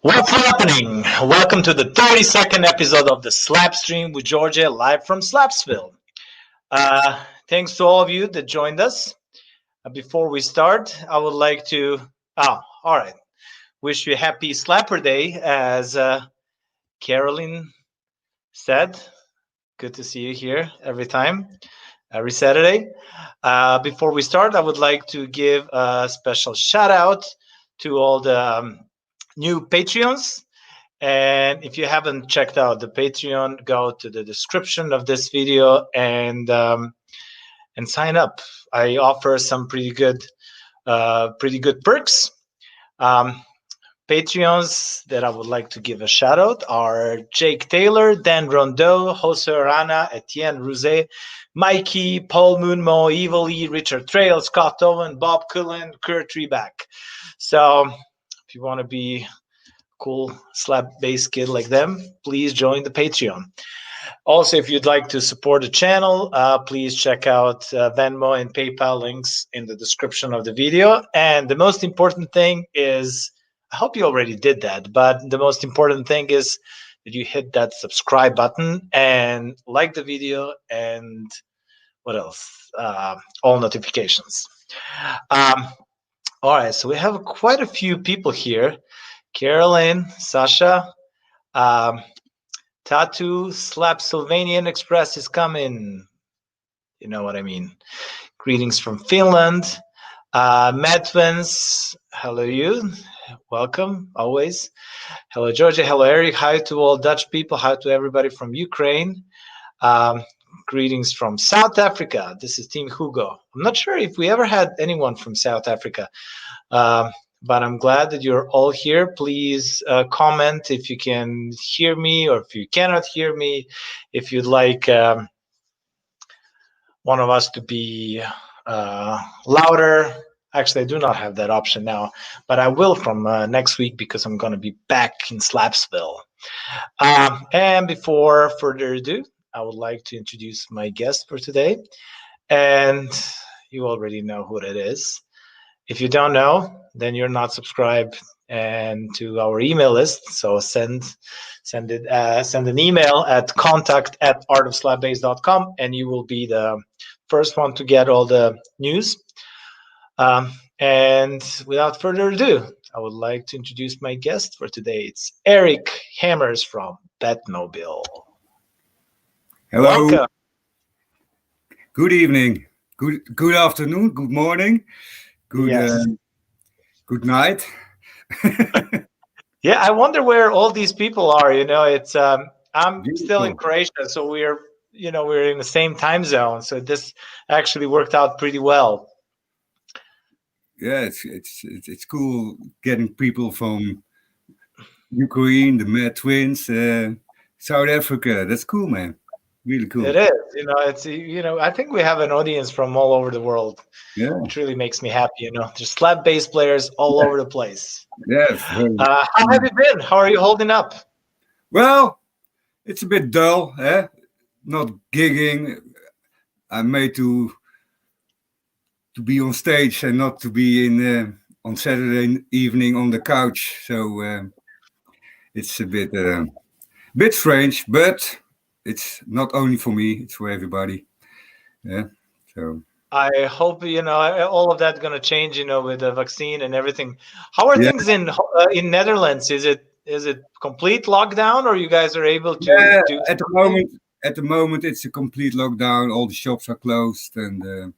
What's happening? Welcome to the 32nd episode of the Slapstream with Djordje, live from Slapsville. Thanks to all of you that joined us. Before we start, I would like to, all right, wish you a happy Slapper Day, as Caroline said. Good to see you here every Saturday. Before we start, I would like to give a special shout out to all the new Patreons. And if you haven't checked out the Patreon, go to the description of this video and sign up. I offer some pretty good perks. Patreons that I would like to give a shout out are Jake Taylor, Dan Rondeau, Josue, Arana, Etienne, Rouzet, Mikey, Paul Moomaw, Evill, Richard Tralles, Scott Owen, Bob Cullen, Kurt Ribak. So if you want to be a cool slap-based kid like them, please join the Patreon. Also, if you'd like to support the channel, please check out Venmo and PayPal links in the description of the video. And the most important thing is, I hope you already did that, but the most important thing is that you hit that subscribe button and like the video and what else? All notifications. All right, so we have quite a few people here. Caroline, Sasha, Tattoo, Slap Sylvanian Express is coming. You know what I mean. Greetings from Finland. Madwins, hello you. Welcome, always. Hello, Djordje. Hello, Eric. Hi to all Dutch people. Hi to everybody from Ukraine. Greetings from South Africa. This is Team Hugo. I'm not sure if we ever had anyone from South Africa, but I'm glad that you're all here. Please comment if you can hear me or if you cannot hear me. If you'd like one of us to be louder. Actually, I do not have that option now, but I will from next week because I'm going to be back in Slapsville. And before further ado, I would like to introduce my guest for today. And you already know who that is. If you don't know, then you're not subscribed and to our email list. So send an email at contact@artofslapbase.com, and you will be the first one to get all the news. And without further ado, I would like to introduce my guest for today. It's ERIC HAAMERS from Batmobile. Hello. Welcome. Good evening. Good afternoon. Good morning. Good night. Yeah, I wonder where all these people are. You know, it's I'm Beautiful. Still in Croatia, so we're in the same time zone. So this actually worked out pretty well. Yeah, it's cool getting people from Ukraine, the Mad Twins, South Africa. That's cool, man. Really cool. It is. It's I think we have an audience from all over the world. Yeah. It really makes me happy. There's slap bass players all over the place. Yes. How have you been? How are you holding up? Well, it's a bit dull, eh? Not gigging. I'm made to be on stage and not to be in on Saturday evening on the couch. So it's a bit strange, but it's not only for me; it's for everybody. Yeah. So I hope all of that's going to change. With the vaccine and everything. How are things in Netherlands? Is it complete lockdown, or you guys are able to? Yeah, at the moment, it's a complete lockdown. All the shops are closed, and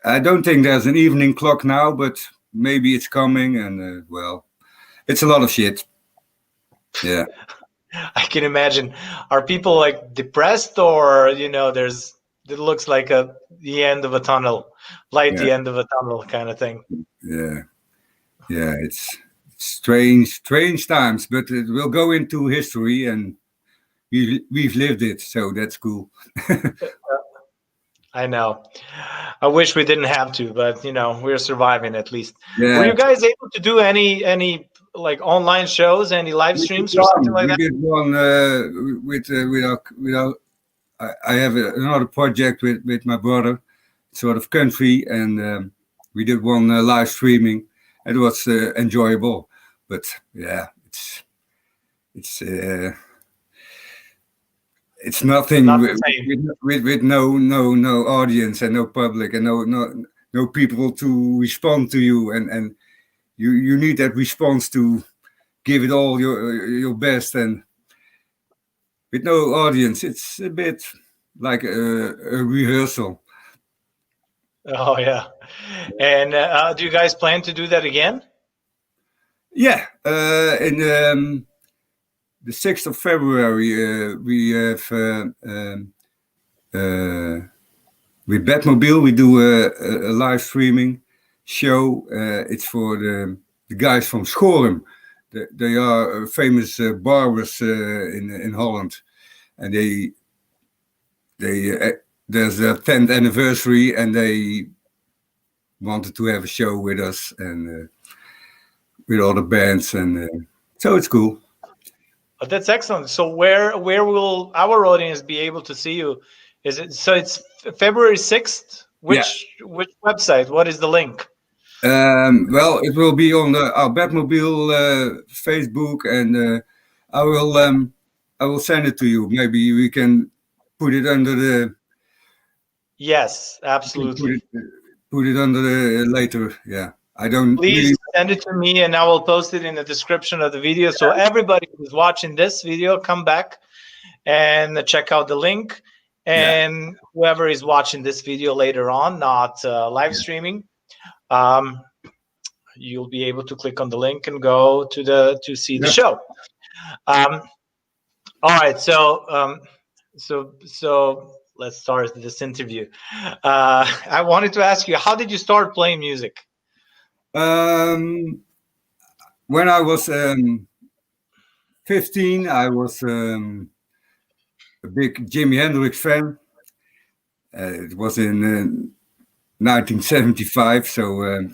I don't think there's an evening clock now, but maybe it's coming. And well, it's a lot of shit. Yeah. I can imagine. Are people like depressed, or it looks like the end of a tunnel, the end of a tunnel kind of thing? Yeah, it's strange times, but it will go into history, and we've lived it, so that's cool. I know. I wish we didn't have to, but we're surviving at least. Yeah. Were you guys able to do any like online shows, any live streams or something like that? We did one with our. I have another project with my brother, sort of country, and we did one live streaming. It was enjoyable, But yeah, it's nothing Not the same. with no audience and no public and no people to respond to you, and you need that response to give it all your best, and with no audience it's a bit like a rehearsal. Oh yeah. And do you guys plan to do that again? Yeah, in the 6th of February we have with Batmobile we do a live streaming show. It's for the guys from Schorum. They are famous barbers in Holland, and there's their 10th anniversary, and they wanted to have a show with us and with all the bands, and so it's cool. Oh, that's excellent. So where will our audience be able to see you? Is it so? It's February 6th. Which website? What is the link? Well, it will be on our Batmobile Facebook, and I will send it to you. Maybe we can put it under the. Yes, absolutely. Put it under the later. Yeah, I don't. Please really... send it to me, and I will post it in the description of the video. So everybody who's watching this video, come back and check out the link. And whoever is watching this video later on, not live streaming, you'll be able to click on the link and go to see the show. All right, so let's start this interview. I wanted to ask you, how did you start playing music? When I was 15, I was a big Jimi Hendrix fan. It was in 1975, so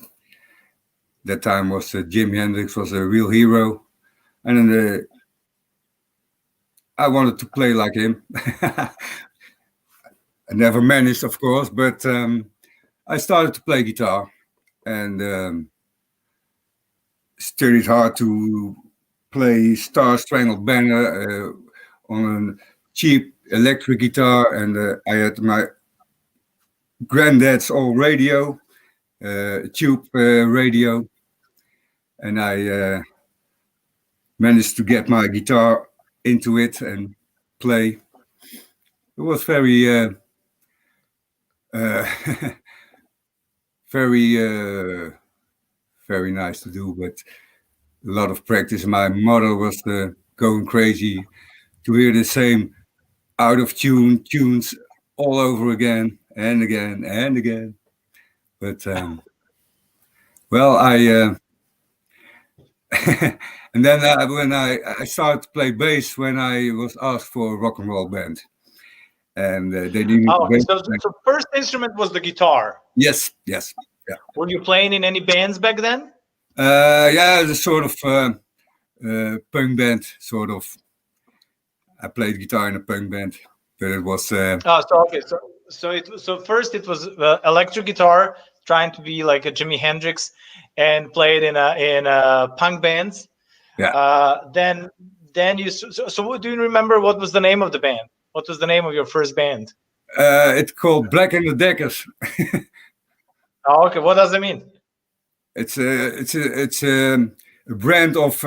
that time was Jimi Hendrix was a real hero, and then I wanted to play like him. I never managed, of course, but I started to play guitar and studied hard to play Star Strangled Banner on a cheap electric guitar, and I had my granddad's old radio, tube radio, and I managed to get my guitar into it and play. It was very very nice to do, but a lot of practice. My mother was going crazy to hear the same out of tune tunes all over again and again and again. But well, I and then when I started to play bass when I was asked for a rock and roll band, and they didn't. Oh, okay. So first instrument was the guitar. Yes. Yeah. Were you playing in any bands back then? Yeah, the sort of punk band, sort of. I played guitar in a punk band, but it was. So first it was electric guitar, trying to be like a Jimi Hendrix, and played in a punk bands. Yeah. Then you. So do you remember what was the name of the band? What was the name of your first band? It's called Black and the Deckers. Oh, okay. What does it mean? It's a brand of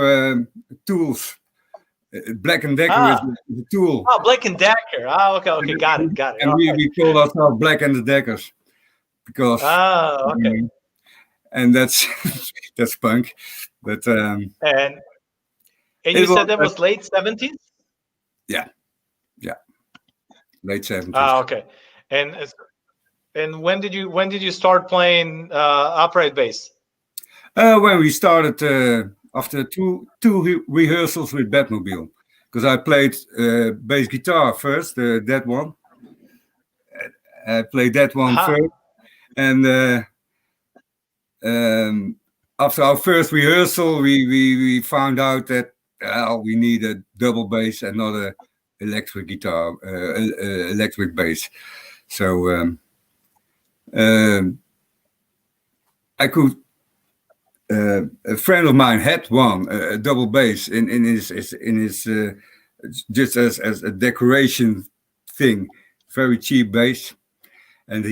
tools. Black and Decker is the tool. Oh, Black and Decker. Oh, okay, got it. And we call ourselves Black and the Deckers because. Okay. And that's punk, but and you said that was late 70s. Yeah, late 70s. Oh, okay. And when did you start playing upright bass? When we started after two rehearsals with Batmobile, because I played bass guitar first, that one. I played that one first, and after our first rehearsal, we found out that we need a double bass and not a electric guitar, electric bass. So I could a friend of mine had one, a double bass in his just as a decoration thing, very cheap bass, and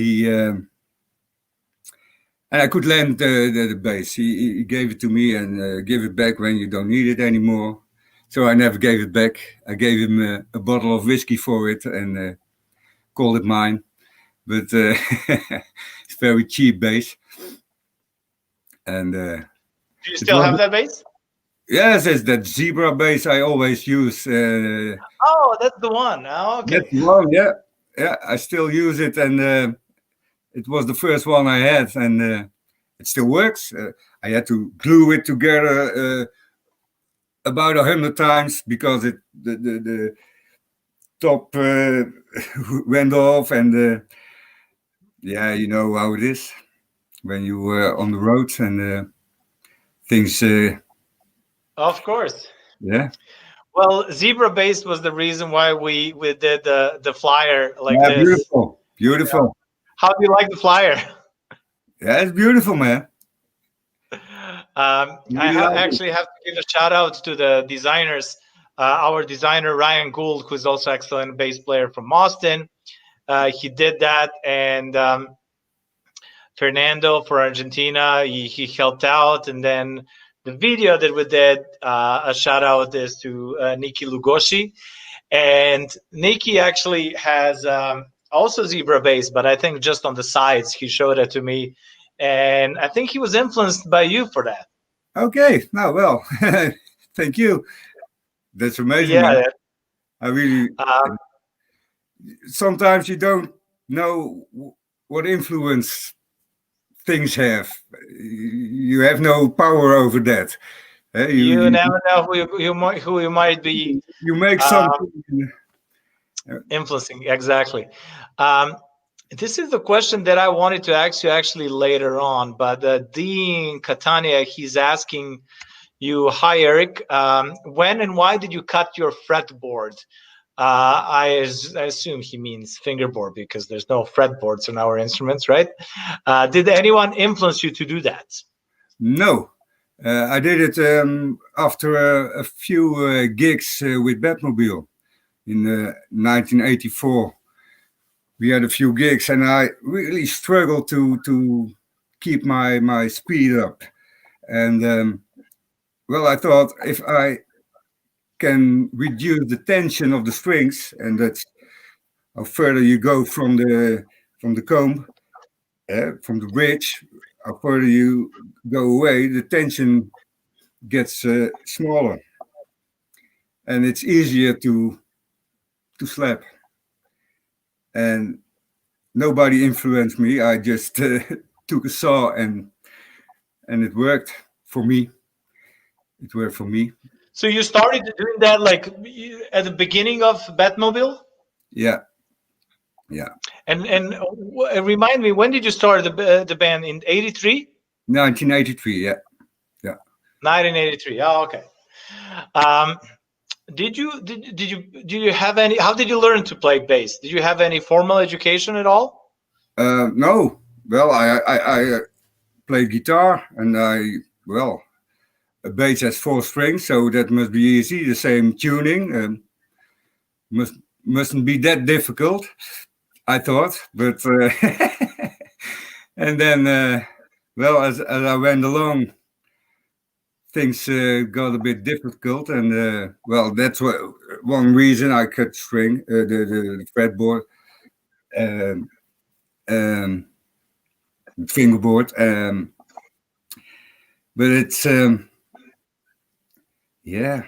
and I could lend the bass. He gave it to me and give it back when you don't need it anymore. So I never gave it back. I gave him a bottle of whiskey for it and called it mine. But it's very cheap bass. And Do you still have that bass? yes, it's that zebra bass I always use. Oh, that's the one. Oh, okay. That's the one, yeah. Yeah, I still use it, and it was the first one I had, and it still works. I had to glue it together about 100 times because the top went off, and yeah, you know how it is when you were on the road and things. Of course. Yeah. Well, zebra bass was the reason why we did the flyer like Yeah, this. beautiful, beautiful. How do you like the flyer? Yeah, it's beautiful, man. I actually have to give a shout out to the designers. Our designer Ryan Gould, who's also excellent bass player from Austin. He did that, and Fernando for Argentina, he helped out, and then the video that we did, a shout out is to Nikki Lugoshi, and Nikki actually has also zebra bass, but I think just on the sides. He showed it to me, and I think he was influenced by you for that. Okay, now well, thank you. That's amazing. Yeah, Man. I really. Sometimes you don't know what influence things have. You have no power over that. You never know who you might be. You make something influencing, exactly. This is the question that I wanted to ask you actually later on, but Dean Catania, he's asking you, hi Eric, when and why did you cut your fretboard? I assume he means fingerboard because there's no fretboards on our instruments, right? Did anyone influence you to do that? No. I did it after a few gigs with Batmobile in 1984. We had a few gigs, and I really struggled to keep my speed up. And well, I thought if I can reduce the tension of the strings, and that's how further you go from the comb, from the bridge, how further you go away, the tension gets smaller, and it's easier to slap. And nobody influenced me. I just took a saw and it worked for me. It worked for me. So you started doing that like at the beginning of Batmobile? Yeah. Yeah. And remind me, when did you start the band? In 83? 1983, yeah. Yeah. 1983. Oh, okay. Did you have any, how did you learn to play bass? Did you have any formal education at all? No. Well, I play guitar, and a bass has 4 strings, so that must be easy. The same tuning, mustn't be that difficult, I thought. But and then, well, as I went along, things got a bit difficult, and well, that's one reason I cut string, the fretboard, fingerboard, but it's yeah.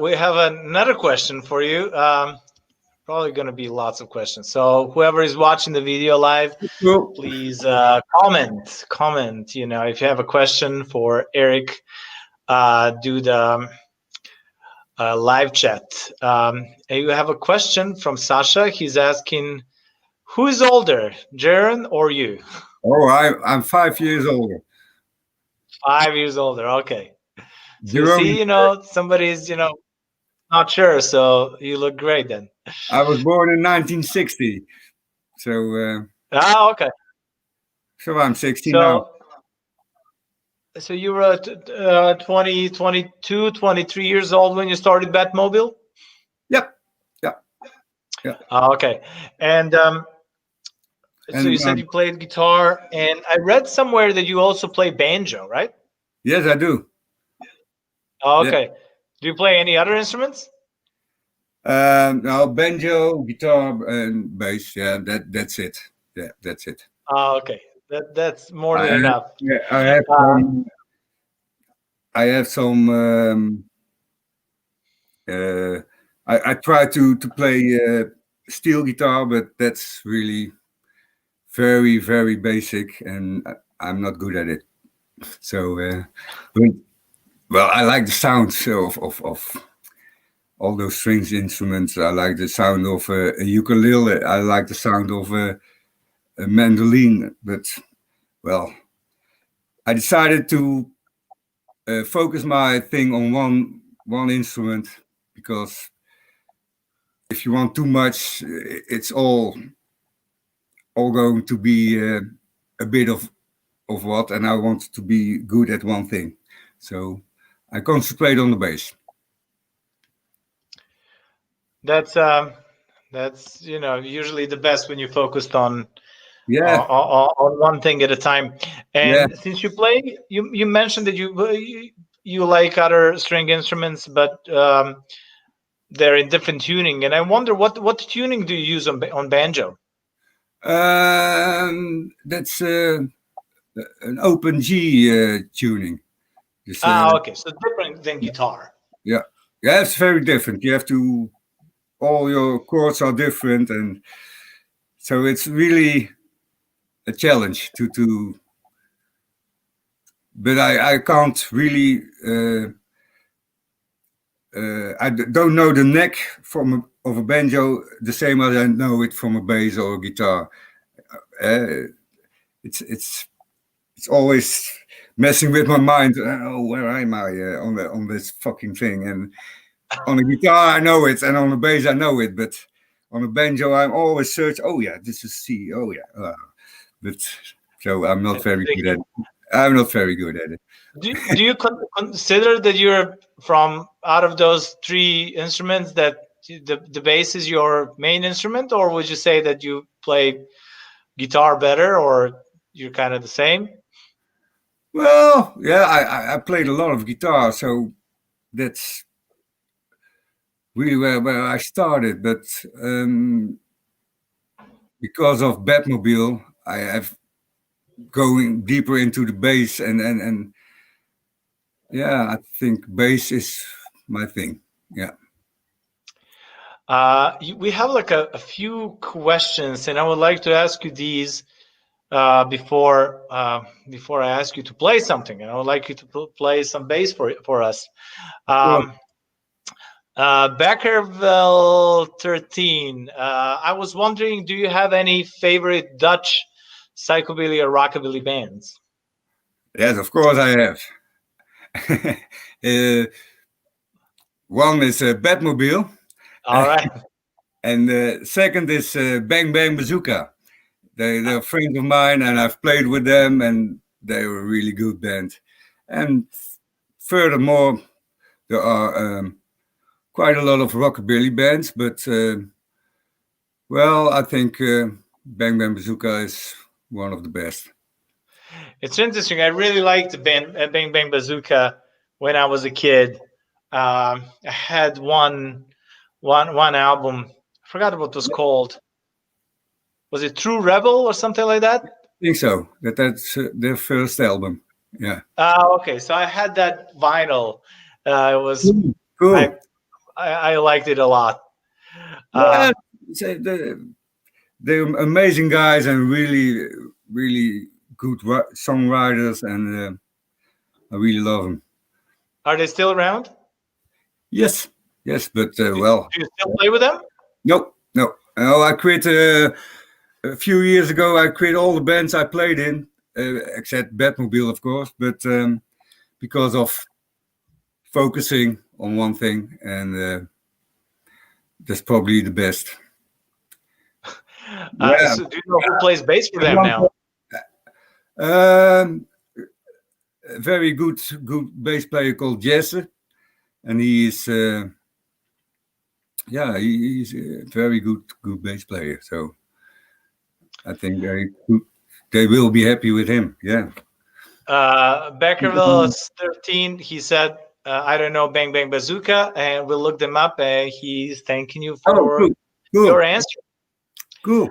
We have another question for you. Probably going to be lots of questions. So whoever is watching the video live, please comment. You know, if you have a question for Eric, do the live chat. You have a question from Sasha. He's asking, who is older, Jaron or you? Oh, I'm 5 years older. 5 years older. Okay. So you see, you know, somebody's, you know, not sure. So you look great then. I was born in 1960. So. Okay. So I'm 16 now. So you were 20, 22, 23 years old when you started Batmobile? Yep. Yeah. Okay. And so you said you played guitar, and I read somewhere that you also play banjo, right? Yes, I do. Okay. Yeah. Do you play any other instruments? No, banjo, guitar, and bass. Yeah, that's it. Yeah, that's it. Okay. That's more than enough. Yeah, I have some. I try to play steel guitar, but that's really very, very basic, and I'm not good at it. So, well, I like the sounds of all those stringed instruments. I like the sound of a ukulele. I like the sound of a mandolin. But, well, I decided to focus my thing on one instrument, because if you want too much, it's all going to be a bit of what, and I want to be good at one thing. So I concentrate on the bass. That's usually the best when you focused on one thing at a time. And since you play, you mentioned that you like other string instruments, but they're in different tuning. And I wonder what tuning do you use on banjo? That's an open G tuning. Okay, so different than guitar. Yeah, it's very different. You have to, all your chords are different, and so it's really a challenge to. But I can't really. I don't know the neck of a banjo the same as I know it from a bass or a guitar. It's always messing with my mind. Oh, where am I on this fucking thing? And on a guitar I know it, and on a bass I know it, but on a banjo I'm always search. Oh yeah, this is C. Oh yeah, but so I'm not very good at it. I'm not very good at it. Do you consider that you're from out of those three instruments that the bass is your main instrument, or would you say that you play guitar better, or you're kind of the same? Well, yeah, I played a lot of guitar, so that's really where I started. But because of Batmobile, I have going deeper into the bass, and yeah, I think bass is my thing. Yeah. We have like a few questions, and I would like to ask you these before I ask you to play something, and I would like you to play some bass for us. Beckerville 13. I was wondering, do you have any favorite Dutch psychobilly or rockabilly bands? Yes, of course I have. One is Batmobile. All right. And the second is Bang Bang Bazooka. They're friends of mine, and I've played with them, and they were a really good band. And furthermore, there are quite a lot of rockabilly bands, but well, I think Bang Bang Bazooka is one of the best. It's interesting. I really liked the band Bang Bang Bazooka when I was a kid. I had one album. I forgot what it was called. Was it True Rebel or something like that? I think so. That's their first album. Yeah. Okay. So I had that vinyl. It was cool. I liked it a lot. Yeah, they're amazing guys and really, really good songwriters, and I really love them. Are they still around? Yes, but well. Do you still play with them? No. I quit a few years ago. I quit all the bands I played in, except Batmobile, of course, but because of focusing on one thing, and that's probably the best. So do you know who plays bass for them now? A very good bass player called Josue, and he is he's a very good bass player. So I think they will be happy with him. Yeah. Beckerville is 13. He said, I don't know, Bang Bang Bazooka, and we looked him up, and he's thanking you for your answer. Cool.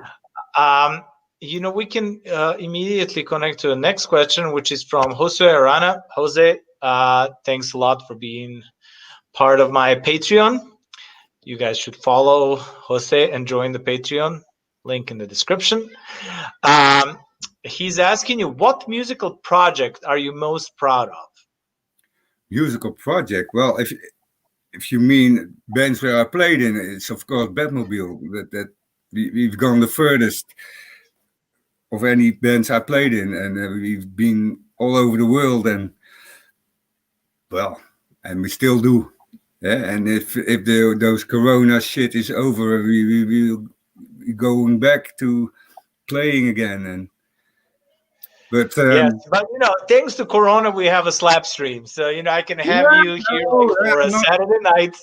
We can immediately connect to the next question, which is from Josue Arana. Jose, thanks a lot for being part of my Patreon. You guys should follow Jose and join the Patreon. Link in the description. He's asking you, what musical project are you most proud of? Musical project? Well, if you mean bands where I played in, it's of course Batmobile. That we've gone the furthest of any bands I played in, and we've been all over the world, and we still do. Yeah, and if those Corona shit is over, we're going back to playing again. Yes, but thanks to Corona, we have a Slapstream, so I can have you here for a Saturday night,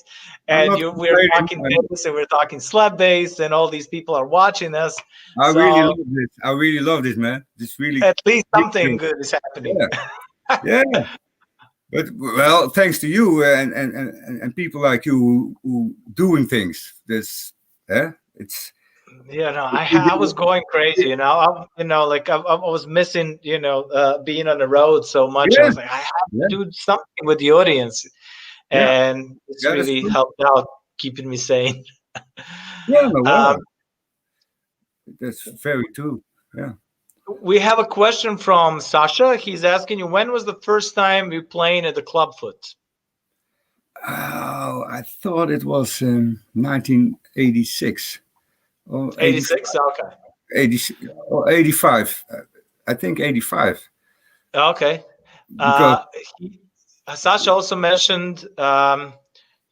and we're talking bass and we're talking slap bass, and all these people are watching us. I really love this, man. This really at least something good is happening. Yeah. But thanks to you and people like you who doing things. It's. I was going crazy, I was missing, being on the road so much. I was like, I have to do something with the audience, and it's really helped out keeping me sane. That's very true. Yeah. We have a question from Sasha. He's asking you, when was the first time you playing at the Clubfoot? Oh, I thought it was 1986. 86? Okay. 80 or 85. I think 85. Okay. Sasha also mentioned,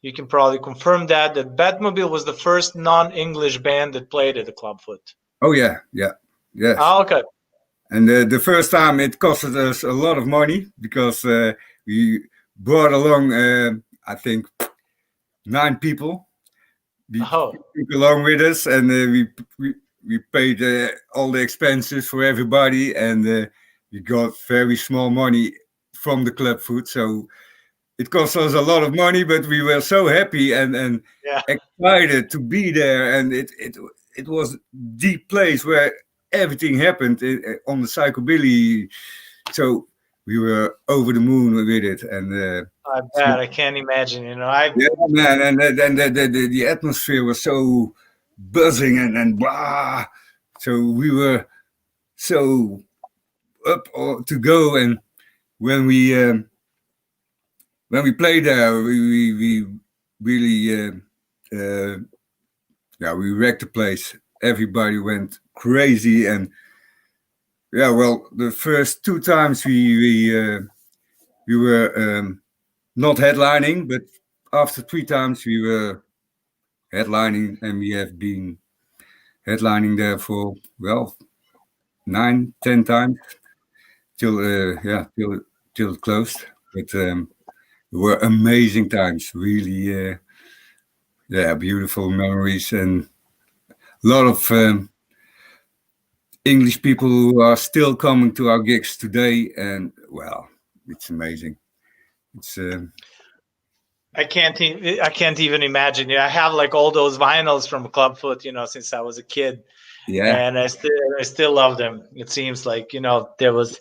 you can probably confirm that Batmobile was the first non-English band that played at the Clubfoot. Oh, yeah. Yes. Oh, okay. And the first time it costed us a lot of money because we brought along, I think, 9 people. Along with us, and we paid all the expenses for everybody, and we got very small money from the Clubfoot, so it cost us a lot of money, but we were so happy and excited to be there, and it was the place where everything happened on the psychobilly, so we were over the moon with it, and I bet. I can't imagine. Yeah, man, and the atmosphere was so buzzing and blah. So we were so up to go, and when we played there, we really we wrecked the place. Everybody went crazy, and the first 2 times we were not headlining, but after 3 times we were headlining, and we have been headlining there for 9, 10 times till it closed. But they were amazing times, really. Beautiful memories, and a lot of English people who are still coming to our gigs today, and it's amazing. It's I can't even imagine. I have like all those vinyls from Clubfoot, since I was a kid. Yeah. And I still love them. It seems like, there was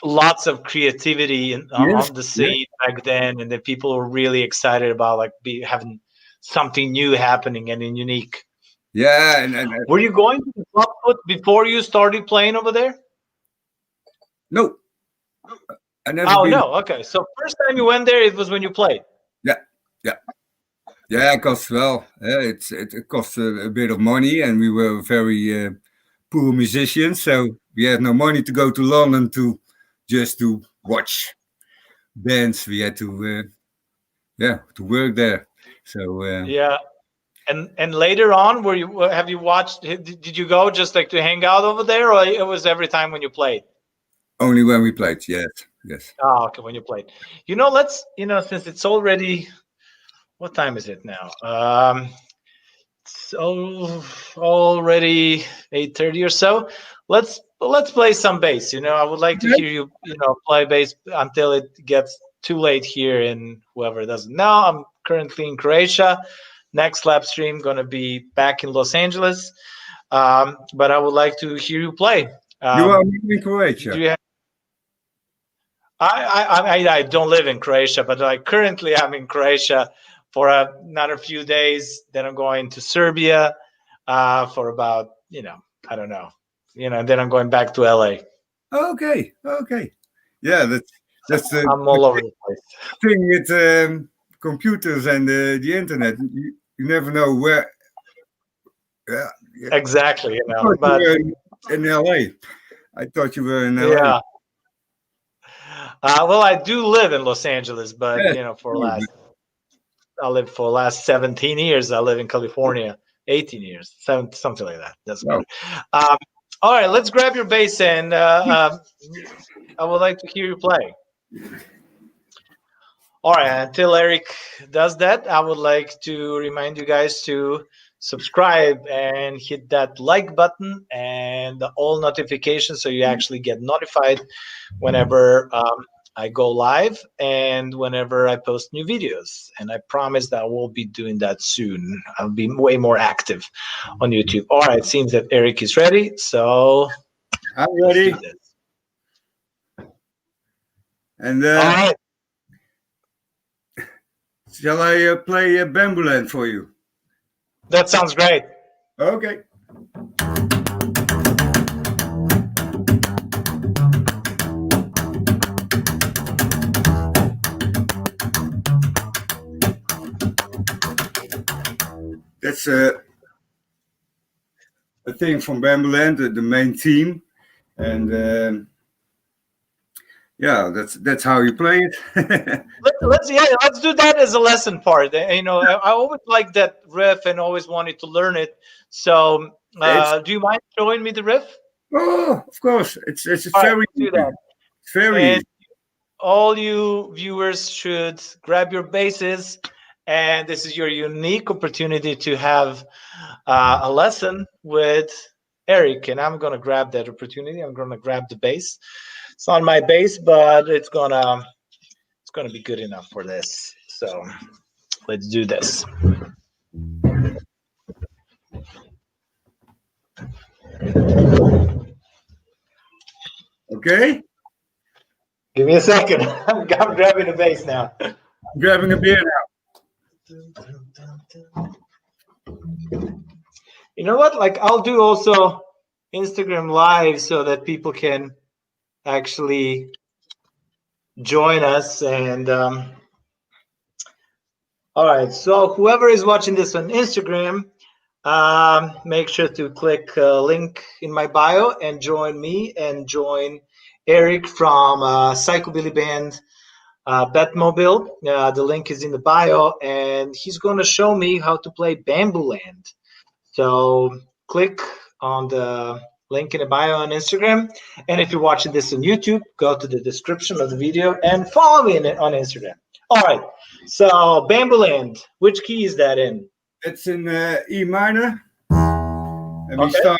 lots of creativity on the scene back then, and then people were really excited about having something new happening and unique. Yeah, and were you going to the Clubfoot before you started playing over there? No. I never been. No, okay. So first time you went there, it was when you played. Yeah, because it cost a bit of money, and we were very poor musicians, so we had no money to go to London to watch bands. We had to work there. So and later on, have you watched? Did you go just to hang out over there, or it was every time when you played? Only when we played. Yes. Oh, okay, when you played. Let's since it's already, what time is it now? So already 8:30 or so. Let's play some bass. I would like to hear you play bass until it gets too late here, and whoever doesn't know, I'm currently in Croatia. Next live stream gonna be back in Los Angeles, but I would like to hear you play. You are in Croatia. Do you have, I don't live in Croatia, but currently I'm in Croatia for another few days. Then I'm going to Serbia for about I don't know, then I'm going back to LA. Okay. Yeah, that's I'm all over the place. thing with computers and the internet. You never know where. Yeah. Exactly, But you were in LA. I thought you were in LA. Yeah. Well, I do live in Los Angeles, but I lived for the last 17 years. I live in California, 18 years, something like that. That's good. All right, let's grab your bass, and I would like to hear you play. All right, until Eric does that, I would like to remind you guys to subscribe and hit that like button and the all notifications so you actually get notified whenever I go live and whenever I post new videos. And I promise that I will be doing that soon. I'll be way more active on YouTube. All right, it seems that Eric is ready, so I'm ready. And all right. Shall I play Bamboo Land for you? That sounds great. Okay. That's a thing from Bamboo Land, the main theme, and yeah, that's how you play it. Let's do that as a lesson part. I always like that riff and always wanted to learn it. So, do you mind showing me the riff? Oh, of course. It's All very right, do that. It's very easy. All you viewers should grab your basses, and this is your unique opportunity to have a lesson with Eric. And I'm gonna grab that opportunity. I'm gonna grab the bass. It's not my bass, but it's gonna be good enough for this. So let's do this. Okay. Give me a second. I'm grabbing the bass now. I'm grabbing a beer now. You know what? I'll do also Instagram Live so that people can actually join us. And all right, so whoever is watching this on Instagram, make sure to click link in my bio and join me and join Eric from psychobilly band Batmobile. The link is in the bio, and he's going to show me how to play Bamboo Land. So click on the link in the bio on Instagram, and if you're watching this on YouTube, go to the description of the video and follow me on Instagram. All right, so Bamboo Land, which key is that in? It's in E minor, and we start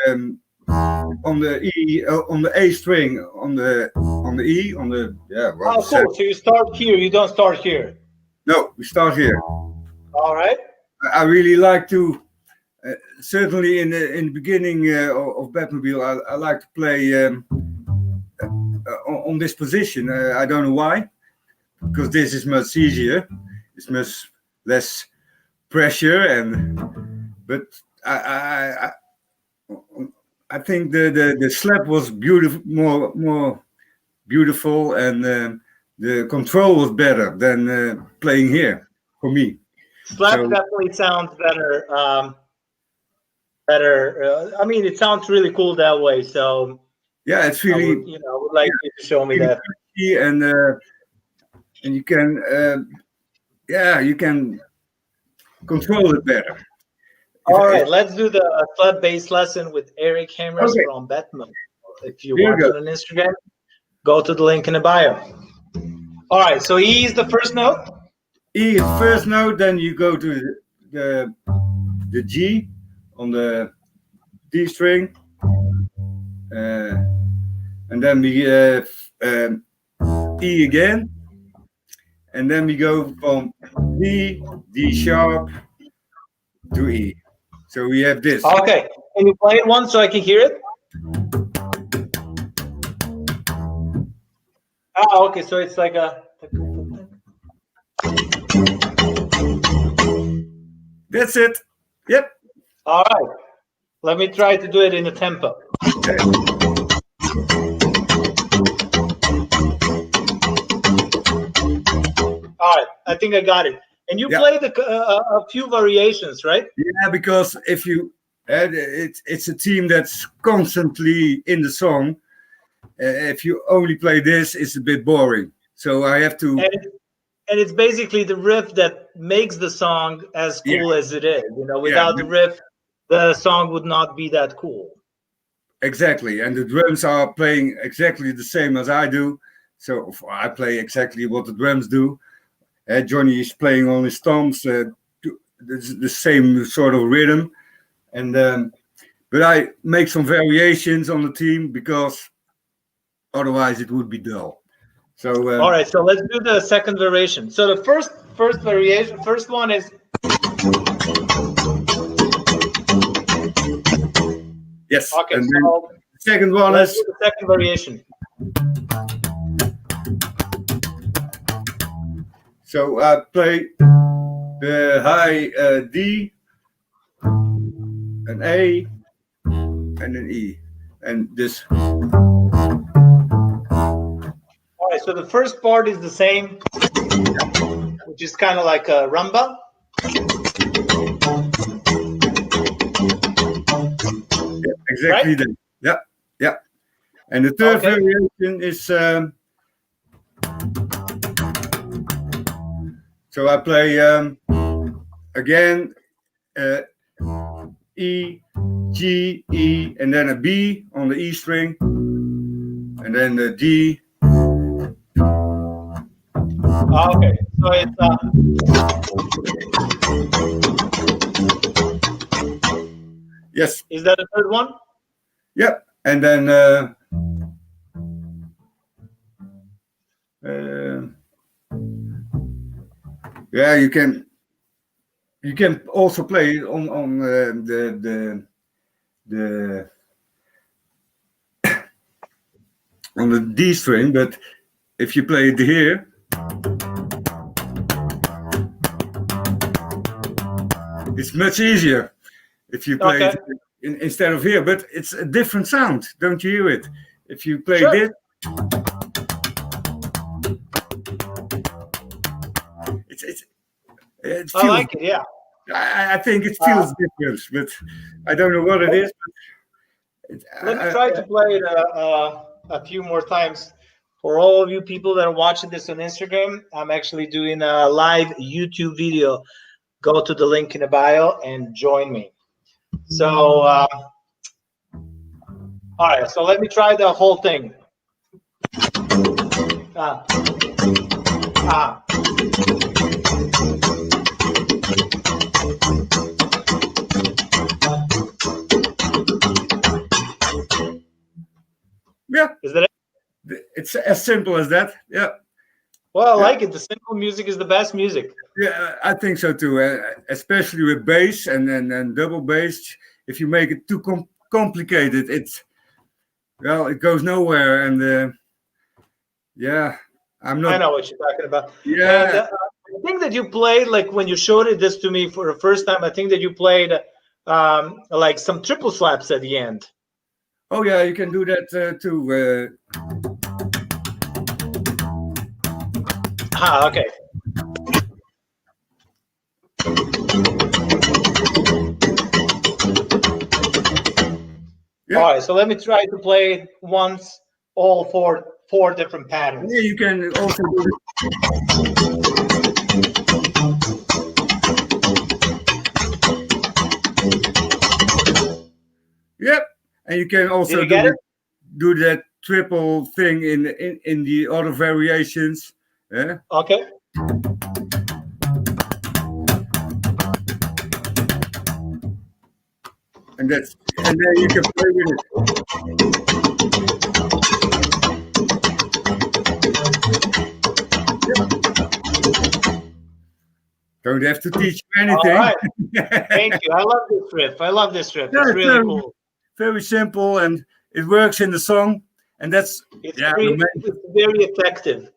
on the E, on the A string, on the E, on the Oh, cool. So you start here. You don't start here. No, we start here. All right. I really like to. Certainly in the beginning of Batmobile, I like to play on this position. I don't know why, because this is much easier. It's much less pressure, but I think the slap was beautiful, more beautiful, and the control was better than playing here for me. Slap definitely sounds better. I mean, it sounds really cool that way. So yeah, it's really. I would like you to show me that. And you can, you can control it better. All right, let's do the slap bass lesson with ERIC HAAMERS from Batmobile. If you watch it on Instagram, go to the link in the bio. All right, so E is the first note. E is the first note, then you go to the G on the D string, and then we E again, and then we go from D sharp to E. So we have this. Okay, can you play it once so I can hear it? Oh, okay, so it's like a... That's it. Yep. All right, let me try to do it in a tempo. Okay. All right, I think I got it. And you played a few variations, right? Yeah, because if you, it's a team that's constantly in the song. If you only play this, it's a bit boring. So I have to. And it's basically the riff that makes the song as cool as it is. You know, without the riff, the song would not be that cool. Exactly, and the drums are playing exactly the same as I do. So I play exactly what the drums do. Johnny is playing on his toms, the same sort of rhythm, and but I make some variations on the team because otherwise it would be dull. So all right, so let's do the second variation. So the first variation, first one is. Yes. Okay. And So the second one let's is do the second variation. So I play the high D, an A, and an E, and this. All right, so the first part is the same, which is kind of like a rumba. Yeah, exactly Right? that. Yeah, yeah. And the third variation is so I play again E, G, E, and then a B on the E string, and then the D. Okay, so it's yes. Is that the third one? Yep, and then yeah, you can also play it on the on the D string, but if you play it here, it's much easier if you play it instead of here. But it's a different sound, don't you hear it? If you play this, it feels, I like it, yeah. I think it feels different, but I don't know what it is. Let me try to play it a few more times. For all of you people that are watching this on Instagram, I'm actually doing a live YouTube video. Go to the link in the bio and join me. So, all right, so let me try the whole thing. Yeah. Is that it? It's as simple as that. Yeah. Well, I like it. The simple music is the best music. Yeah, I think so too. Especially with bass and double bass. If you make it too complicated, it goes nowhere. And yeah, I'm not. I know what you're talking about. Yeah. And, I think that you played, like when you showed this to me for the first time, I think that you played like some triple slaps at the end. Oh yeah, you can do that too. Okay. Yeah. All right, so let me try to play it once, all four different patterns. Yeah, you can also do it. Yep, and you can also do that triple thing in the other variations. Yeah. Okay. And then you can play with it. Don't have to teach you anything. All right. Thank you. I love this riff. Yeah, It's really cool. Very simple, and it works in the song, and that's It's very effective.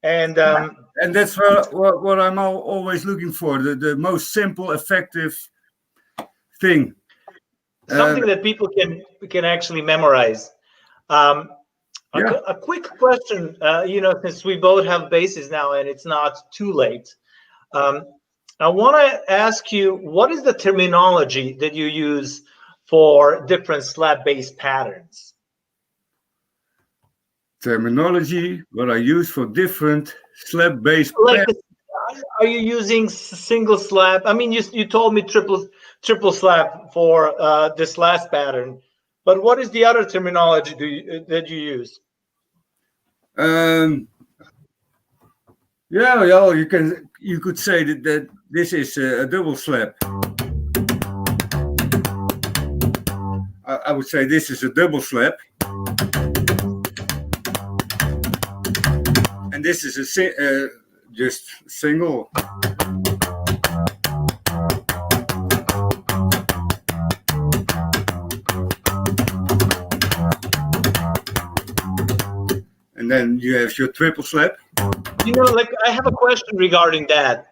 And that's what I'm always looking for, the most simple, effective thing. Something that people can actually memorize. A quick question, since we both have basses now and it's not too late. I want to ask you, what is the terminology that you use for different slap bass patterns? Terminology, what I use for different slap bass patterns. Are you using single slap? I mean, you told me triple slap for this last pattern, but what is the other terminology that you use? You could say that this is a double slap. I would say this is a double slap, and this is just single. And then you have your triple slap. I have a question regarding that.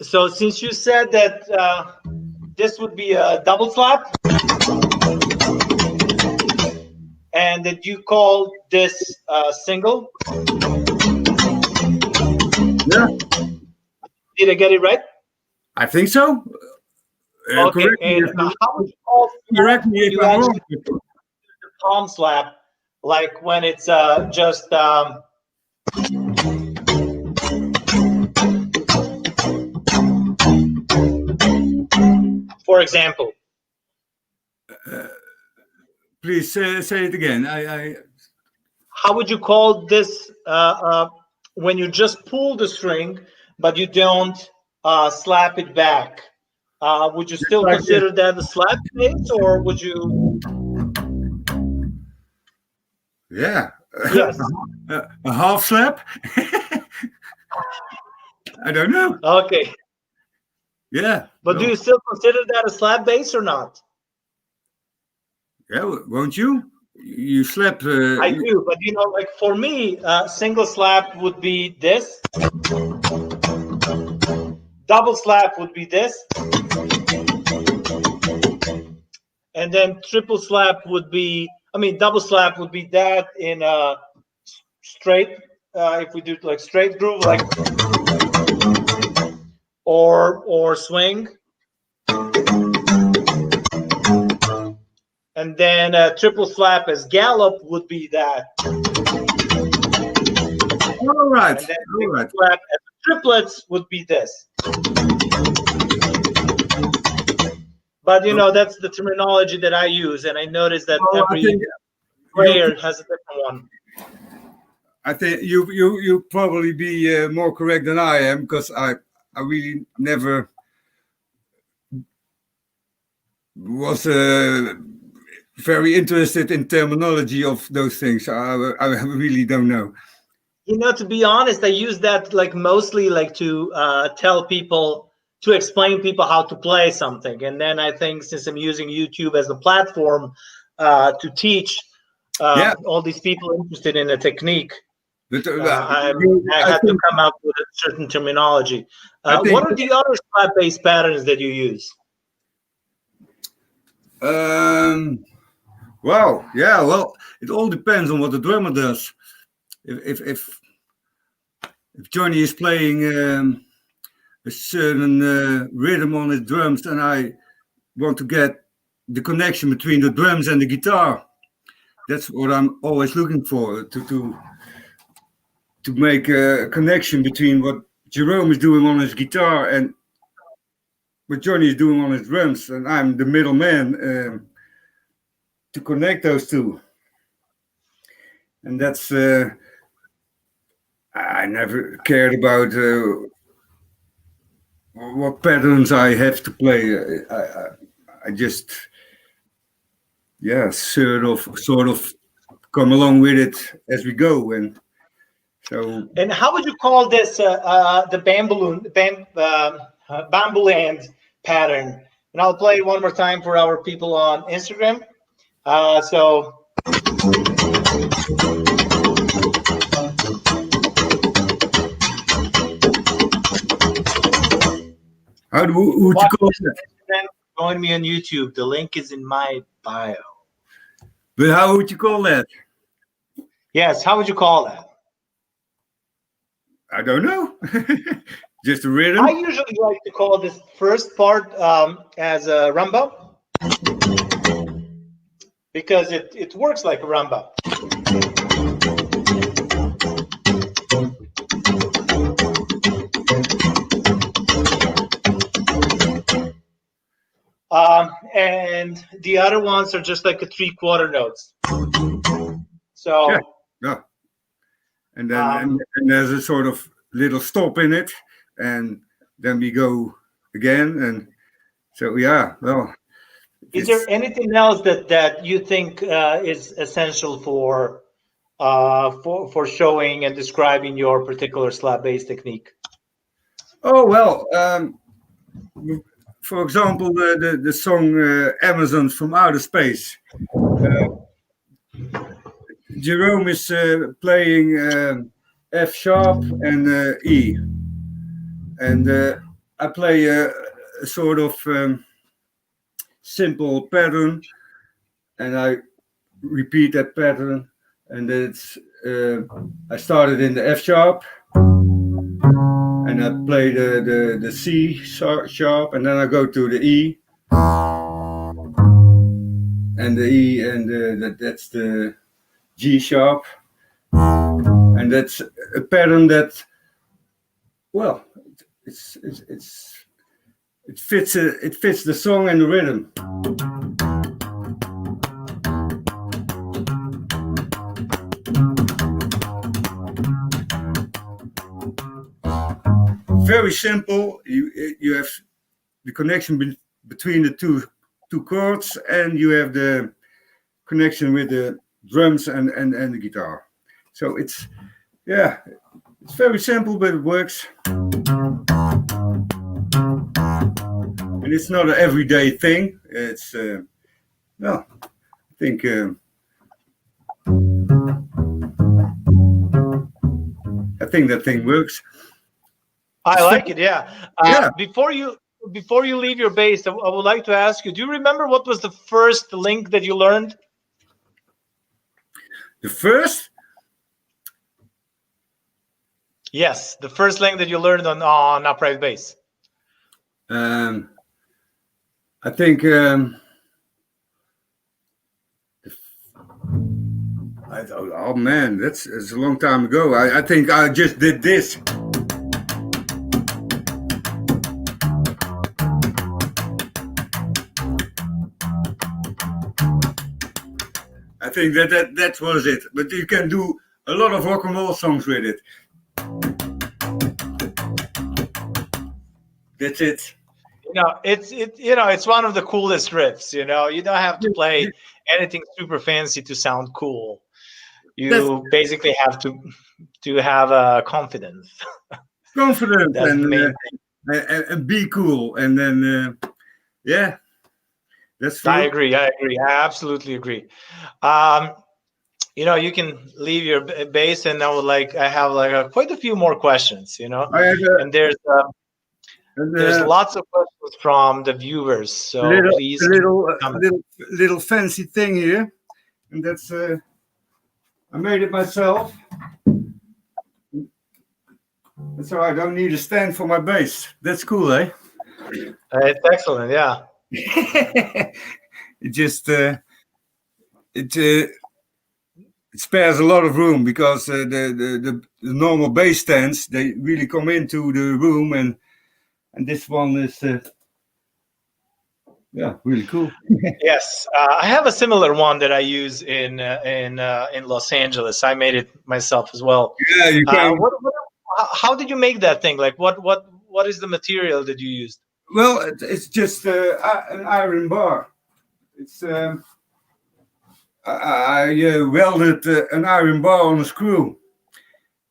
So since you said that this would be a double slap, and that you call this single. Yeah. Did I get it right? I think so. Okay. And how would you call correct me if I'm wrong. The palm slap, like when it's just for example. Please say it again. How would you call this when you just pull the string, but you don't slap it back? Would you still consider that a slap bass, or would you? Yeah. Yes. A half slap? I don't know. Okay. Yeah. But do you still consider that a slap bass or not? Yeah, won't you? You slap. I do, but like for me, single slap would be this. Double slap would be this. And then triple slap would be, double slap would be that in straight, if we do like straight groove, like, or swing. And then triple slap as gallop would be that. All right. And then triple slap as triplets would be this. But that's the terminology that I use, and I noticed that every player has a different one. I think you probably be more correct than I am, because I really never was very interested in terminology of those things. I really don't know. To be honest, I use that mostly to tell people, to explain people how to play something. And then I think since I'm using YouTube as a platform to teach all these people interested in a technique, I had to come up with a certain terminology. What are the other slap-based patterns that you use? Well, it all depends on what the drummer does. If Johnny is playing a certain rhythm on his drums, then I want to get the connection between the drums and the guitar. That's what I'm always looking for, to make a connection between what Jerome is doing on his guitar and what Johnny is doing on his drums, and I'm the middleman to connect those two. and that's I never cared about what patterns I have to play. I just sort of come along with it as we go, and so. And how would you call this the bamboo land pattern? And I'll play it one more time for our people on Instagram. So. How would you call that? Join me on YouTube. The link is in my bio. But how would you call that? Yes, how would you call that? I don't know. Just a rhythm? I usually like to call this first part as a rumba because it works like a rumba. And the other ones are just like a 3/4 notes. So yeah. And then and there's a sort of little stop in it, and then we go again, and so yeah. Well, is there anything else that you think is essential for showing and describing your particular slap bass technique? Oh well. For example, the song Amazons from Outer Space. Jerome is playing F sharp and E. And I play a sort of simple pattern, and I repeat that pattern. And it's I started in the F sharp, and I play the C sharp, and then I go to the E, and the E, and that's the G sharp, and that's a pattern that, well, it fits the song and the rhythm. Very simple. You have the connection between the two chords, and you have the connection with the drums and the guitar. So it's very simple, but it works. And it's not an everyday thing. It's I think that thing works. I like it, yeah. Before you leave your bass, I would like to ask you, do you remember what was the first link that you learned? The first? Yes, the first link that you learned on upright bass. I think oh man, it's a long time ago. I think I just did this. I think that was it. But you can do a lot of rock and roll songs with it. That's it. It's one of the coolest riffs. You don't have to play anything super fancy to sound cool. You basically have to have confidence. Confidence and be cool, and then that's true. I agree. I absolutely agree. You can leave your bass, and I have quite a few more questions. And there's lots of questions from the viewers. So please, little fancy thing here, and that's I made it myself. So I don't need a stand for my bass. That's cool, eh? It's excellent, yeah. It just it spares a lot of room, because the normal bass stands, they really come into the room, and this one is Yeah, really cool. Yes, I have a similar one that I use in Los Angeles. I made it myself as well. Yeah, you can. How did you make that thing? Like, what is the material that you used? Well, it's just an iron bar. It's I welded an iron bar on a screw,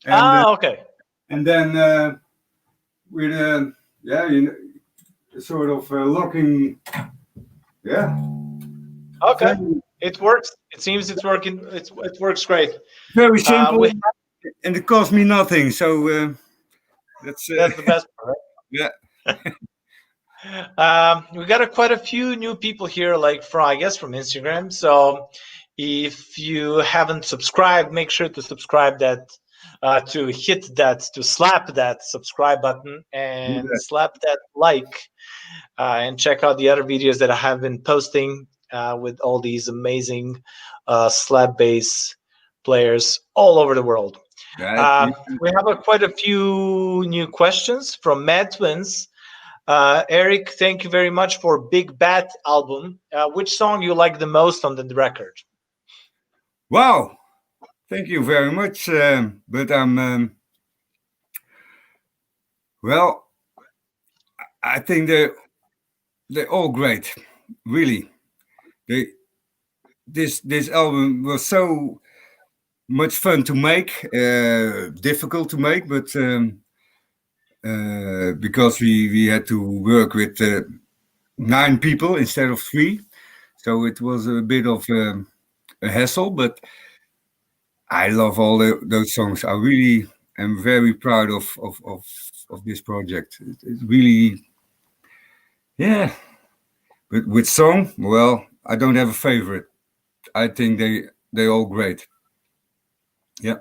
and Okay, and then with yeah, sort of locking. Yeah, okay, very, it works. It seems it's working. It works great. very We simple, and it cost me nothing. So that's That's the best part, yeah. right? We got quite a few new people here, like from I guess from Instagram. So if you haven't subscribed, make sure to subscribe that. To hit that, to slap that subscribe button Do and that. slap that like, and check out the other videos that I have been posting with all these amazing slap bass players all over the world. Yeah, We have quite a few new questions from Mad Twins. Eric, thank you very much for Big Bat album. Which song you like the most on the record? wow. Thank you very much. But I'm well. I think they're all great. Really, they this album was so much fun to make, difficult to make, but because we had to work with 9 people instead of 3, so it was a bit of a hassle. But I love all those songs. I really am very proud of this project. It's really, yeah. But with song, well, I don't have a favorite. I think they're all great. Yeah.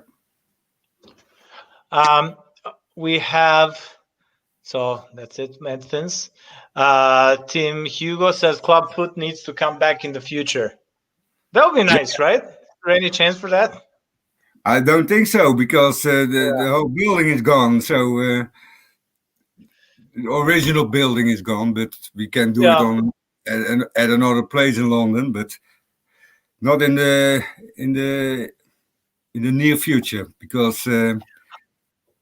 We have, so that's it, Medfins. Tim Hugo says Clubfoot needs to come back in the future. That would be nice, right? Is there any chance for that? I don't think so because the whole building is gone. So the original building is gone, but we can do it Yeah, on at another place in London, but not in the in the near future because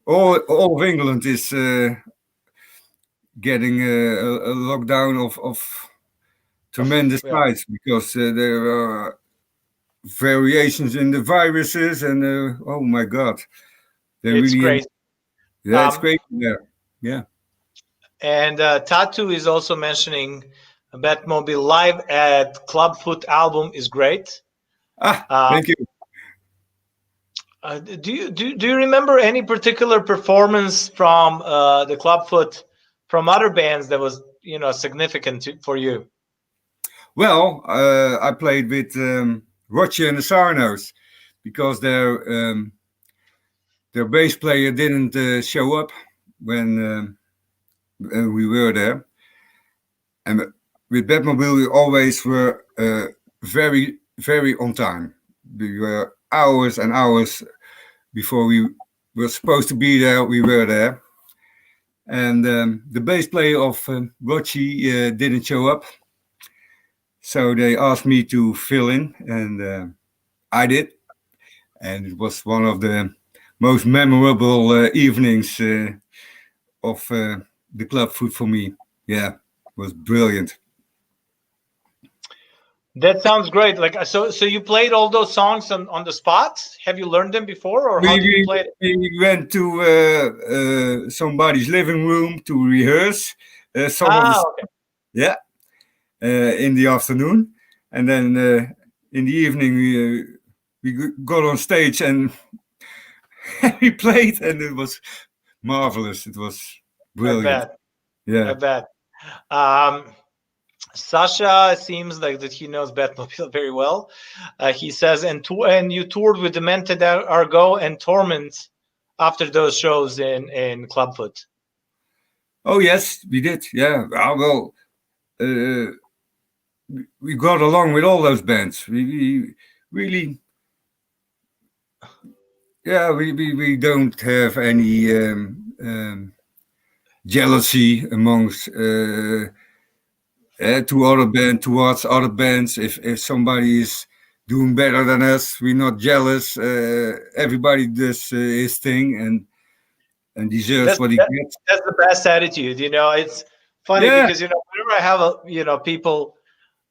all of England is getting a lockdown of tremendous yeah, size because there are variations in the viruses and oh my god, they it's really great. yeah, it's Um, great there. Yeah. and Tattoo is also mentioning Batmobile live at Clubfoot album is great. Ah, Uh, thank you. do you remember any particular performance from the Clubfoot from other bands that was significant for you? Well, I played with Roger and the Sarnos because their bass player didn't show up when we were there, and with Batmobile we always were very very on time. We were hours and hours before we were supposed to be there. We were there, and the bass player of Rochi didn't show up, so they asked me to fill in, and I did, and it was one of the most memorable evenings of the club food for me. Yeah, it was brilliant. That sounds great. Like so you played all those songs on the spot? Have you learned them before, or how We, did you we, play it? we went to somebody's living room to rehearse some of the Okay. yeah in the afternoon, and then in the evening we got on stage and we played, and it was marvelous. It was I brilliant. bet. I Yeah. bet. Um, Sasha seems like that he knows Batmobile very well. He says, and you toured with Demented Argo and Torment after those shows in Clubfoot. Oh yes, we did. Yeah. Well, uh, we got along with all those bands. We really, yeah. We don't have any jealousy amongst towards other bands. If somebody is doing better than us, we're not jealous. Everybody does his thing and deserves That's what he that, gets. that's the best attitude. It's funny Yeah, because whenever I have people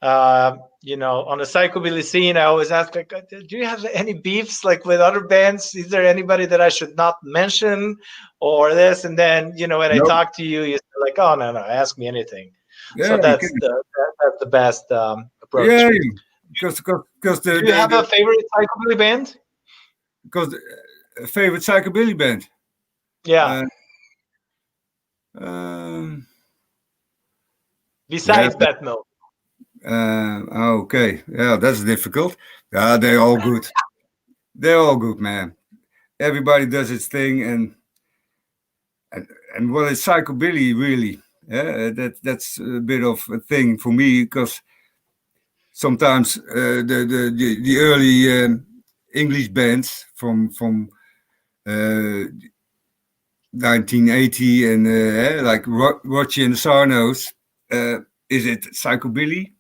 on the psychobilly scene, I always ask like, do you have any beefs like with other bands? Is there anybody that I should not mention or this? And then when I no, talk to you, you're like, oh no, ask me anything. So yeah, you that's can. the best approach. Yeah, because Do you have a favorite psychobilly band? the favorite psychobilly band. Yeah, Uh, um, yeah. besides Batmobile. Okay. Yeah, that's difficult. Yeah, they're all good. They're all good, man. Everybody does its thing, and, and what is psychobilly really? Yeah, that's a bit of a thing for me because sometimes the early English bands from 1980 and like Roche and Sarnos, is it psychobilly?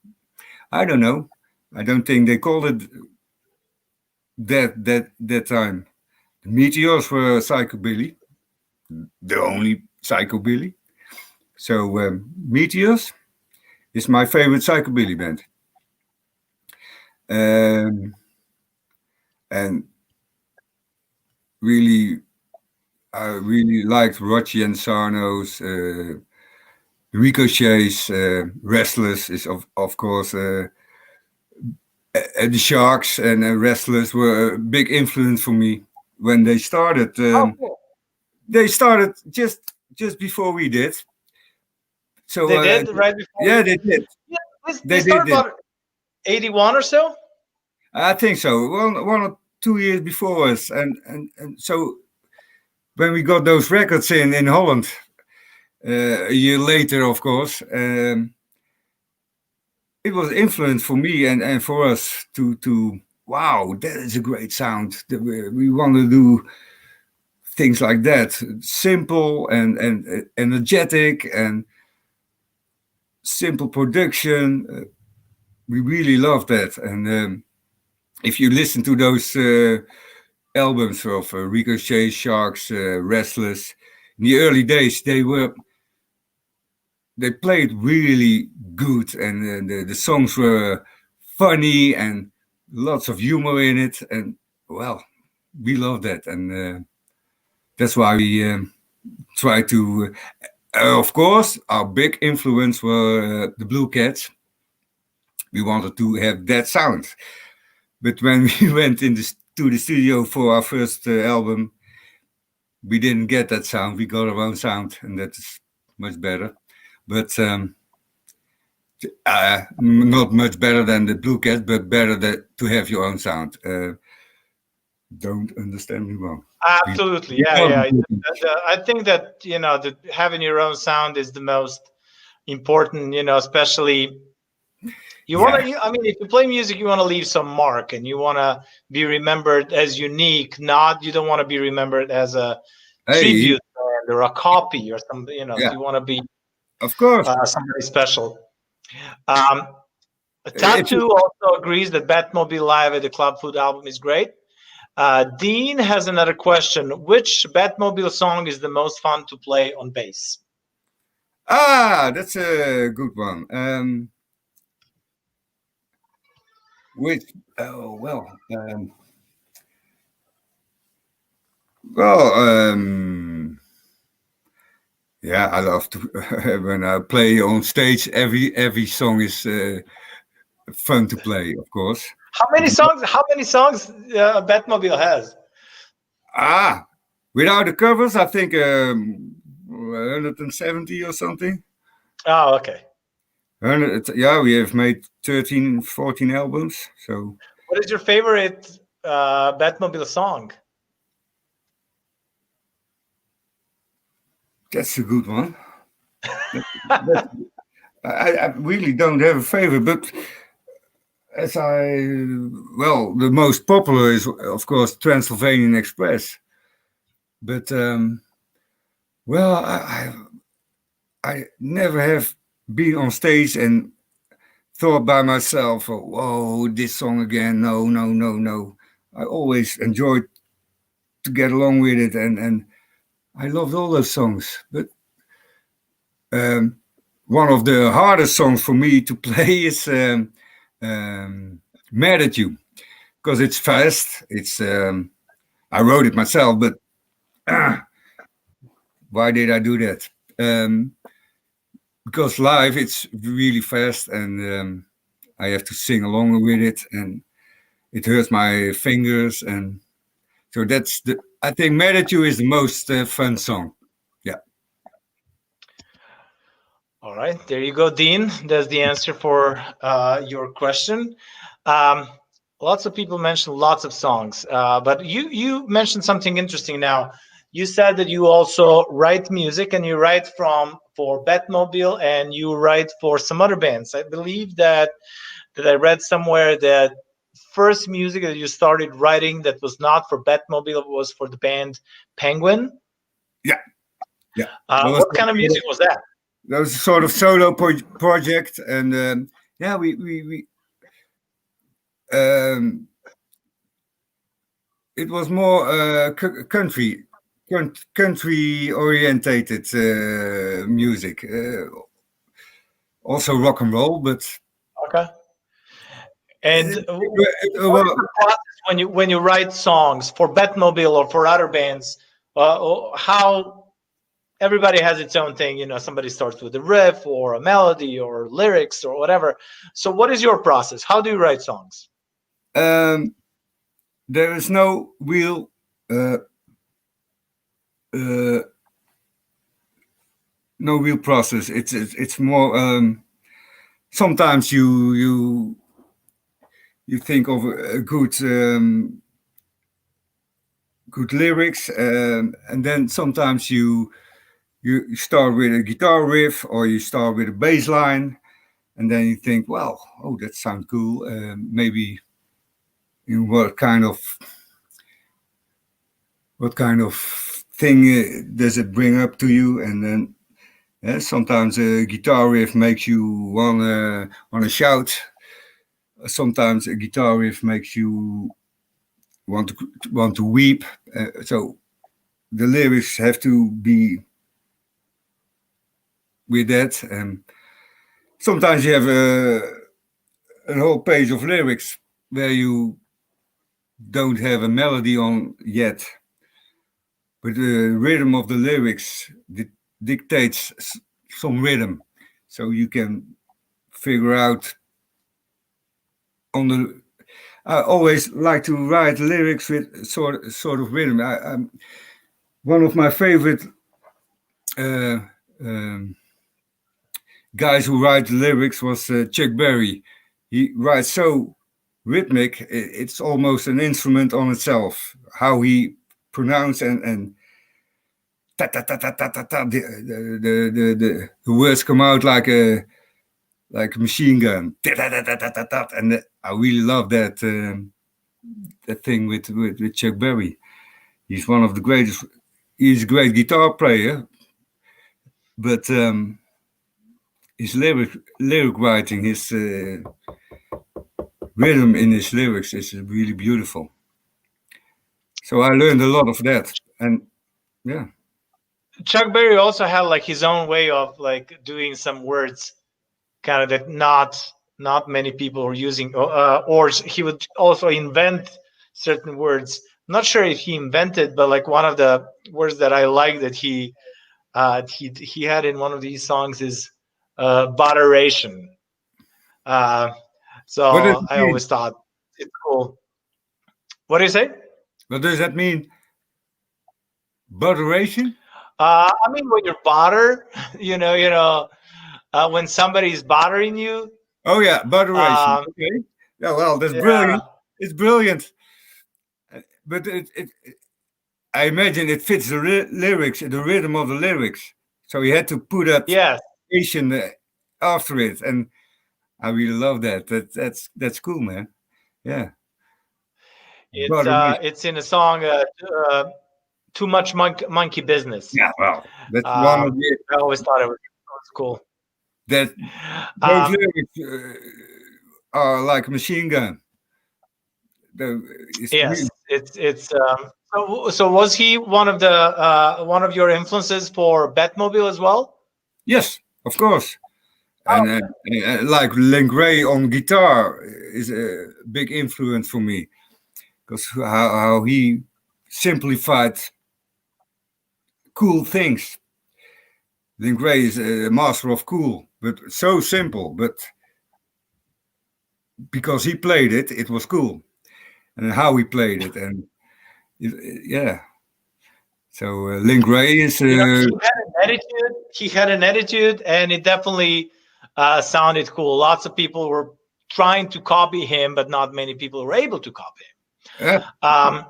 I don't know. I don't think they called it that time. The Meteors were psychobilly, the only psychobilly. So Meteors is my favorite psychobilly band. Um, and really, I really liked Rochi and Sarno's, Ricochet's, Restless is of course, the Sharks and Restless were a big influence for me when they started. Oh, cool. They started just before we did. So They did right before yeah, you. they did. Yeah, they They did. started about 81 or so. I think so. One or 2 years before us, and so when we got those records in Holland, a year later, of course, it was influence for me and for us to wow, that is a great sound. We want to do things like that, simple and energetic and simple production. We really love that, and if you listen to those albums of Ricochet, Sharks, Restless, in the early days, they played really good, and the songs were funny and lots of humor in it, and well, we love that, and that's why we try to. Of course, our big influence were the Blue Cats. We wanted to have that sound, but when we went to the studio for our first album, we didn't get that sound. We got our own sound, and that's much better. But not much better than the Blue Cat, but better to have your own sound. Don't understand me wrong. Absolutely, yeah. I think that having your own sound is the most important. Especially you want Yeah. to. I mean, if you play music, you want to leave some mark, and you want to be remembered as unique. Not you don't want to be remembered as a Hey, tribute band or a copy or something. yeah, You want to be of course. somebody special. Um, If you, Tattoo also agrees that Batmobile Live at the Club Food album is great. Dean has another question. Which Batmobile song is the most fun to play on bass? that's a good one. Which, oh, well, yeah, I love to when I play on stage. Every song is fun to play, of course. How many songs? How many songs Batmobile has? Ah, without the covers, I think 170 or something. Oh, okay. 100, yeah, we have made 13, 14 albums. So What is your favorite Batmobile song? that's a good one. I really don't have a favorite, but the most popular is, of course, Transylvanian Express. But, well, I never have been on stage and thought by myself, oh, whoa, this song again. No, no, no, no. I always enjoyed to get along with it, and I loved all those songs. But one of the hardest songs for me to play is Mad at You, because it's fast. It's I wrote it myself, but why did I do that? Because live it's really fast, and I have to sing along with it, and it hurts my fingers, and so that's the. I think "Mad at You" is the most fun song. Yeah. All right, there you go, Dean. That's the answer for your question. Um, Lots of people mentioned lots of songs, but you mentioned something interesting now. You said that you also write music, and you write for Batmobile, and you write for some other bands. I believe that I read somewhere that first music that you started writing that was not for Batmobile was for the band Penguin. Yeah. Yeah. What kind of music was that? That was a sort of solo project, and yeah, we it was more country orientated music, also rock and roll, but Okay. And what is well, the process when you write songs for Batmobile or for other bands? How everybody has its own thing, somebody starts with a riff or a melody or lyrics or whatever. So what is your process? How do you write songs? there is no real no real process. It's more sometimes you think of a good lyrics, and then sometimes you start with a guitar riff, or you start with a bass line, and then you think, well, oh, that sounds cool. Maybe in what kind of thing does it bring up to you? And then sometimes a guitar riff makes you wanna shout. Sometimes a guitar riff makes you want to weep. So the lyrics have to be with that. And sometimes you have a whole page of lyrics where you don't have a melody on yet, but the rhythm of the lyrics dictates some rhythm, so you can figure out on the. I always like to write lyrics with sort of rhythm. One of my favorite uh, um, guys who write lyrics was Chuck Berry. He writes so rhythmic; it's almost an instrument on itself. How he pronounce and ta ta ta ta ta ta ta. The words come out like a machine gun. Ta ta ta ta ta ta. And I really love that thing with Chuck Berry. He's one of the greatest. He's a great guitar player, but his lyric writing, his rhythm in his lyrics is really beautiful. So I learned a lot of that, and yeah. Chuck Berry also had like his own way of like doing some words kind of that not many people are using, or he would also invent certain words. I'm not sure if he invented, but like one of the words that I like that he had in one of these songs is botheration. What does So it I mean? always thought it's cool. What do you say? What does that mean? Botheration? I mean, when you're bothered, when somebody's bothering you. Oh yeah, botheration. Um, Okay. Yeah, well, that's yeah. brilliant. It's brilliant. But I imagine it fits the lyrics, the rhythm of the lyrics. So he had to put that Yes. station after it, and I really love that. That's cool, man. Yeah, botheration. It's in a song, "Too Much Monkey Business." Yeah, well, that's one of Um, the. I always thought it was cool. that those Um, lyrics are like a machine gun. It's yes, really, it's. So was he one of your influences for Batmobile as well? yes, of course. Oh, And like Link Ray on guitar is a big influence for me because how he simplified cool things. Link Ray is a master of cool, but so simple. But because he played it, it was cool, and how he played it, and yeah. So Link Ray is he had an attitude. He had an attitude, and it definitely sounded cool. Lots of people were trying to copy him, but not many people were able to copy uh,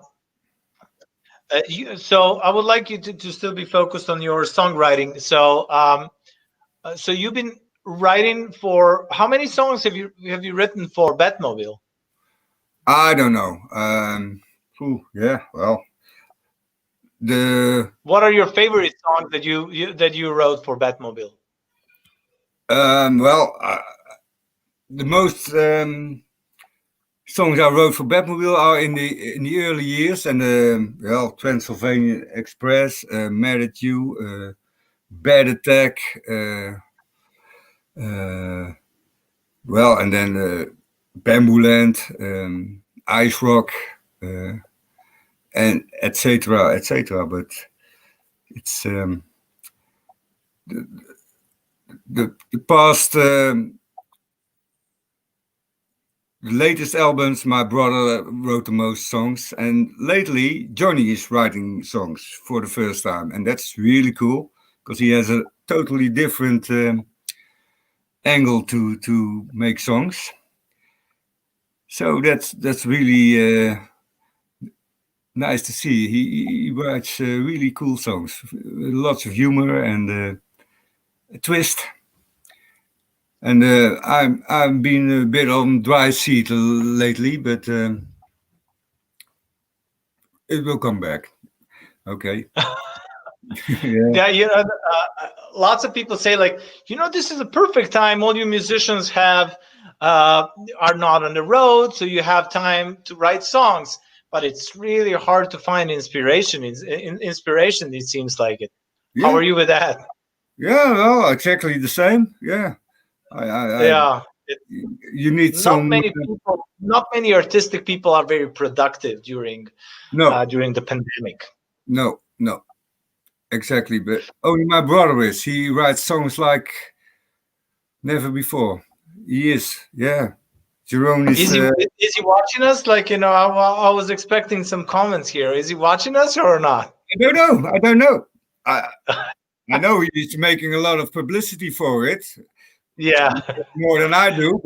him. So I would like you to still be focused on your songwriting. So you've been writing for how many songs have you written for Batmobile? I don't know. Yeah, well, the What are your favorite songs that you wrote for Batmobile? well, the most songs I wrote for Batmobile are in the early years, and well, Transylvania Express, Married You, Bad Attack, uh, well, and then Bamboo Land, Ice Rock, and etc. etc. But it's the past. The latest albums, my brother wrote the most songs, and lately Johnny is writing songs for the first time, and that's really cool because he has a totally different angle to make songs. So that's really nice to see. He writes really cool songs, lots of humor and a twist. And I've been a bit on dry seat lately, but it will come back. Okay. Yeah. Yeah, lots of people say like, this is a perfect time. All you musicians have are not on the road, so you have time to write songs. But it's really hard to find inspiration. Inspiration, it seems like it. How Yeah. are you with that? Yeah. Well, exactly the same. Yeah. I Yeah, you need some. not many artistic people are very productive No, during the pandemic. no, exactly. But only my brother is. He writes songs like never before. He is. Yeah. Jerome is. Is he watching us? Like, I was expecting some comments here. Is he watching us or not? I don't know. I don't know. I I know he's making a lot of publicity for it, Yeah. more than I do.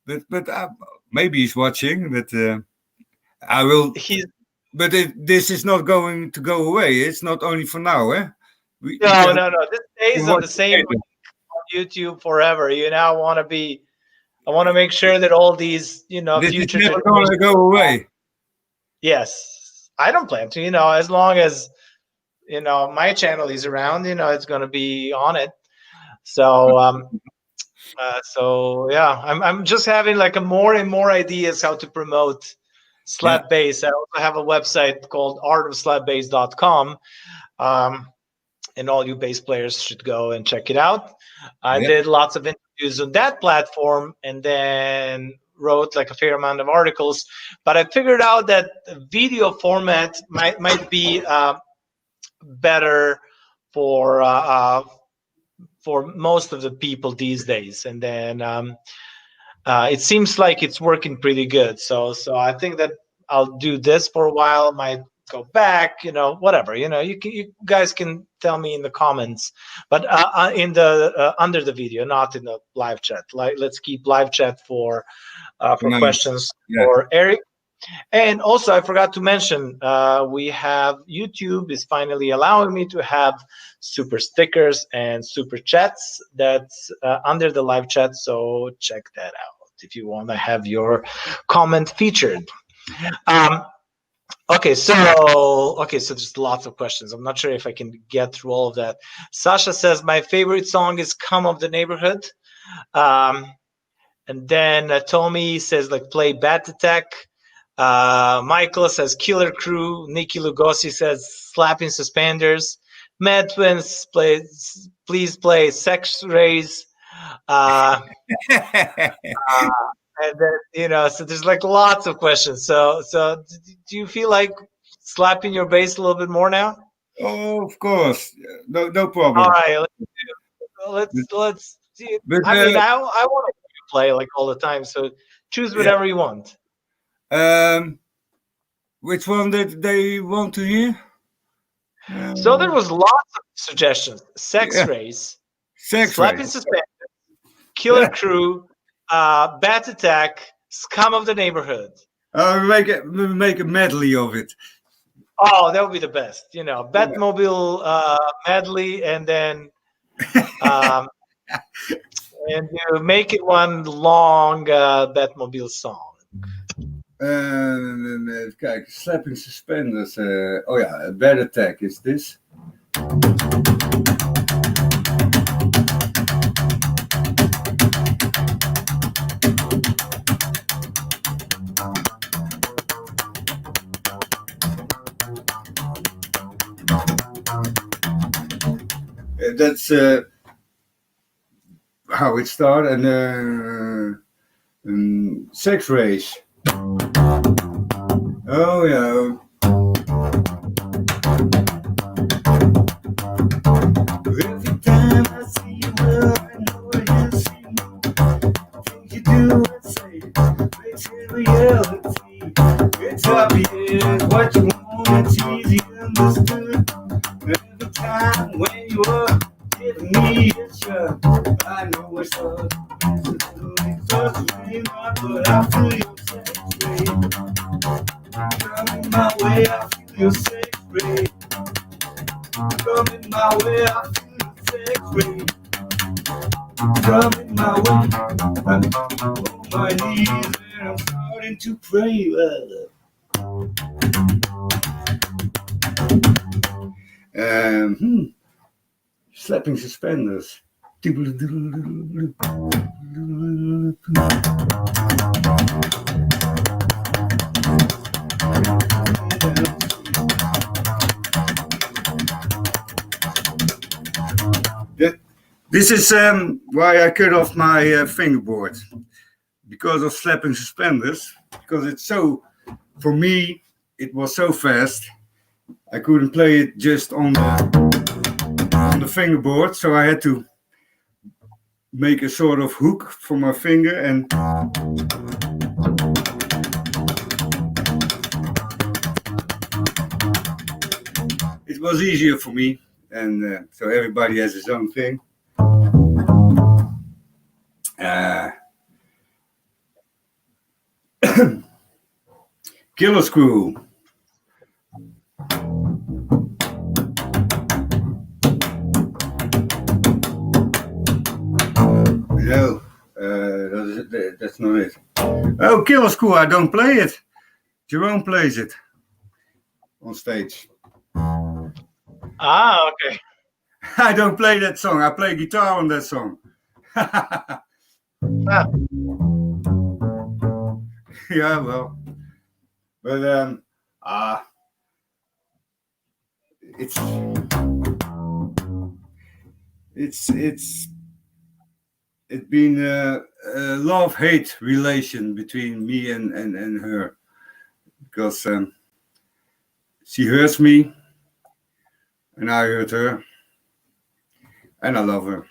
But maybe he's watching. But I will. He's But this is not going to go away. It's not only for now, eh? We No, can no, no. This stays on watch the it same later. on YouTube forever. I want to make sure that all these, This is future never generations. going to go away. Yes, I don't plan to. As long as my channel is around, it's going to be on it. So, yeah, I'm just having like a more and more ideas how to promote Yeah, slap bass. I also have a website called artofslapbass.com. And all you bass players should go and check it out. I yeah. did lots of interviews on that platform and then wrote like a fair amount of articles. But I figured out that the video format might be better for most of the people these days. And then it seems like it's working pretty good. So I think that I'll do this for a while. Might go back, whatever. You guys can tell me in the comments, but in the under the video, not in the live chat. Like, let's keep live chat for No, questions yeah, for Eric. And also, I forgot to mention, we have YouTube is finally allowing me to have super stickers and super chats that's under the live chat. So check that out if you want to have your comment featured. Um, so there's lots of questions. I'm not sure if I can get through all of that. Sasha says my favorite song is "Come of the Neighborhood," and then Tommy says like play Bat Attack. Michael says Killer Crew. Nikki Lugosi says Slapping Suspenders. Mad Twins please play Sex Rays. Uh, and then so there's like lots of questions. So do you feel like slapping your bass a little bit more now? Oh, of course, no All problem. right, let's see. But I mean, I want to play like all the time. So choose yeah, whatever you want. which one did they want to hear? So there was lots of suggestions: Sex Yeah, Rays, Sex Slapping Race. Suspenders, Killer Crew, Bat Attack, Scum of the Neighborhood. Make a medley of it. Oh, that would be the best. Batmobile medley, and then um, and you make it one long Batmobile song. Even kijken, Slapping Suspenders. Oh ja, Bad Attack is this. That's how it started. And Sex Race. Oh yeah. Every time I see you, well, I know you see me. Things you do and say makes it reality. It's obvious what you want, it's easy understood. Every time when you are giving me a shot, I know it's hard. It's really hard, but I feel your sex rate. Coming my way, I feel your sex rate. Coming my way, I feel your sex rate. Coming my way, I'm on my knees and I'm starting to pray. Slapping Suspenders. This is why I cut off my fingerboard, because of Slapping Suspenders. Because it's so, for me, it was so fast. I couldn't play it just on the fingerboard, so I had to make a sort of hook for my finger, and it was easier for me. And so everybody has his own thing. Killer Screw. No, that's not it. Oh, Killer Screw, I don't play it. Jerome plays it on stage. Ah, okay. I don't play that song. I play guitar on that song. Yeah, well, but it's been a love-hate relation between me and her, because she hurts me and I hurt her, and I love her.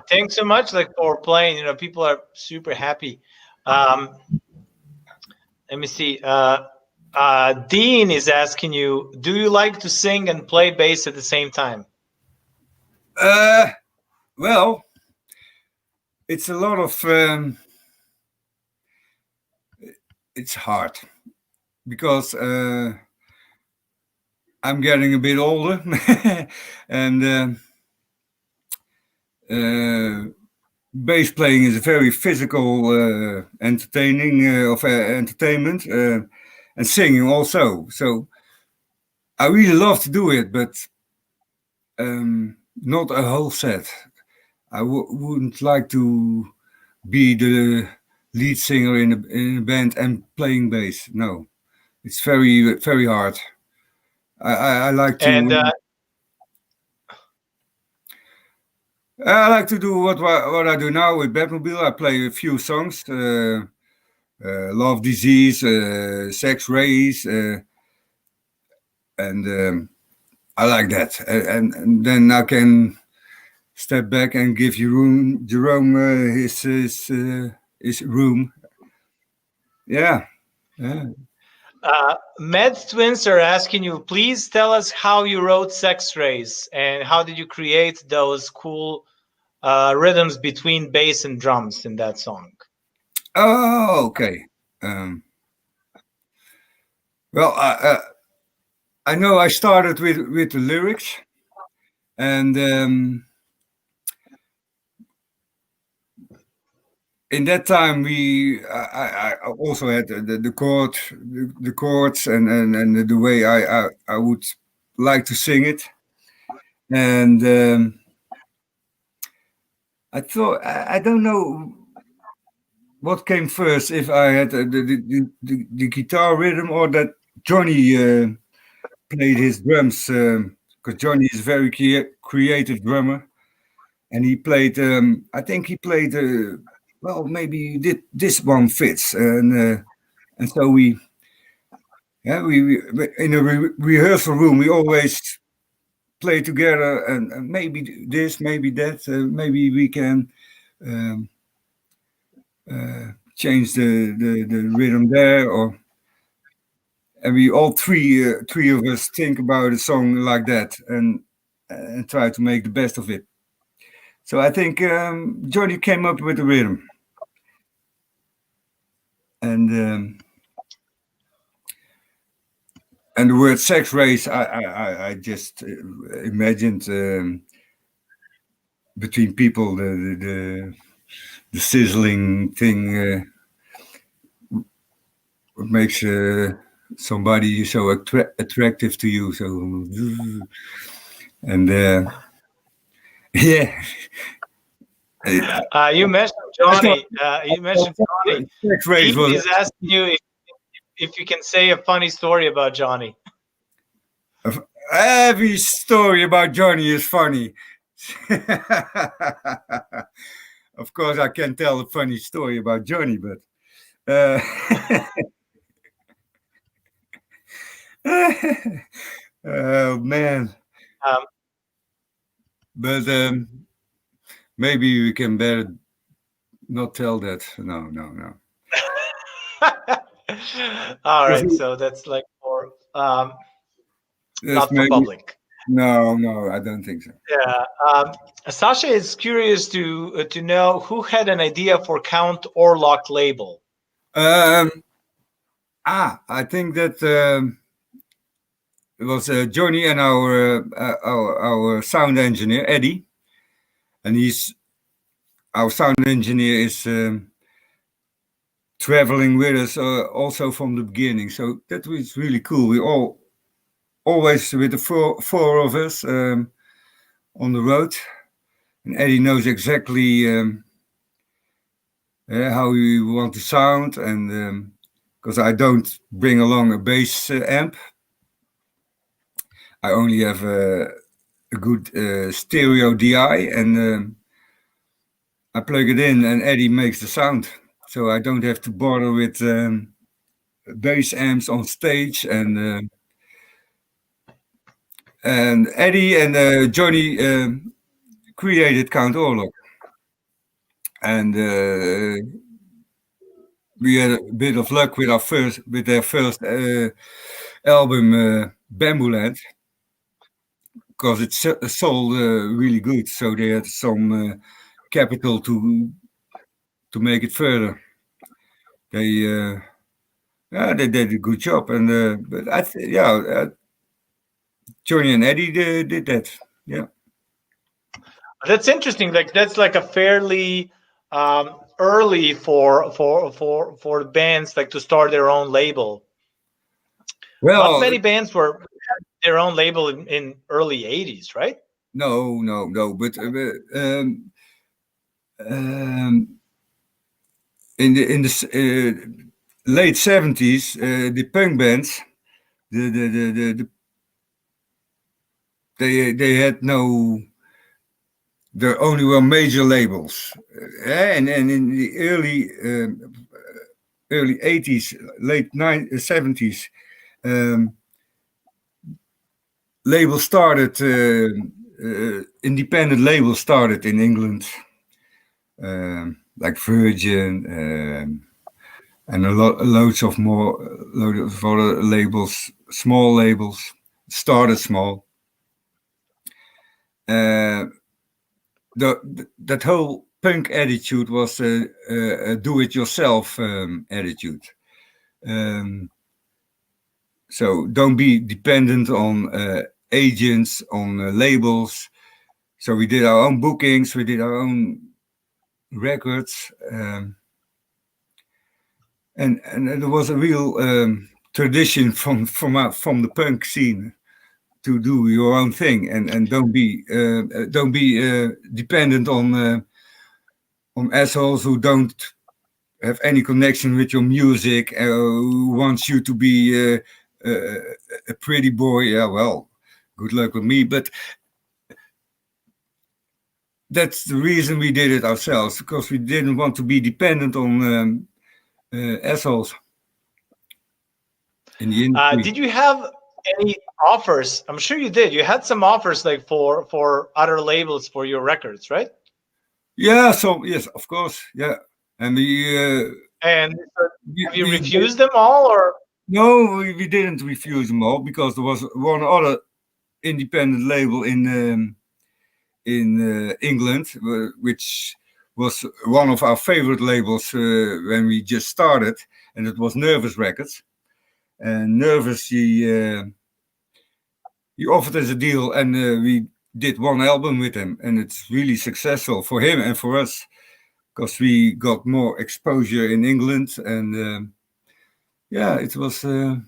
Thanks so much for playing. People are super happy. Let me see. Dean is asking you, do you like to sing and play bass at the same time? Well, it's a lot of it's hard, because I'm getting a bit older and bass playing is a very physical entertainment, and singing also. So I really love to do it, but not a whole set. I wouldn't like to be the lead singer in a band and playing bass. No, it's very very hard. I like to. And I like to do what I do now with Batmobile. I play a few songs, Love Disease, Sex Race, and I like that. And then I can step back and give Jerome his room. Yeah. Meds Twins are asking you, please tell us how you wrote Sex Race and how did you create those cool rhythms between bass and drums in that song? Oh, okay. Well, I know I started with the lyrics, and in that time I also had the chords and the way I would like to sing it, and I thought I don't know what came first, if I had the guitar rhythm or that Johnny played his drums, because Johnny is a very creative drummer, and he played. I think he played. Well, maybe this one fits, and so we in a rehearsal room we always play together, and maybe this, maybe that, maybe we can change the rhythm there, and we all three of us think about a song like that and try to make the best of it. So I think Johnny came up with the rhythm, and the word sex race, I just imagined between people the sizzling thing. What makes somebody so attractive to you? So, and yeah. You mentioned Johnny. Sex race He is asking you if you can say a funny story about Johnny. Every story about Johnny is funny. Of course, I can tell a funny story about Johnny, but oh man. But maybe we can better not tell that. No. All right, so that's like for not for public. No, I don't think so. Yeah, Sasha is curious to know who had an idea for Count Orlock label. I think that it was Johnny and our sound engineer Eddie, and our sound engineer is traveling with us also from the beginning. So that was really cool. We always with the four of us on the road, and Eddie knows exactly how we want to sound, and because I don't bring along a bass amp, I only have a good stereo DI, and I plug it in, and Eddie makes the sound. So I don't have to bother with bass amps on stage, and Eddie and Johnny created Count Orlock, and we had a bit of luck with their first album, Bambooland, because it sold really good. So they had some capital to make it further. They did a good job, and but Johnny and Eddie did that. Yeah, that's interesting. Like that's like a fairly early for bands like to start their own label. Not Well, many bands were had their own label in early '80s, right? no. But um, in the late 70s, the punk bands, the they had no. There only were major labels, and in the early 80s, late 70s, um, labels started. Independent labels started in England, like Virgin, and loads of more, loads of other labels, small labels. Started small. Uh, that whole punk attitude was a do-it-yourself attitude. Um, so don't be dependent on agents, on labels. So we did our own bookings, we did our own records, and there was a real tradition from the punk scene to do your own thing, and don't be dependent on assholes who don't have any connection with your music, who wants you to be a pretty boy. Yeah, well, good luck with me. But that's the reason we did it ourselves, because we didn't want to be dependent on assholes in the industry. Did you have any offers? I'm sure you did. You had some offers like for other labels for your records, right? Yeah, so yes, of course, yeah. And And have you we refused them all, or no, we didn't refuse them all, because there was one other independent label in England, which was one of our favorite labels when we just started, and it was Nervous Records. And Nervous, he offered us a deal, and we did one album with him, and it's really successful for him and for us, because we got more exposure in England, and yeah, it was. So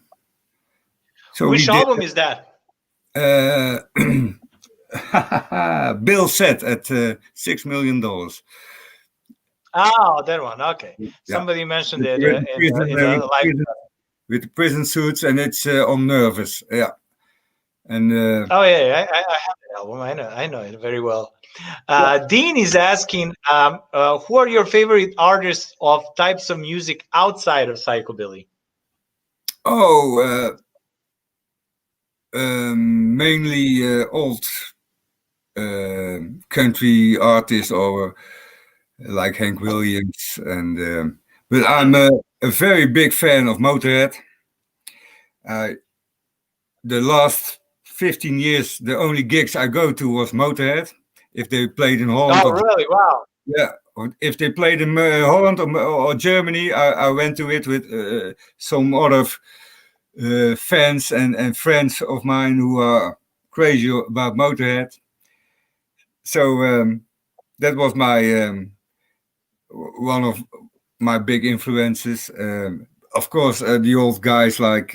which we did. album is that? Bill set at $6 million. Oh, that one. Okay, Yeah, somebody mentioned with it the in the live. with the prison suits, and it's on Nervous. Yeah, and Oh yeah, I have the album. I know it very well. Dean is asking, who are your favorite artists of types of music outside of psychobilly? oh, mainly old country artists, or like Hank Williams, and but I'm a very big fan of Motorhead. The last 15 years, the only gigs I go to was Motorhead. If they played in Holland, Oh, really? Wow. yeah, or if they played in Holland or Germany, I went to it with some other fans and friends of mine who are crazy about Motorhead. So that was my one of my big influences. Of course, the old guys like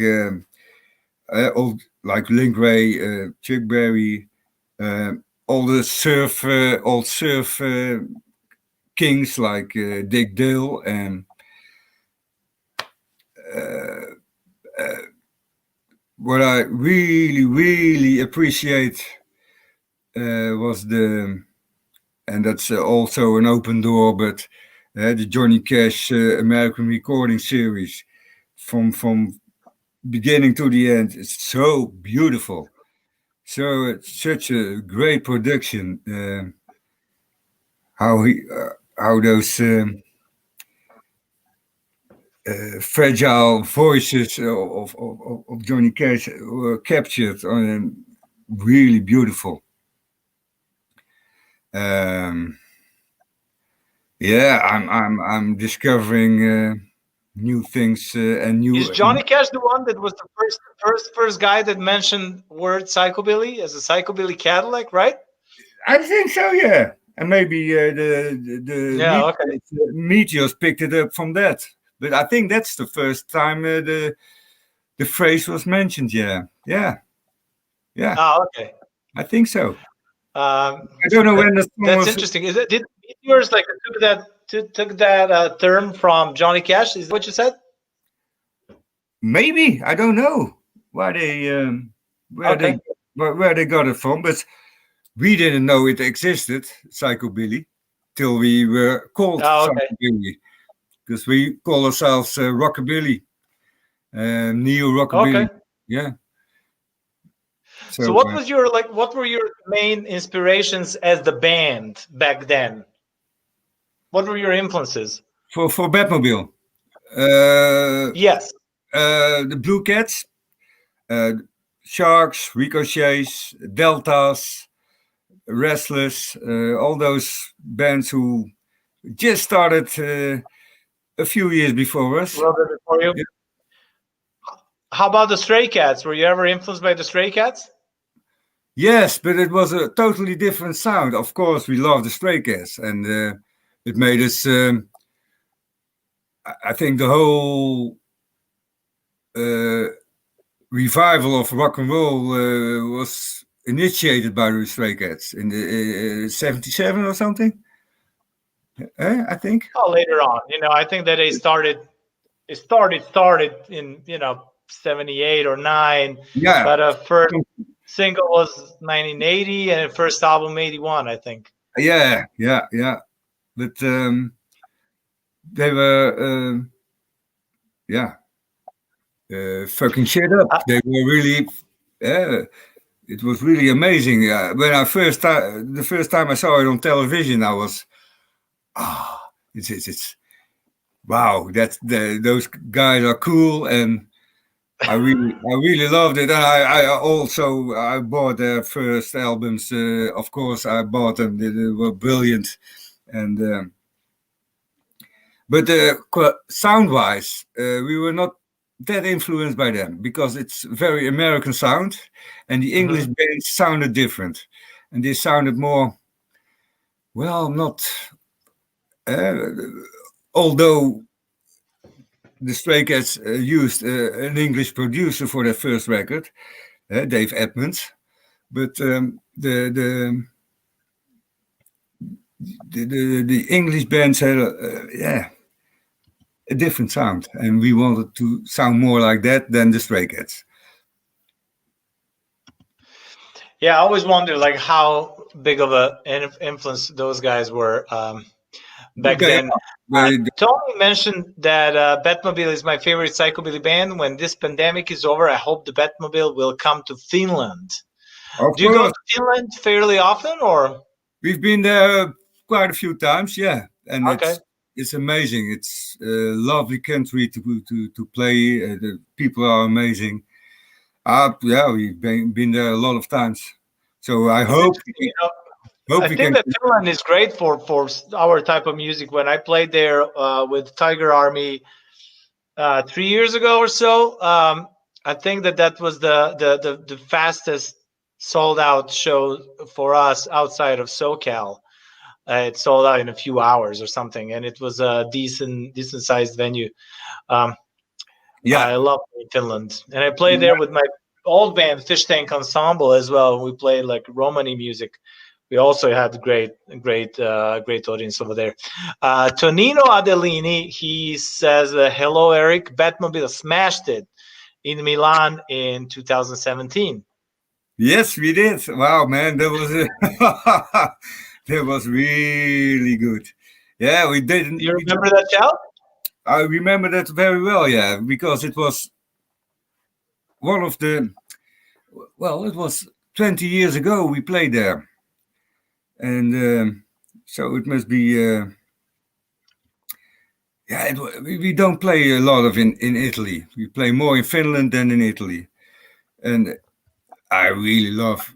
old like Link Ray, Chuck Berry, all the old surf kings like Dick Dale, and what I really appreciate was and that's also an open door, but the Johnny Cash American Recording Series, from beginning to the end, it's so beautiful. So it's such a great production. How those fragile voices of Johnny Cash were captured, really beautiful. Um, yeah, I'm discovering new things and Is new. Johnny Cash the one that was the first guy that mentioned word psychobilly as a psychobilly Cadillac, right? I think so. Yeah, and maybe the Yeah. Okay. meteors picked it up from that. But I think that's the first time the phrase was mentioned. Yeah, Oh, okay. I think so. Um, I don't know when the song that's was. interesting. Is it did meteors like took that term from Johnny Cash? Is that what you said? Maybe I don't know why they where Okay. they where they got it from, but we didn't know it existed, psychobilly, till we were called Oh, okay. psychobilly, because we call ourselves rockabilly, neo Okay. rockabilly. Yeah. So So what was your like? What were your main inspirations as the band back then? What were your influences? for Batmobile, uh, Yes. the Blue Cats, uh, Sharks, Ricochets, Deltas, Restless, all those bands who just started a few years before A us. little bit before you. Yeah. How about the Stray Cats? Were you ever influenced by the Stray Cats? Yes, but it was a totally different sound. Of course, we love the Stray Cats, and it made us. I think the whole uh, revival of rock and roll was initiated by the Stray Cats in the '77 or something. I think. Oh, later on. I think that they started. It started in 78 or 9, Yeah, but first single was 1980 and first album 81, I think. yeah. But they were, yeah, fucking shit up. They were really, it was really amazing. When the first time I saw it on television, I was, it's wow, those guys are cool, and I really loved it. And I bought their first albums. Of course, I bought them. They were brilliant, and but sound-wise, we were not that influenced by them because it's very American sound, and the English bands sounded different, and they sounded more, well, not. Uh, Although the Stray Cats used an English producer for their first record, Dave Edmunds, but the English bands had a different sound, and we wanted to sound more like that than the Stray Cats. Yeah, I always wonder like how big of a influence those guys were back They then. are. Tony mentioned that Batmobile is my favorite psychobilly band. When this pandemic is over, I hope the Batmobile will come to Finland. Of Do you go course, to Finland fairly often, or? we've been there quite a few times, yeah, and Okay. it's amazing. It's a lovely country to play. The people are amazing. Yeah, we've been there a lot of times. So I hope I we think can. that Finland is great for our type of music. When I played there with Tiger Army 3 years ago or so, I think that was the fastest sold out show for us outside of SoCal. It sold out in a few hours or something, and it was a decent sized venue. Um, Yeah, I love Finland, and I played there with my old band Fish Tank Ensemble as well. We played like Romani music. We also had great audience over there. Tonino Adelini, he says, "Hello, Eric. Batmobile smashed it in Milan in 2017." yes, we did. Wow, man, that was that was really good. Yeah, we didn't. You remember that show? I remember that very well. Yeah, because it was one of the. Well, it was 20 years ago we played there, and so it must be. Yeah, we don't play a lot of in Italy. We play more in Finland than in Italy, and I really love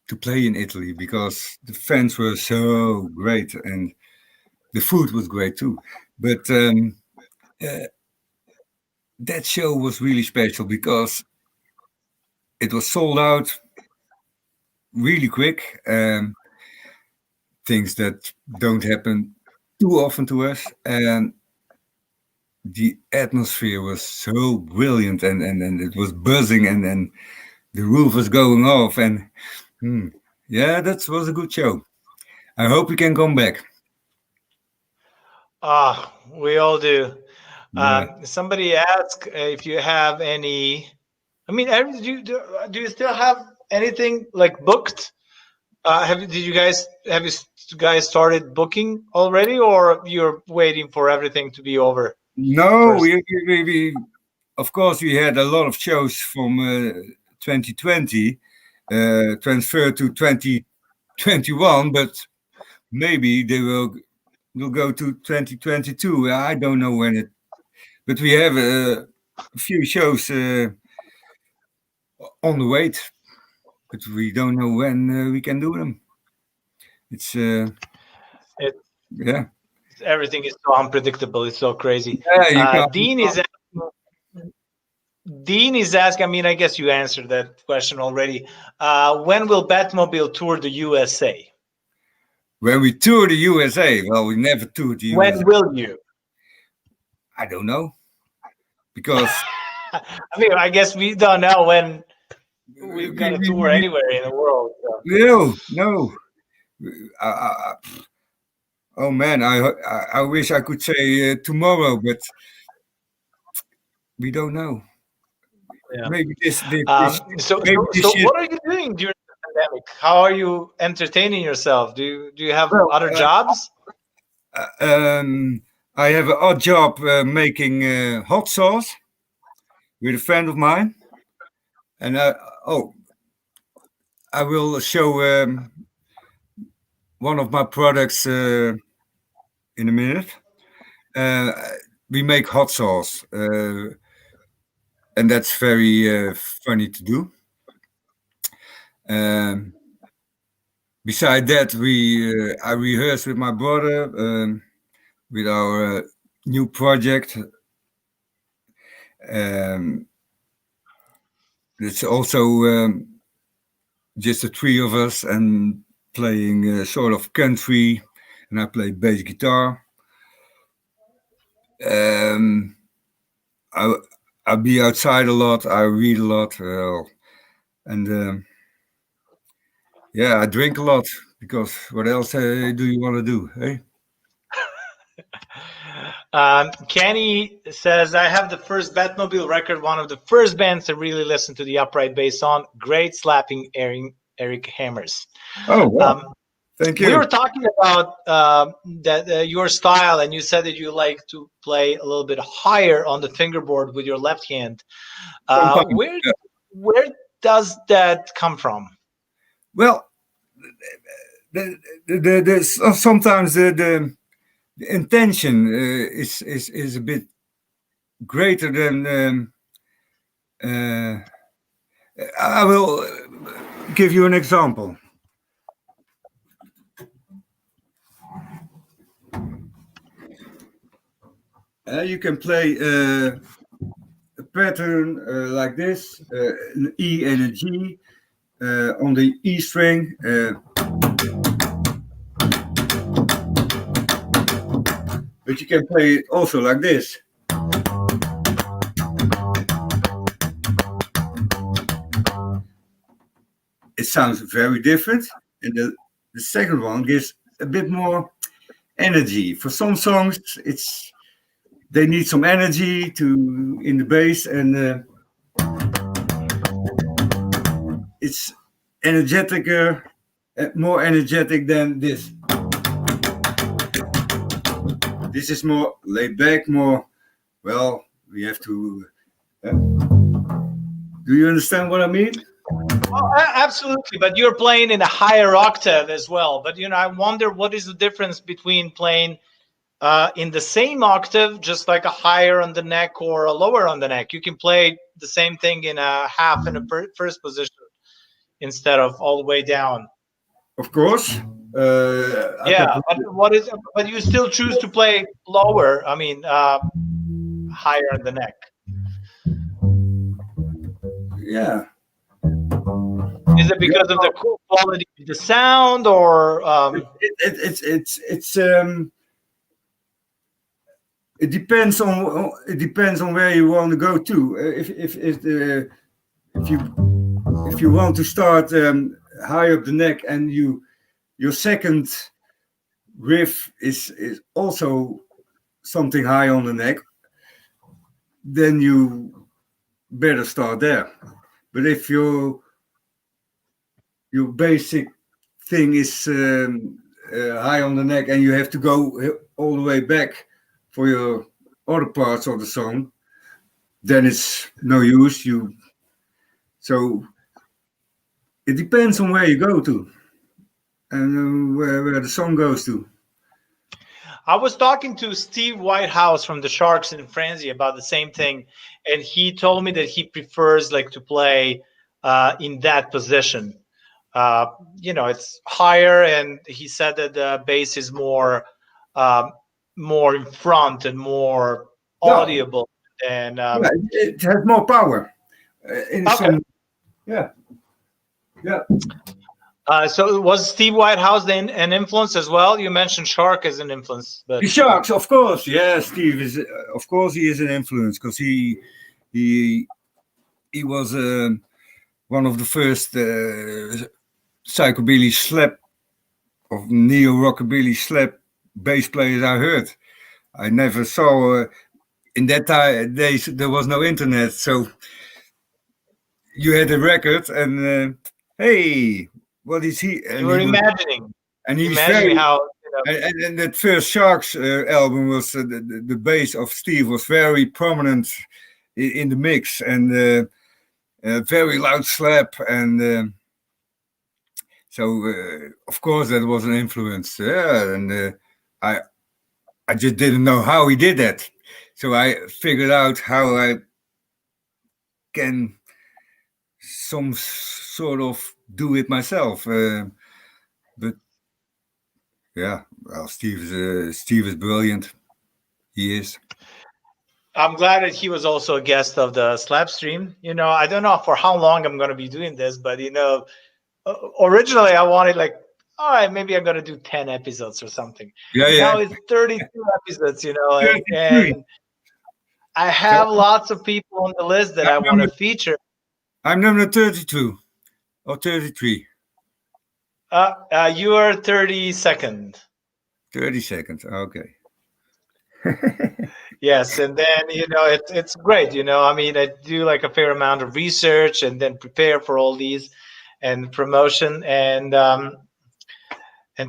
to play in Italy because the fans were so great and the food was great too. But that show was really special because it was sold out really quick. things that don't happen too often to us. And the atmosphere was so brilliant, and it was buzzing, and the roof was going off. And yeah, that was a good show. I hope we can come back. We all do. Yeah. Somebody asked if you have any. I mean, do you still have anything like booked? Did you guys started booking already, or you're waiting for everything to be over No, first? of course, we had a lot of shows from 2020 transferred to 2021, but maybe they will go to 2022. I don't know when it, but we have a few shows on the wait, but we don't know when we can do them. It's It, yeah, everything is so unpredictable. It's so crazy. yeah. You can't. Dean is asking. I mean, I guess you answered that question already. When will Batmobile tour the USA? When we tour the USA, well, we never toured the USA. When will you? I don't know, because I mean, I guess we don't know when we're gonna tour anywhere in the world. So. No. Oh man, I wish I could say tomorrow, but we don't know. Yeah. Maybe this So year. what are you doing during the pandemic? How are you entertaining yourself? Do you have other jobs? I have an odd job making hot sauce with a friend of mine, and I will show one of my products in a minute. We make hot sauce, and that's very funny to do. Beside that, I rehearse with my brother with our new project. It's also just the three of us and playing sort of country, and I play bass guitar. I'll be outside a lot. I read a lot, and yeah, I drink a lot because what else do you want to do, eh? Kenny says, I have the first Batmobile record, one of the first bands to really listen to the upright bass on. Great slapping ERIC HAAMERS. Oh, wow. Thank you. We were talking about your style, and you said that you like to play a little bit higher on the fingerboard with your left hand. Where does that come from? Well, sometimes the intention is a bit greater than. I will give you an example. You can play a pattern like this, an E and a G on the E string. But you can play it also like this. It sounds very different, and the second one gives a bit more energy. For some songs, they need some energy in the bass, and it's more energetic than this. This is more laid back, more. Well, we have to. Do you understand what I mean? Oh, absolutely, but you're playing in a higher octave as well. But I wonder what is the difference between playing in the same octave, just like a higher on the neck or a lower on the neck. You can play the same thing in a half in a first position instead of all the way down. Of course. Yeah, but you still choose to play lower. I mean, higher on the neck. Yeah. Is it because of the quality of the sound, or it depends on where you want to go to. If you want to start high up the neck and your second riff is also something high on the neck, then you better start there. But if your basic thing is high on the neck and you have to go all the way back for your other parts of the song, then it's no use. So it depends on where you go to and where the song goes to. I was talking to Steve Whitehouse from the Sharks in Frenzy about the same thing, and he told me that he prefers like to play in that position. It's higher, and he said that the bass is more in front and more audible. And it has more power in some. Yeah. So was Steve Whitehouse an influence as well? You mentioned Shark as an influence, but the Sharks, of course. Yeah, Steve is, of course, he is an influence because he was one of the first psychobilly slap or neo rockabilly slap bass players I heard. I never saw in that days there was no internet, so you had a record and hey, what is he? And you were imagining. And he's imagining very how. And that first Sharks album was the bass of Steve was very prominent in the mix and very loud slap and so of course that was an influence. And I just didn't know how he did that, so I figured out how I can some sort of do it myself. But yeah, well, Steve is brilliant. He is. I'm glad that he was also a guest of the Slapstream. I don't know for how long I'm going to be doing this, but originally I wanted like, all right, maybe I'm going to do 10 episodes or something. Yeah. Now it's 32 episodes, and I have lots of people on the list that I want to feature. I'm number 32 or 33. You are 32nd. 32nd. Okay. Yes, and then it's great. I mean, I do like a fair amount of research and then prepare for all these and promotion and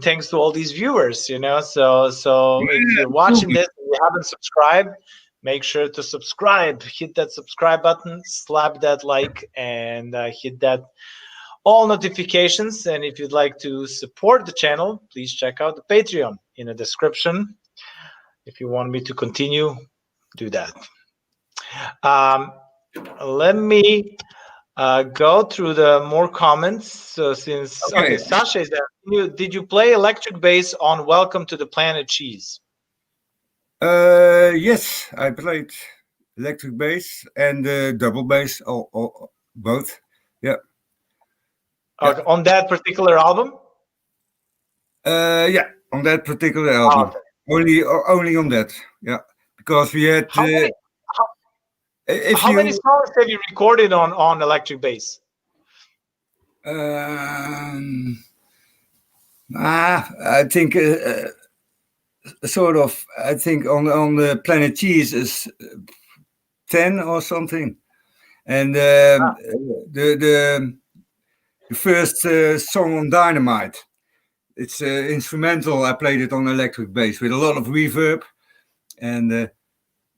thanks to all these viewers. So if you're watching this and you haven't subscribed, make sure to subscribe. Hit that subscribe button, slap that like, and hit that all notifications. And if you'd like to support the channel, please check out the Patreon in the description. If you want me to continue, do that. Let me go through the more comments. So since Sasha is there, did you play electric bass on Welcome to the Planet Cheese? Yes, I played electric bass and double bass, or both. Yeah. On that particular album? Yeah, on that particular album. Okay. Only on that. Yeah, because we had. How many songs have you recorded on electric bass? I think sort of. I think on the Planet Cheese is 10 or something, and the first song on Dynamite. It's instrumental. I played it on electric bass with a lot of reverb, and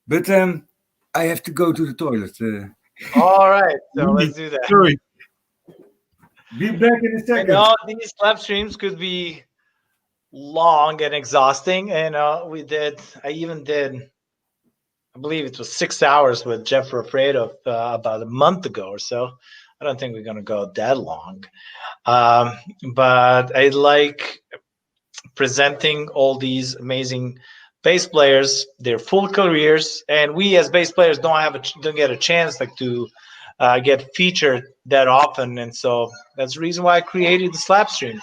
but I have to go to the toilet. All right, so let's do that. Sorry. Be back in a second. These live streams could be long and exhausting, and I believe it was 6 hours with Jeff Afraid-Of about a month ago or so. I don't think we're going to go that long. But I like presenting all these amazing bass players, their full careers, and we as bass players don't get a chance like to get featured that often, and so that's the reason why I created the Slapstream.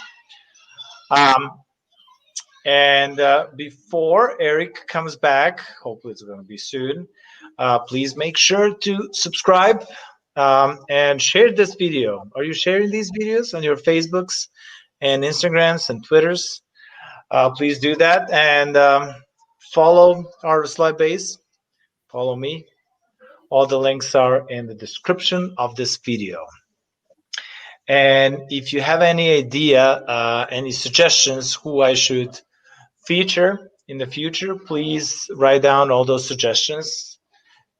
And before Eric comes back, hopefully it's going to be soon, please make sure to subscribe and share this video. Are you sharing these videos on your Facebooks and Instagrams and Twitters? Please do that, and follow our Slide Base. Follow me. All the links are in the description of this video. And if you have any idea, any suggestions who I should feature in the future, please write down all those suggestions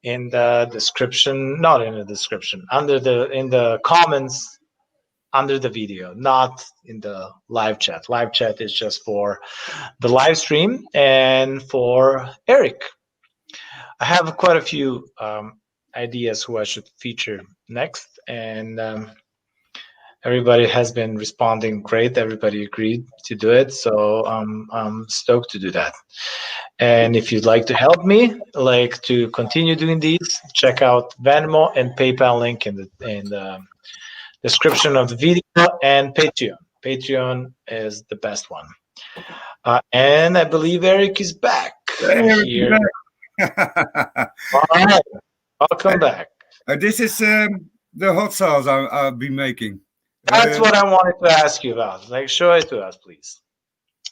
in the description, not in the description, in the comments under the video, not in the live chat. Live chat is just for the live stream and for Eric. I have quite a few ideas who I should feature next, and everybody has been responding great. Everybody agreed to do it, so I'm stoked to do that. And if you'd like to help me, like to continue doing these, check out Venmo and PayPal link in the description of the video, and Patreon. Patreon is the best one. And I believe Eric is back here. All right, welcome back. This is the hot sauce I'll be making. That's what I wanted to ask you about. Like, show it to us, please.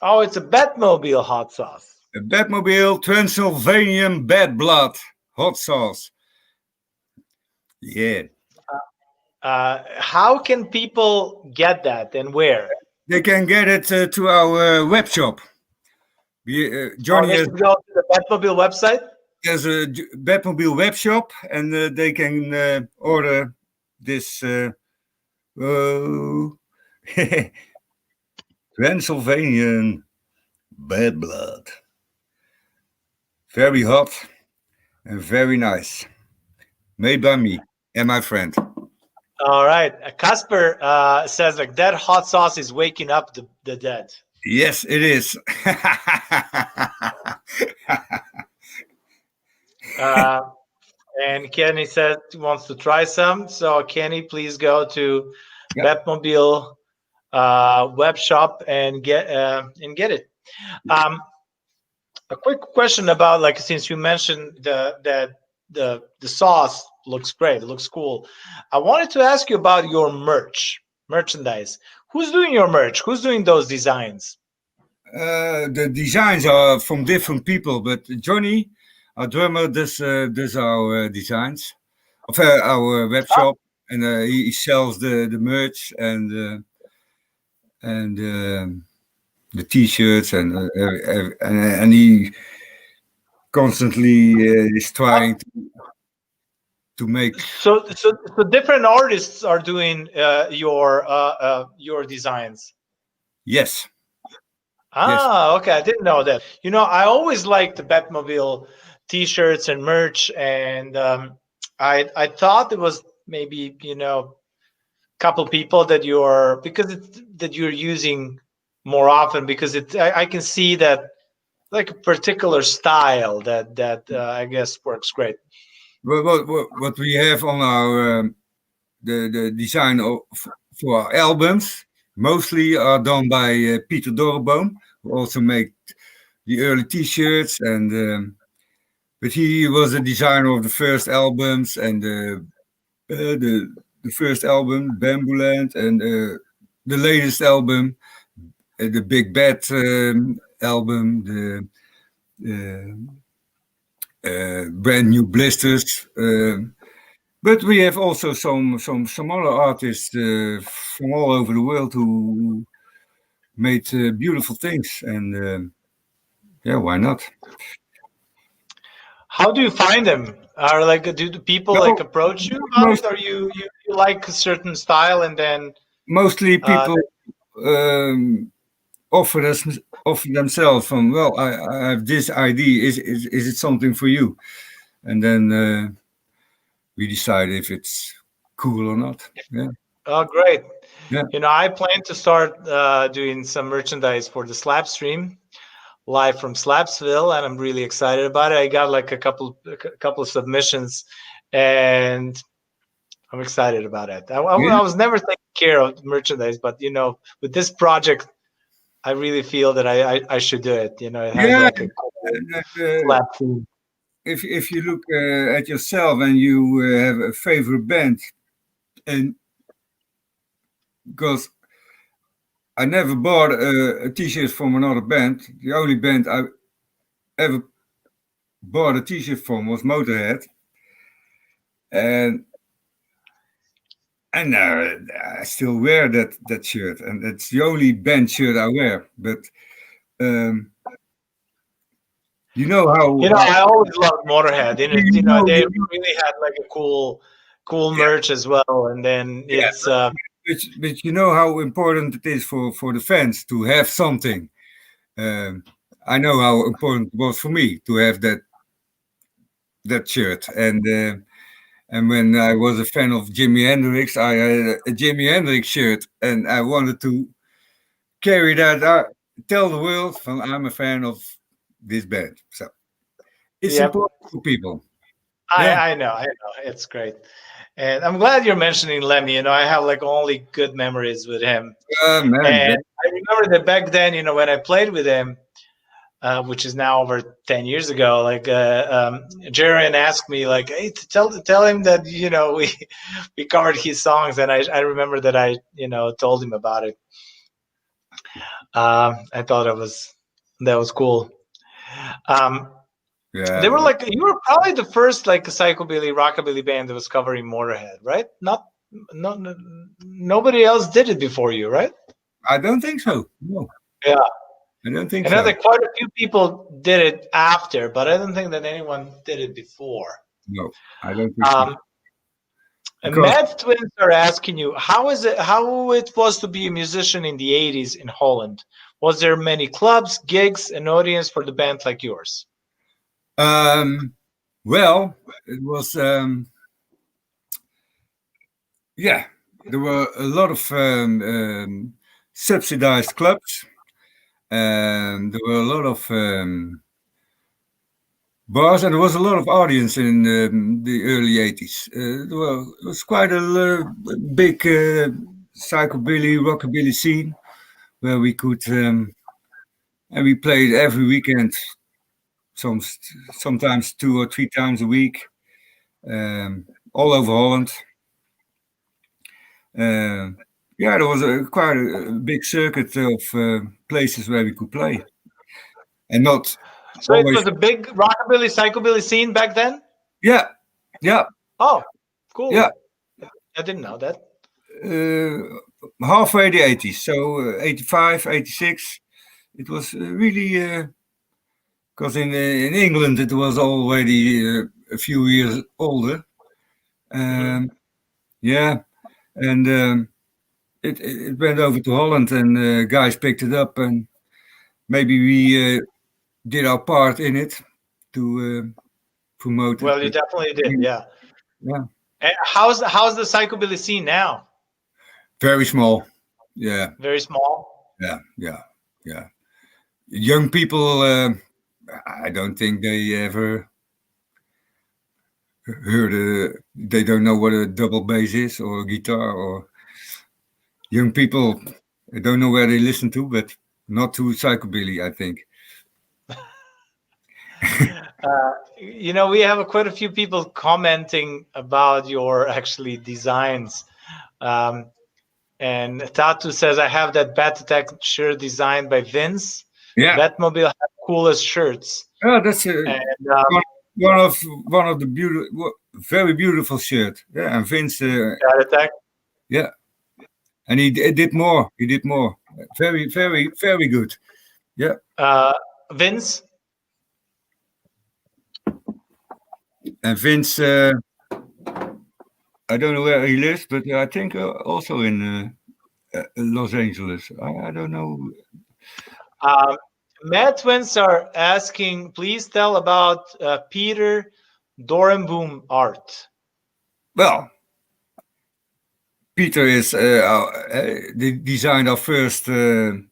Oh, it's a Batmobile hot sauce. A Batmobile Transylvanian Bad Blood hot sauce. Yeah. How can people get that and where? They can get it to our web shop. Johnny has to go to the Batmobile website. There's a Batmobile web shop, and they can order this Transylvanian Bad Blood. Very hot and very nice. Made by me and my friend. All right. Casper says like that hot sauce is waking up the dead. Yes, it is. And Kenny says he wants to try some. So Kenny, please go to Batmobile web shop and get it. A quick question about, like, since you mentioned the sauce looks great, it looks cool. I wanted to ask you about your merchandise. Who's doing your merch? Who's doing those designs? The designs are from different people, but Johnny, our drummer, does our designs of our web shop, and he sells the merch and the t-shirts and he constantly is trying to make. So different artists are doing your designs. Yes. Yes. Okay, I didn't know that. You know, I always liked the Batmobile t-shirts and merch, and I thought it was maybe, you know, a couple people that you're using more often, because I can see that like a particular style that I guess works great. What we have on our the design for our albums mostly are done by Peter Dorreboom, who also make the early t-shirts, and but he was the designer of the first albums and the first album Bambuland, and the latest album, the Big Bad album, the Brand New Blisters. But we have also some other artists from all over the world who made beautiful things, and yeah, why not? How do you find them? Do the people like approach you about it, or you like a certain style and then? Mostly people offer themselves from, well, I have this idea. Is it something for you? And then we decide if it's cool or not. Yeah. Oh, great. Yeah. You know, I plan to start doing some merchandise for the Slapstream live from Slapsville, and I'm really excited about it. I got like a couple of submissions, and I'm excited about it. I was never taking care of merchandise, but with this project, I really feel that I should do it. It has like a cool flat theme. If you look at yourself and you have a favorite band, and because I never bought a T-shirt from another band. The only band I ever bought a T-shirt from was Motorhead, and I still wear that shirt, and it's the only band shirt I wear. But you know how I always loved Motorhead. They really had like a cool merch as well, and then it's. But you know how important it is for the fans to have something. I know how important it was for me to have that shirt, and when I was a fan of Jimi Hendrix, I had a Jimi Hendrix shirt, and I wanted to carry that out, tell the world, I'm a fan of this band. So it's important for people. I know, it's great. And I'm glad you're mentioning Lemmy. I have like only good memories with him. Man, and I remember that back then, when I played with him, which is now over 10 years ago, like Jaron asked me, like, hey, tell him that we covered his songs, and I remember that I told him about it. I thought that was cool. They were like, you were probably the first like psychobilly rockabilly band that was covering Motorhead, right? Nobody else did it before you, right? I don't think so. No. Yeah. I don't think so. I know that quite a few people did it after, but I don't think that anyone did it before. No, I don't think so. And Mad Twins are asking you, how it was to be a musician in the 80s in Holland? Was there many clubs, gigs, and audience for the band like yours? Well, it was, there were a lot of subsidized clubs. There were a lot of bars, and there was a lot of audience in the early 80s. It was quite a big psychobilly, rockabilly scene where we could, and we played every weekend. Sometimes 2 or 3 times a week, all over Holland. There was quite a big circuit of places where we could play, and not. So it was a big rockabilly, psychobilly scene back then. Yeah. Oh, cool. Yeah, I didn't know that. Halfway the 80s, so 85, 86. It was really. Because in England it was already a few years older, and it went over to Holland, and guys picked it up, and maybe we did our part in it to promote it. Well, you definitely did, yeah. And how's the psychobilly scene now? Very small, yeah. Very small. Yeah. Young people. I don't think they ever heard they don't know what a double bass is or a guitar, or young people, I don't know where they listen to, but not to psychobilly, I think. We have quite a few people commenting about your actually designs. And Tatu says, I have that Bat Attack shirt designed by Vince. Yeah. Batmobile has coolest shirts. Oh, that's one of the very beautiful shirt. Yeah, and Vince. Bat Attack. Yeah, and he did more. He did more. Very, very, very good. Yeah. Vince. And Vince, I don't know where he lives, but I think also in Los Angeles. I don't know. Mad Twins are asking, please tell about Peter Dorenboom art. Well, Peter is designed our first album,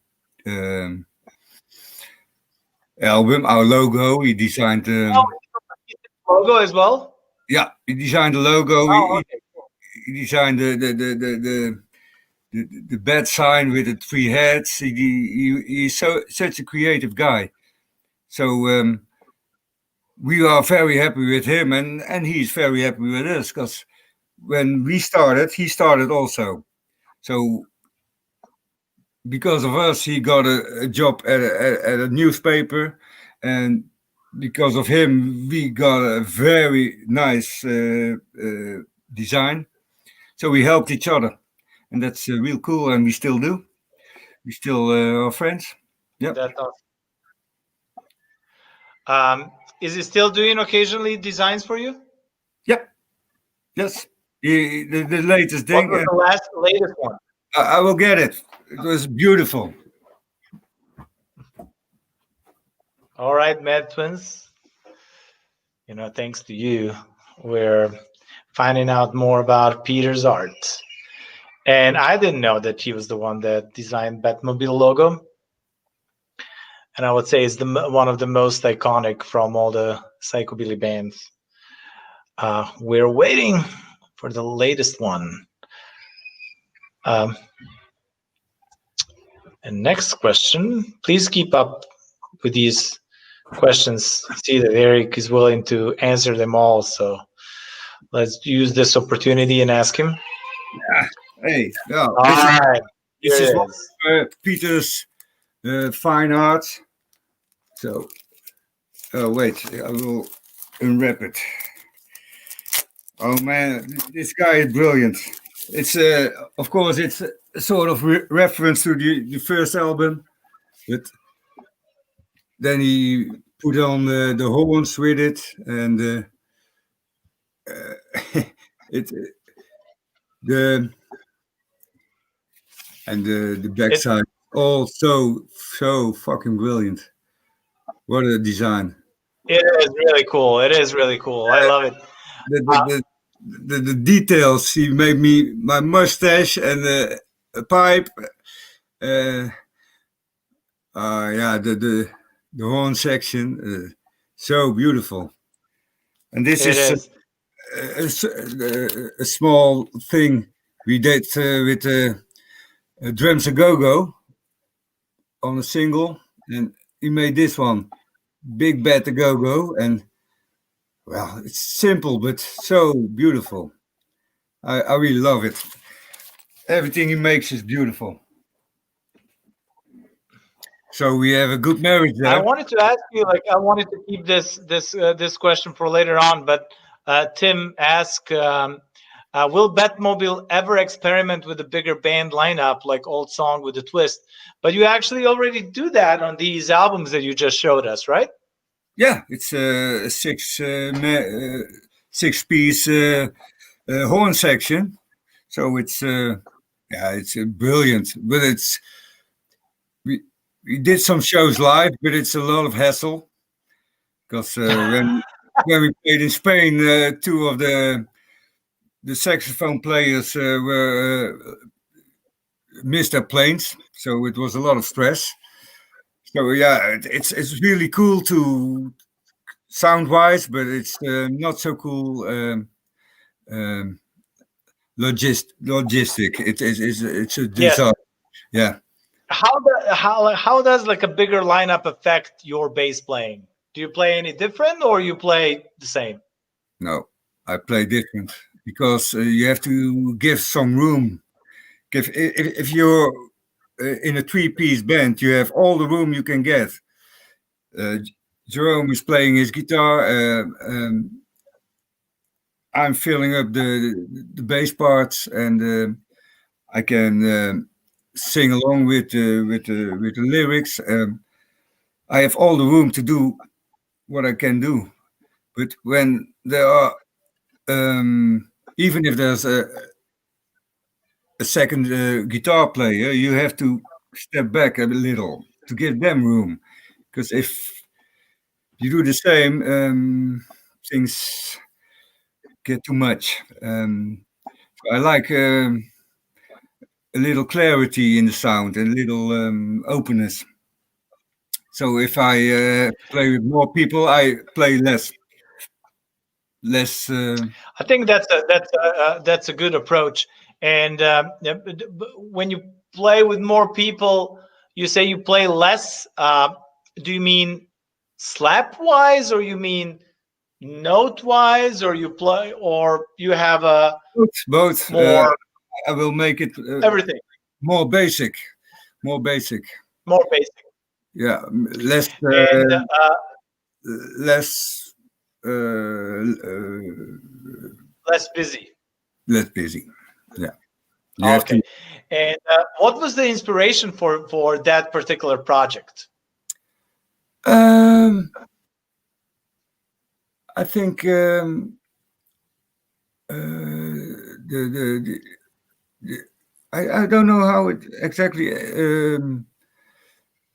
our logo. He designed logo as well. Yeah, he designed the logo. Oh, okay. designed the bat sign with the three heads. He's such a creative guy. So we are very happy with him, and he's very happy with us, because when we started, he started also. So because of us, he got a job at a newspaper, and because of him, we got a very nice design. So we helped each other, and that's real cool, and we still do. We still are friends. Yeah. That's awesome. Is he still doing occasionally designs for you? Yep. Yes. The latest thing. What was the latest one? I will get it. It was beautiful. All right, Mad Twins. Thanks to you, we're finding out more about Peter's art. And I didn't know that he was the one that designed Batmobile logo. And I would say it's one of the most iconic from all the psychobilly bands. We're waiting for the latest one. And next question. Please keep up with these questions. I see that Eric is willing to answer them all. So let's use this opportunity and ask him. Yeah. Hey, no. All right. This is one of Peter's fine art. So, wait, I will unwrap it. Oh man, this guy is brilliant. It's of course, it's a sort of reference to the first album, but then he put on the horns with it, and the backside, all so fucking brilliant. What a design! It is really cool. It is really cool. I love it. The details. He made me my mustache and a pipe. Yeah, the horn section, so beautiful. And this is a small thing we did with Drums a Go-Go on a single, and he made this one, Big Bat a Go-Go, and well, it's simple but so beautiful. I really love it. Everything he makes is beautiful. So we have a good marriage there. I wanted to ask you, I wanted to keep this question for later on, but Tim asked, will Batmobile ever experiment with a bigger band lineup like Old Song with a Twist? But you actually already do that on these albums that you just showed us, right? Yeah, it's a six-piece horn section, so it's it's brilliant. But we did some shows live, but it's a lot of hassle because when we played in Spain, two of the saxophone players missed their planes, so it was a lot of stress. So yeah, it's really cool to sound-wise, but it's not so cool logistic. It's a design. Yeah. How does a bigger lineup affect your bass playing? Do you play any different or you play the same? No, I play different because you have to give some room. If you're in a three-piece band, you have all the room you can get. Jerome is playing his guitar. I'm filling up the bass parts, and I can sing along with the lyrics. I have all the room to do what I can do. But when there are, even if there's a second guitar player, you have to step back a little to give them room. Because if you do the same, things get too much. I like a little clarity in the sound and a little openness. So if I play with more people, I play less. less. I think that's a good approach. And when you play with more people, you say you play less. Do you mean slap wise, or you mean note wise, or you play, or you have a Both. more I will make it everything more basic. More basic. more basic Yeah, less. and Less. less busy? Less busy. Yeah, you have Okay. to. And what was the inspiration for that particular project? I think the I don't know how it exactly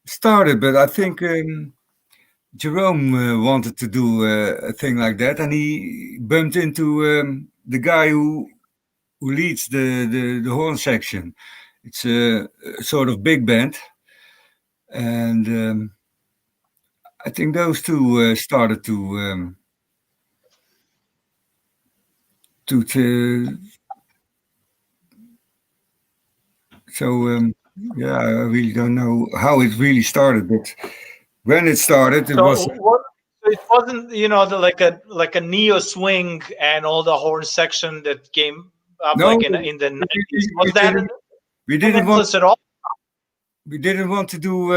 started, but I think Jerome wanted to do a thing like that, and he bumped into the guy who leads the horn section. It's a sort of big band, and I think those two started to so yeah, I really don't know how it really started, but when it started, it was So it wasn't, like a neo swing and all the horn section that came up no. like in the 90s. We Was that didn't. We an didn't want. influence at all? We didn't want to do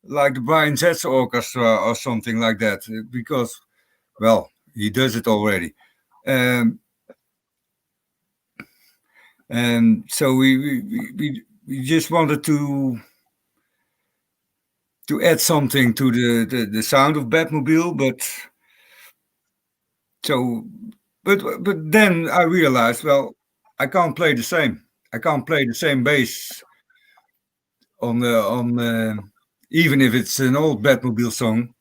like the Brian Setzer Orchestra or something like that because, well, he does it already. Um, and so we just wanted to add something to the sound of Batmobile, so but then I realized, well, I can't play the same. I can't play the same bass on even if it's an old Batmobile song.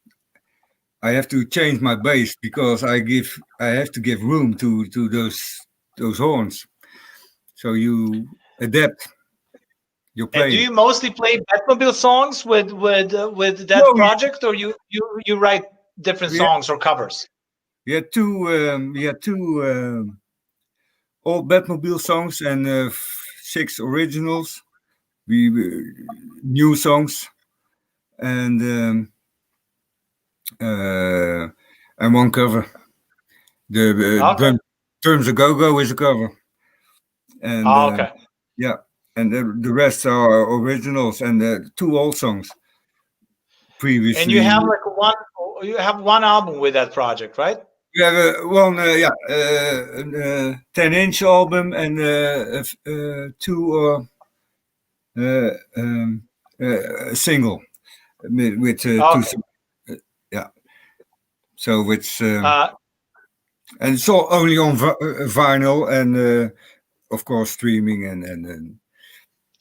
I have to change my bass because I have to give room to those horns. So you adapt your And do playing. you mostly play Batmobile songs with that No, project, or you write different we had, songs or covers? we had two old Batmobile songs and 6 originals. We new songs and uh, and one cover. The Okay. Drums a Go Go is a cover, and Okay. yeah, and the rest are originals and 2 old songs And you previously. have you have one album with that project, right? We have one, yeah, an 10-inch album and 2 a single with 2. Okay. Yeah, so it's Uh, and it's all only on vinyl and of course streaming and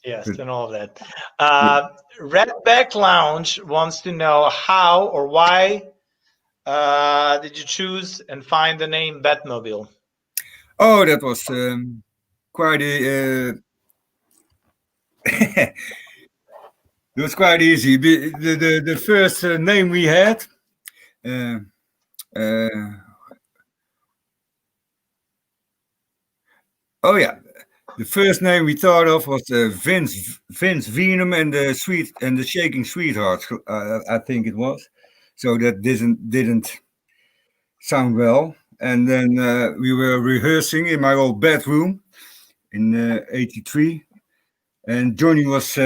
yes, but, and all of that. Redback Lounge wants to know how or why did you choose and find the name Batmobile? oh, that was quite a it was quite easy. The first name we had. Uh, uh, oh yeah, the first name we thought of was Vince Venom and the Shaking Sweethearts. I think it was. So that didn't sound well. And then we were rehearsing in my old bedroom in '83, and Johnny was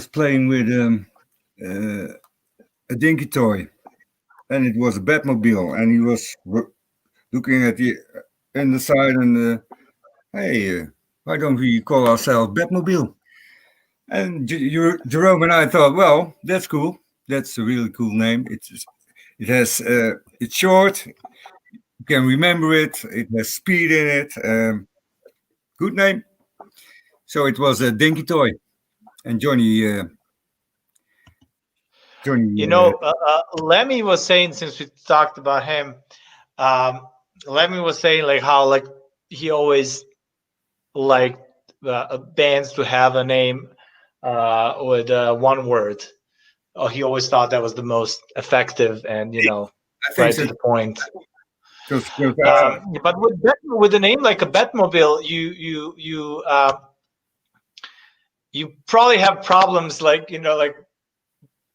playing with a dinky toy, and it was a Batmobile, and he was looking at the in the side and hey, why don't we call ourselves Batmobile? And Jerome and I thought, well, that's cool. That's a really cool name. It's short. You can remember it. It has speed in it. Good name. So it was a dinky toy, and Johnny. Lemmy was saying, since we talked about him, um, Lemmy was saying like how like he always liked bands to have a name with one word. Oh, he always thought that was the most effective and I think right so. to the point. Because But with a name like a Batmobile, you probably have problems like like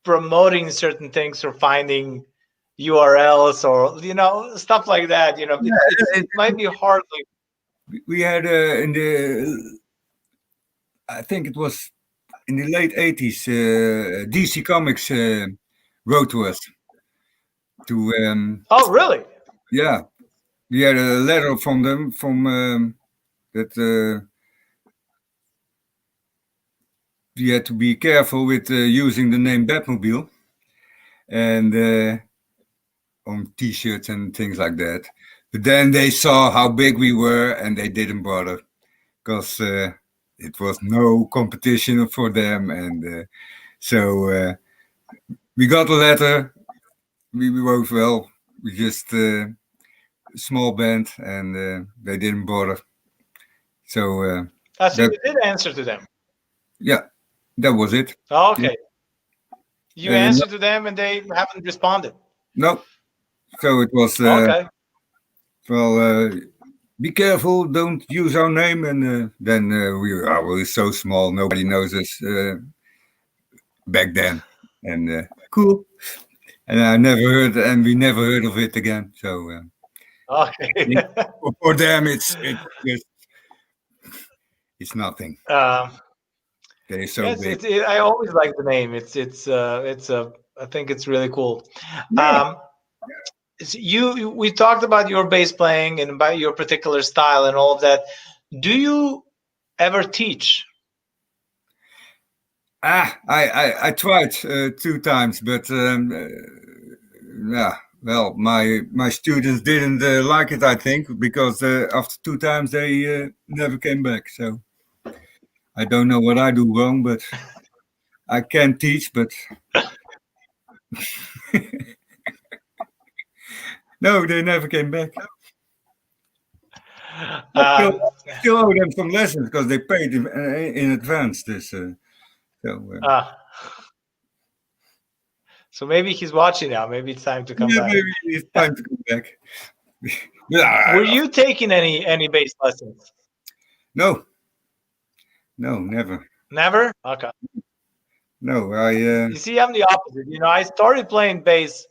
promoting certain things or finding URLs or stuff like that. It might be hard. we had in the, I think it was in the late 80s, DC Comics wrote to us to, Oh, really? yeah, we had a letter from them from that we had to be careful with using the name Batmobile and on T-shirts and things like that. But then they saw how big we were and they didn't bother because it was no competition for them, and so we got a letter. We wrote, well, we just small band, and they didn't bother. So So that, you did answer to them. yeah, that was it. Oh, okay. You No, answered to them and they haven't responded. no. So it was Okay. well. Be careful! Don't use our name. And then we're so small, nobody knows us back then. And cool. And I never heard, and we never heard of it again. So Okay. for them, it's nothing. They're so Yes, big. I always like the name. I think it's really cool. Yeah. We talked about your bass playing and about your particular style and all of that. Do you ever teach? I tried 2 times, but yeah. Well, my students didn't like it, I think, because after 2 times they never came back. So I don't know what I do wrong, but I can teach, but no, they never came back. Um, Still owe them some lessons because they paid in advance. So maybe he's watching now. Maybe it's time to come Yeah, back. maybe it's time to come back. Yeah, Were you taking any bass lessons? no, never. Never? Okay. No, You see, I'm the opposite. I started playing bass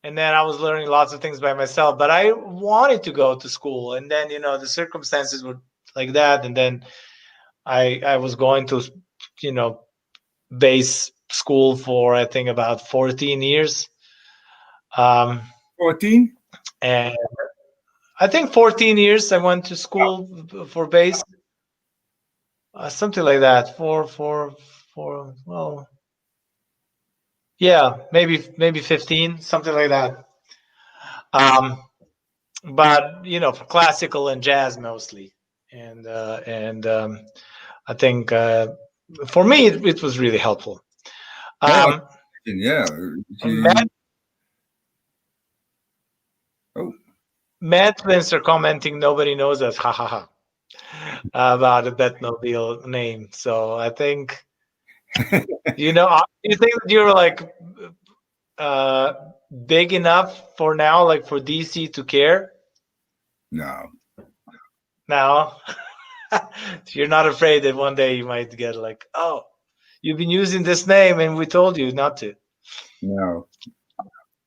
and then I was learning lots of things by myself, but I wanted to go to school. And then, the circumstances were like that. And then I was going to, bass school for, I think, about 14 years. 14. And I think 14 years I went to school for bass. Something like that. Well, yeah, maybe 15, something like that. But for classical and jazz mostly, and I think for me it was really helpful. Yeah. Matt Spencer commenting, nobody knows us, ha ha ha, about the Batmobile name. So I think, you think that you're like big enough for now, like for DC to care? No. Now, you're not afraid that one day you might get like, oh, you've been using this name and we told you not to. No.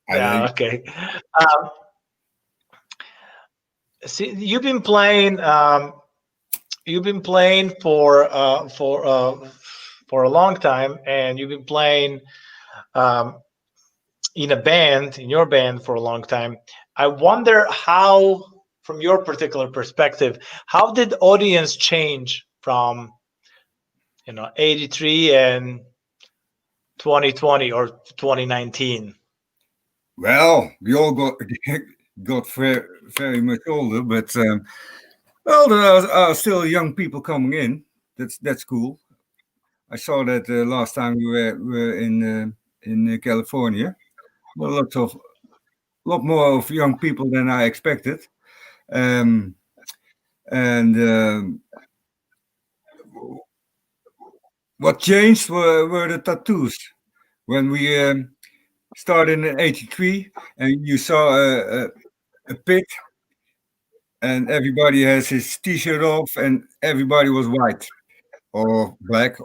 Yeah, okay. See, you've been playing for a long time, and you've been playing in your band for a long time. I wonder how, from your particular perspective, how did audience change from 83 and 2020 or 2019? Well, we all got very, very much older, but well, there are still young people coming in. That's cool. I saw that last time we were in California. Well, lot more of young people than I expected. And what changed were the tattoos. When we started in '83, and you saw a pit, and everybody has his T-shirt off, and everybody was white or black,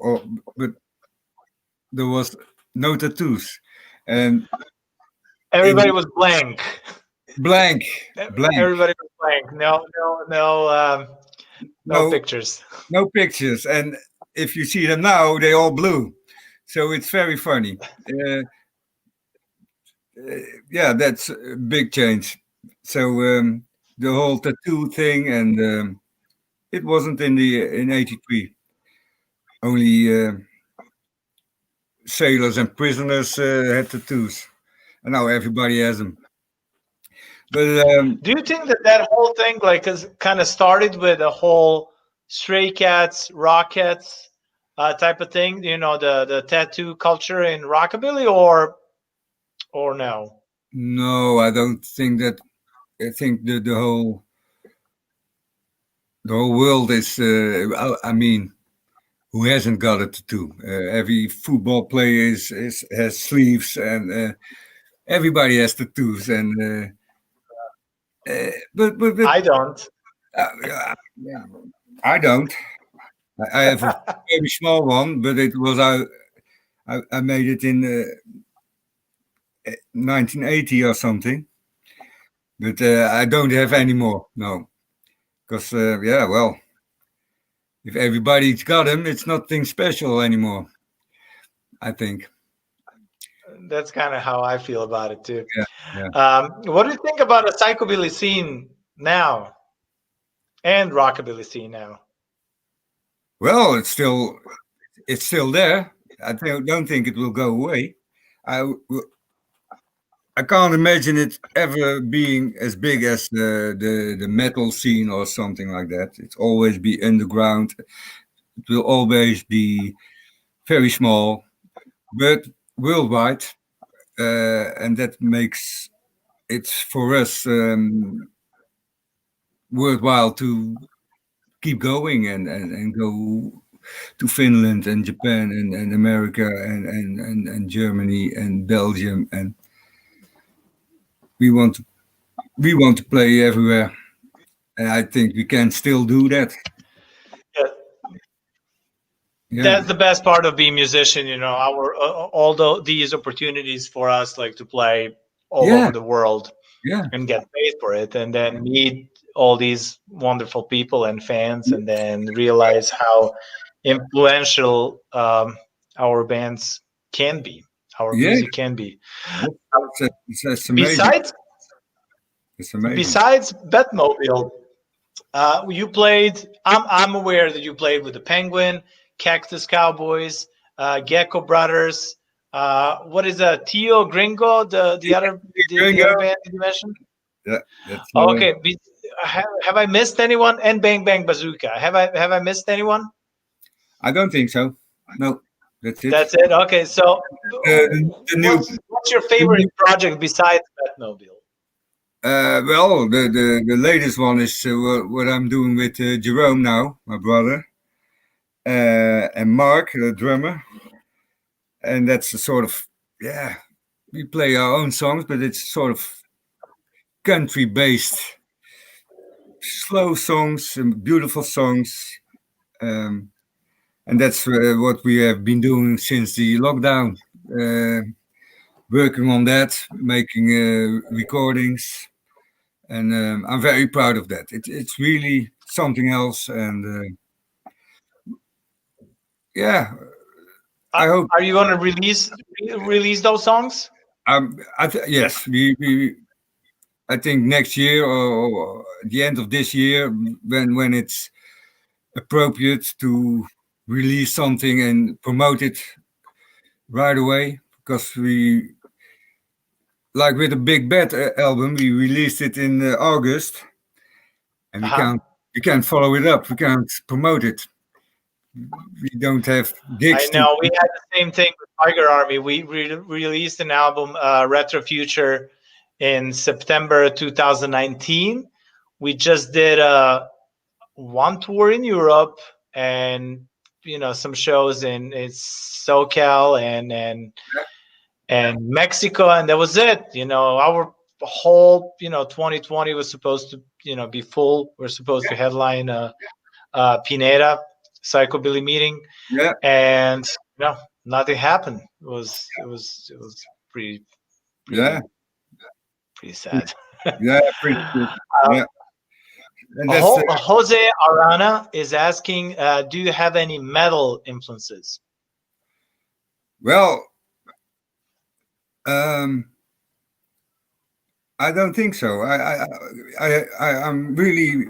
but there was no tattoos, and Everybody in was blank. blank, blank, Everybody was blank. No no, pictures. no pictures, and if you see them now, they all blue, so it's very funny. Uh, yeah, that's a big change. So the whole tattoo thing, and it wasn't in '83. Only sailors and prisoners had tattoos, and now everybody has them. But Do you think that that whole thing like is kind of started with a whole stray cats, rockets type of thing? You know, the tattoo culture in rockabilly, or no? no, I don't think that. I think the whole world is. I mean, who hasn't got a tattoo? Every football player has sleeves, and everybody has tattoos. And but I don't. yeah, I don't. I have a very small one, but it was I made it in 1980 or something. But I don't have any more. No, because yeah, well, if everybody's got them, it's nothing special anymore. I think. That's kind of how I feel about it too. Yeah, yeah. What do you think about a psychobilly scene now and rockabilly scene now? Well, it's still there. Don't think it will go away. I I can't imagine it ever being as big as the metal scene or something like that. It's always be underground. It will always be very small, but worldwide, and that makes it for us worthwhile to keep going and go to Finland and Japan and America and Germany and Belgium, and we want to, we want to play everywhere, and I think we can still do that. Yeah, Yeah, that's the best part of being musician. You know, our all these opportunities for us like to play all yeah, over the world yeah, and get paid for it, and then meet all these wonderful people and fans, and then realize how influential our bands can be, our yeah. music can be. That's amazing. Besides, It's amazing. besides Batmobile, you played. I'm aware that you played with the Penguin, Cactus Cowboys, Gecko Brothers. What is that? Tio Gringo, the Gringo. other band you mentioned? Yeah, that's. Okay. Have I missed anyone? And Bang Bang Bazooka. Have I missed anyone? I don't think so. No, that's it. That's it. Okay. So, The new, what's your the favorite new project besides Batmobile? well, the latest one is what I'm doing with Jerome now, my brother, and Mark, the drummer, and that's a sort of, yeah, we play our own songs, but it's sort of country based, slow songs and beautiful songs, um, and that's what we have been doing since the lockdown. Working on that, making recordings, and I'm very proud of that. It's really something else, and yeah, I hope. Are you going to release those songs? Yes, we I think next year or the end of this year, when it's appropriate to release something and promote it right away, because we, like with the Big Bad album, we released it in August, and Uh-huh. we can't follow it up. We can't promote it. We don't have I gigs to. know we had the same thing with Tiger Army. We released an album, Retro Future, in September 2019. We just did one tour in Europe, and some shows in SoCal, and and Mexico, and that was it. Our whole 2020 was supposed to be full. We're supposed to headline Pineda psychobilly meeting, Yeah, and nothing happened. It was pretty yeah, pretty pretty sad. yeah, pretty good. Yeah, and that's Jose Arana is asking, do you have any metal influences? well. I don't think so. I'm really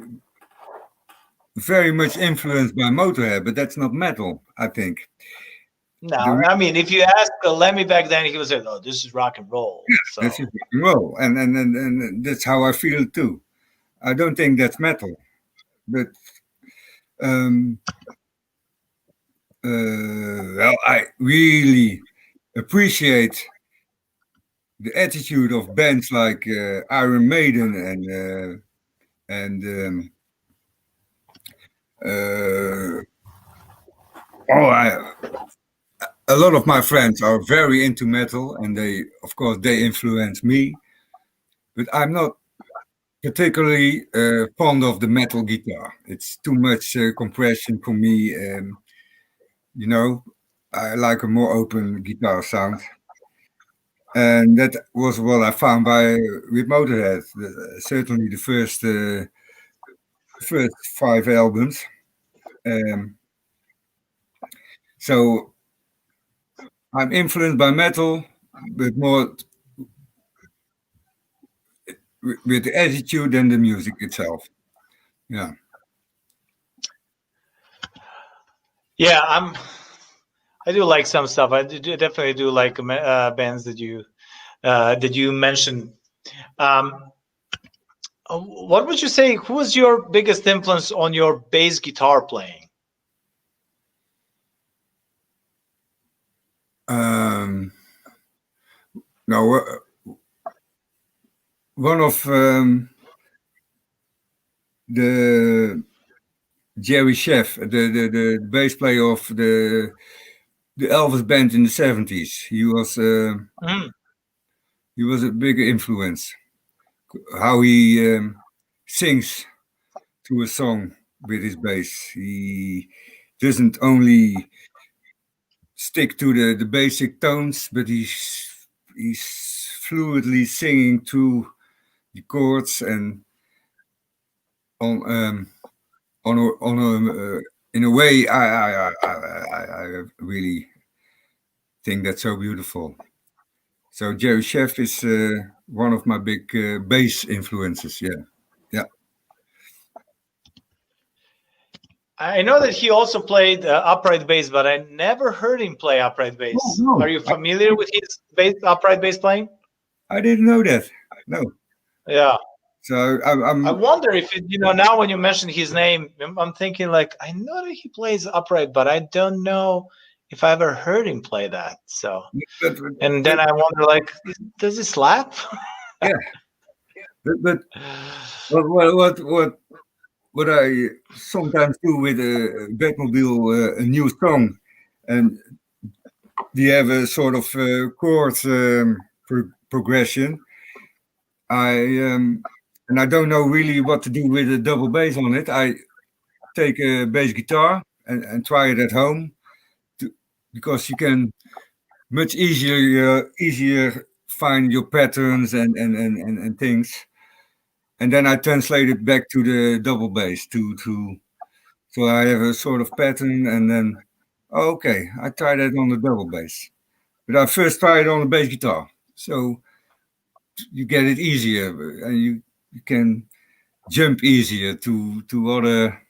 very much influenced by Motorhead, but that's not metal. I think. No, The I mean, if you ask Lemmy back then, he would say, "Oh, this is rock and roll." This So is rock and roll, and that's how I feel too. I don't think that's metal, but um, well, I really appreciate the attitude of bands like Iron Maiden and uh, oh, a lot of my friends are very into metal, and of course, they influence me. But I'm not particularly fond of the metal guitar. It's too much compression for me. You know, I like a more open guitar sound. And that was what I found with Motorhead. Certainly the first five albums. Um, so I'm influenced by metal, but more with the attitude than the music itself. Yeah. yeah, I do like some stuff. Definitely do like bands that you mentioned. Um, what would you say? Who was your biggest influence on your bass guitar playing? Um, no, one of the Jerry Chef, the bass player of the Elvis band in the 70s. Mm. He was a big influence. How he sings to a song with his bass. He doesn't only stick to the basic tones, but he's fluidly singing through the chords and on on a in a way I really think that's so beautiful. So Jerry Chef is one of my big bass influences. Yeah, yeah. I know that he also played upright bass, but I never heard him play upright Oh bass. Are no, you familiar with his upright bass playing? I didn't know that. No. Yeah. So I I'm wonder if now when you mention his name, I'm thinking like I know that he plays upright, but I don't know if I ever heard him play that. So, but, and but then I wonder like, does he slap? yeah, but what I sometimes do with a Batmobile, a new song, and we have a sort of chord progression. And I don't know really what to do with a double bass on it. I take a bass guitar and try it at home to, because you can much easier find your patterns and things. And then I translate it back to the double bass to so I have a sort of pattern and then okay, I try that on the double bass. But I first try it on the bass guitar. So you get it easier and you can jump easier to other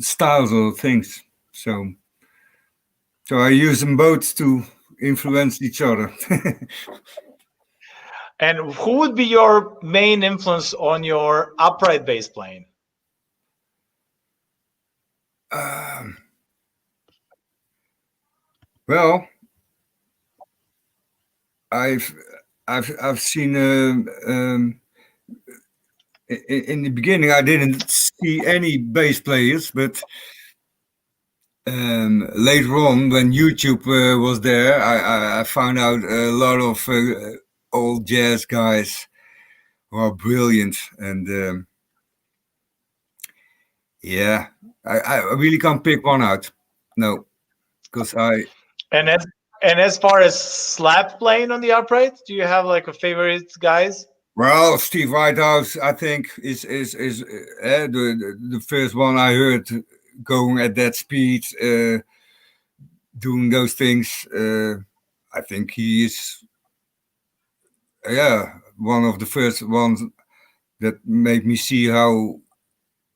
styles or things. So I use them both to influence each other. And who would be your main influence on your upright bass playing? um, well, I've I've seen in the beginning I didn't see any bass players, but later on, when YouTube was there, I found out a lot of old jazz guys who are brilliant. And yeah, I really can't pick one out. No, because And as far as slap playing on the upright, do you have like a favorite guys? well, Steve Whitehouse, I think is the first one I heard going at that speed, doing those things. I think he is, yeah, one of the first ones that made me see how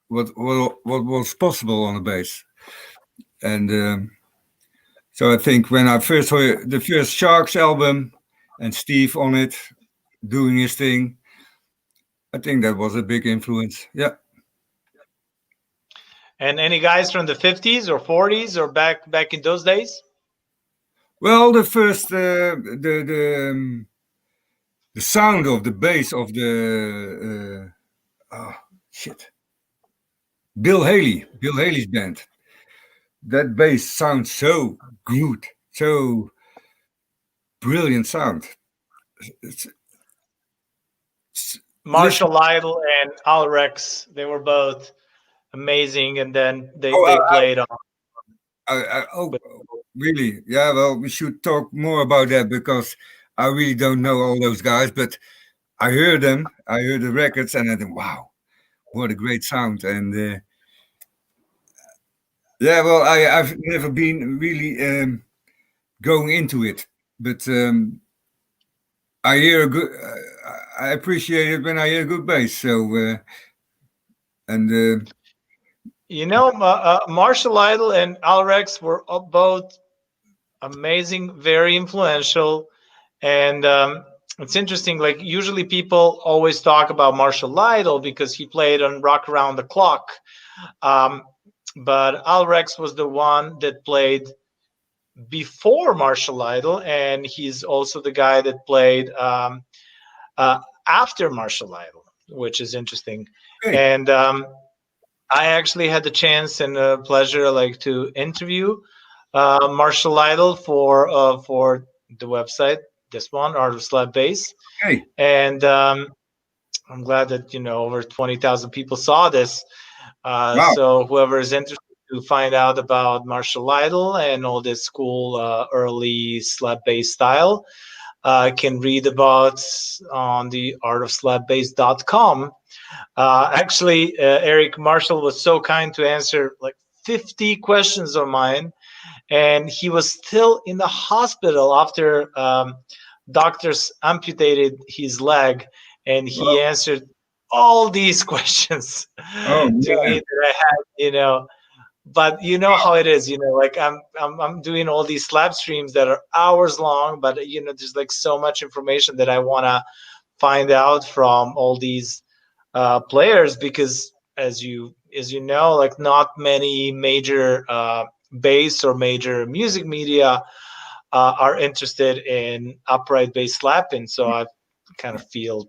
what was possible on the bass. And so I think when I first heard the first Sharks album and Steve on it doing his thing, I think that was a big influence. Yeah. And any guys from the 50s or 40s or back in those days? Well, the first the sound of the bass of the shit, Bill Haley's band. That bass sounds so good, so brilliant sound. It's, listen, Marshall Lytle and Al Rex, they were both amazing, and then oh, they played on. oh, really? Yeah. Well, we should talk more about that because I really don't know all those guys, but I heard them. I heard the records, and I think, wow, what a great sound! And yeah, well, I've never been really going into it, but I hear a good. I appreciate it when I hear a good bass. So and You know, Marshall Lytle and Al Rex were both amazing, very influential, and it's interesting. Like usually, people always talk about Marshall Lytle because he played on Rock Around the Clock, um, but Al Rex was the one that played before Marshall Lytle, and he's also the guy that played uh, after Marshall Lytle, which is interesting. okay, And I actually had the chance and pleasure, like, to interview Marshall Lytle for the website, this one, Art of Slap Bass, okay, and I'm glad that over 20,000 people saw this. wow, So whoever is interested to find out about Marshall Lytle and all this cool early slap bass style can read about on the artofslapbass.com. Actually, Eric Marshall was so kind to answer like 50 questions of mine, and he was still in the hospital after doctors amputated his leg, and he well, answered all these questions oh to me man, that I had. But you know how it is, like I'm doing all these slap streams that are hours long, but there's like so much information that I want to find out from all these players, because as you know, like not many major bass or major music media are interested in upright bass slapping, so I kind of feel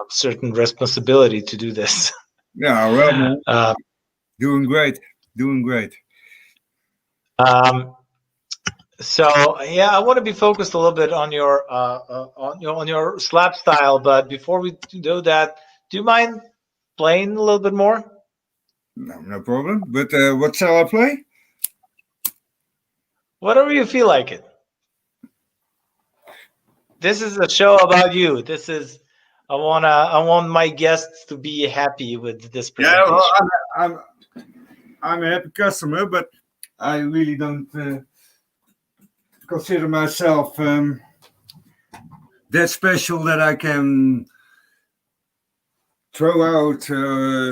certain responsibility to do this. yeah, well, man, uh, doing great, doing great. um, so yeah, I want to be focused a little bit on your on your slap style, but before we do that, do you mind playing a little bit more? No, no problem. But what shall I play? Whatever you feel like it. This is a show about you. I want my guests to be happy with this Yeah, well, presentation. I'm a happy customer, but I really don't consider myself that special that I can throw out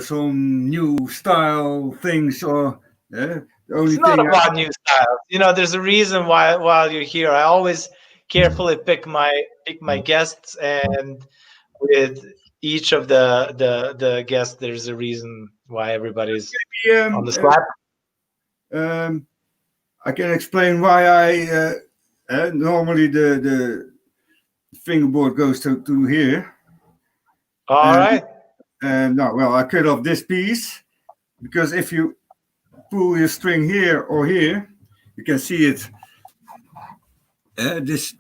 some new style things or the It's only not thing. about new styles. There's a reason why while you're here, I always carefully pick my guests, and with each of the guests, there's a reason why everybody's on Um, the slap. um, I can explain why normally the fingerboard goes to here. All And right. no, well, I cut off this piece because if you pull your string here or here, you can see it. This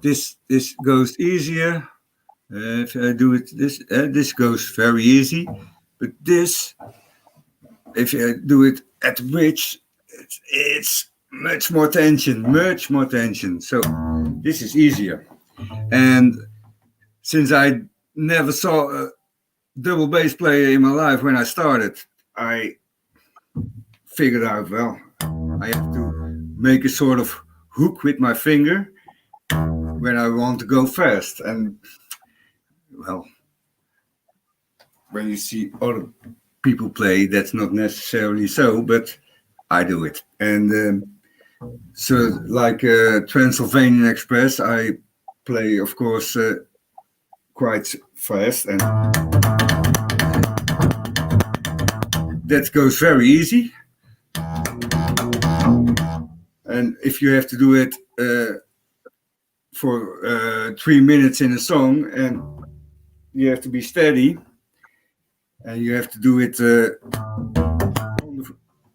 goes easier. If I do it this goes very easy. But this, if I do it at the bridge, it's much more tension. So this is easier. And since I never saw a double bass player in my life when I started, I figured out, well, I have to make a sort of hook with my finger when I want to go fast. And well, when you see other people play, that's not necessarily so, but I do it. And so like Transylvanian Express, I play, of course, quite fast, and that goes very easy. And if you have to do it for 3 minutes in a song, and you have to be steady, and you have to do it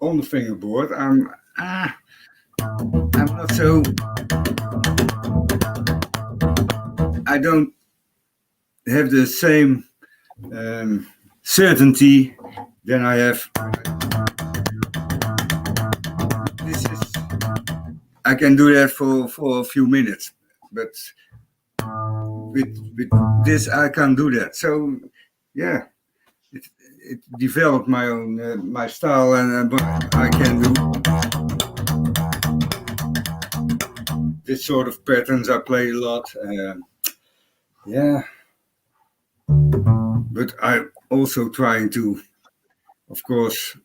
on the fingerboard, I'm not so. I don't have the same certainty than I have. I can do that for a few minutes, but with this I can't do that. So yeah, it developed my own my style, and I can do this sort of patterns. I play a lot. Yeah, but I'm also trying to, of course,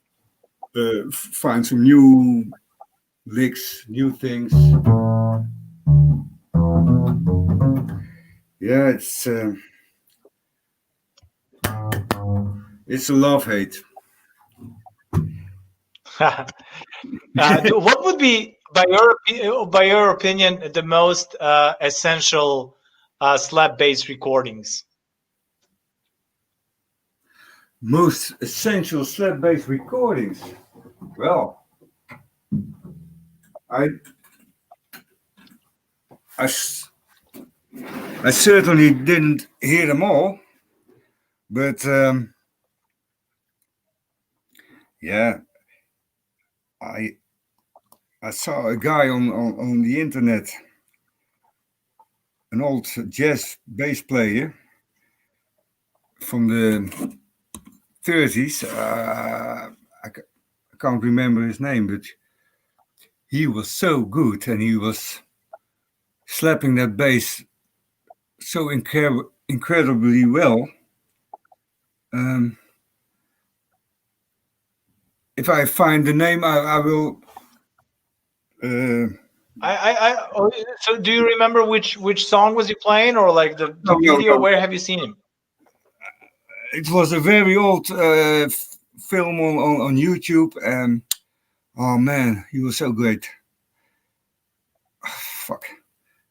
find some new licks, new things. Yeah, it's a love-hate. What would be, by your opinion, the most essential slap bass recordings? Most essential slap bass recordings. Well, I certainly didn't hear them all, but yeah, I saw a guy on the internet, an old jazz bass player from the 30s. I can't remember his name, but he was so good, and he was slapping that bass so incredibly well. If I find the name, I will. So do you remember which song was he playing, or like the video? No. Where have you seen him? It was a very old film on YouTube. Oh man, he was so great. Fuck,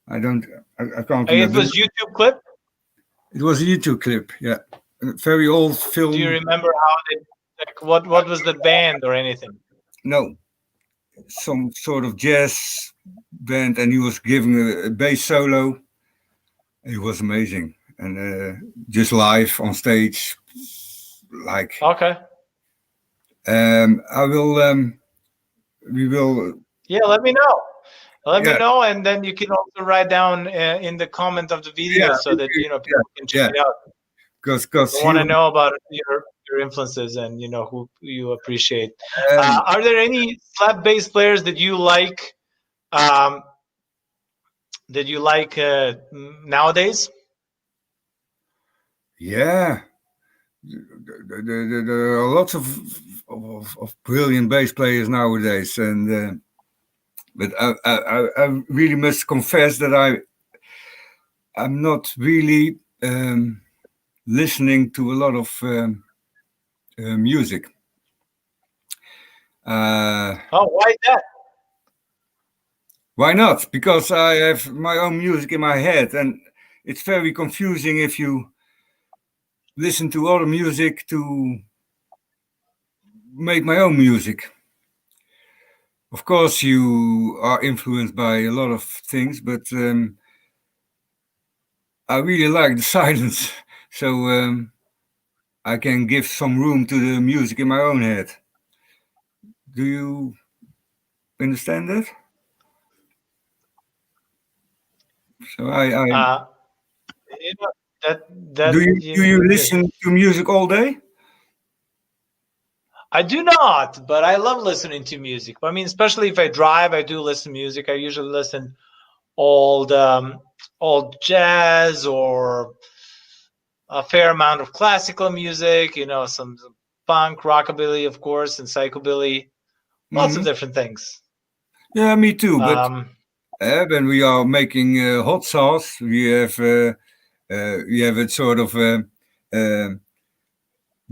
I can't remember. It was YouTube clip. It was a YouTube clip. Yeah, a very old film. Do you remember how what was the band or anything? No, some sort of jazz band, and he was giving a bass solo. It was amazing, and just live on stage, like. Okay. I will. We will. Yeah, let me know. Let me know, and then you can also write down in the comment of the video so that people can check it out. Because I want to know about your influences and who you appreciate. Are there any slap bass players that you like? Nowadays? Yeah, there are lots of brilliant bass players nowadays, and but I really must confess that I'm not really listening to a lot of music. Why that? Why not? Because I have my own music in my head, and it's very confusing if you listen to other music to make my own music. of course, you are influenced by a lot of things, but I really like the silence, so I can give some room to the music in my own head. Do you understand that? So Uh, you know, that do that you do you yes. listen to music all day? I do not, but I love listening to music. I mean, especially if I drive, I do listen to music. I usually listen old old jazz or a fair amount of classical music. Some punk, rockabilly, of course, and psychobilly. Lots of Hmm. different things. Yeah, me too. But Um, when we are making hot sauce, we have a sort of uh,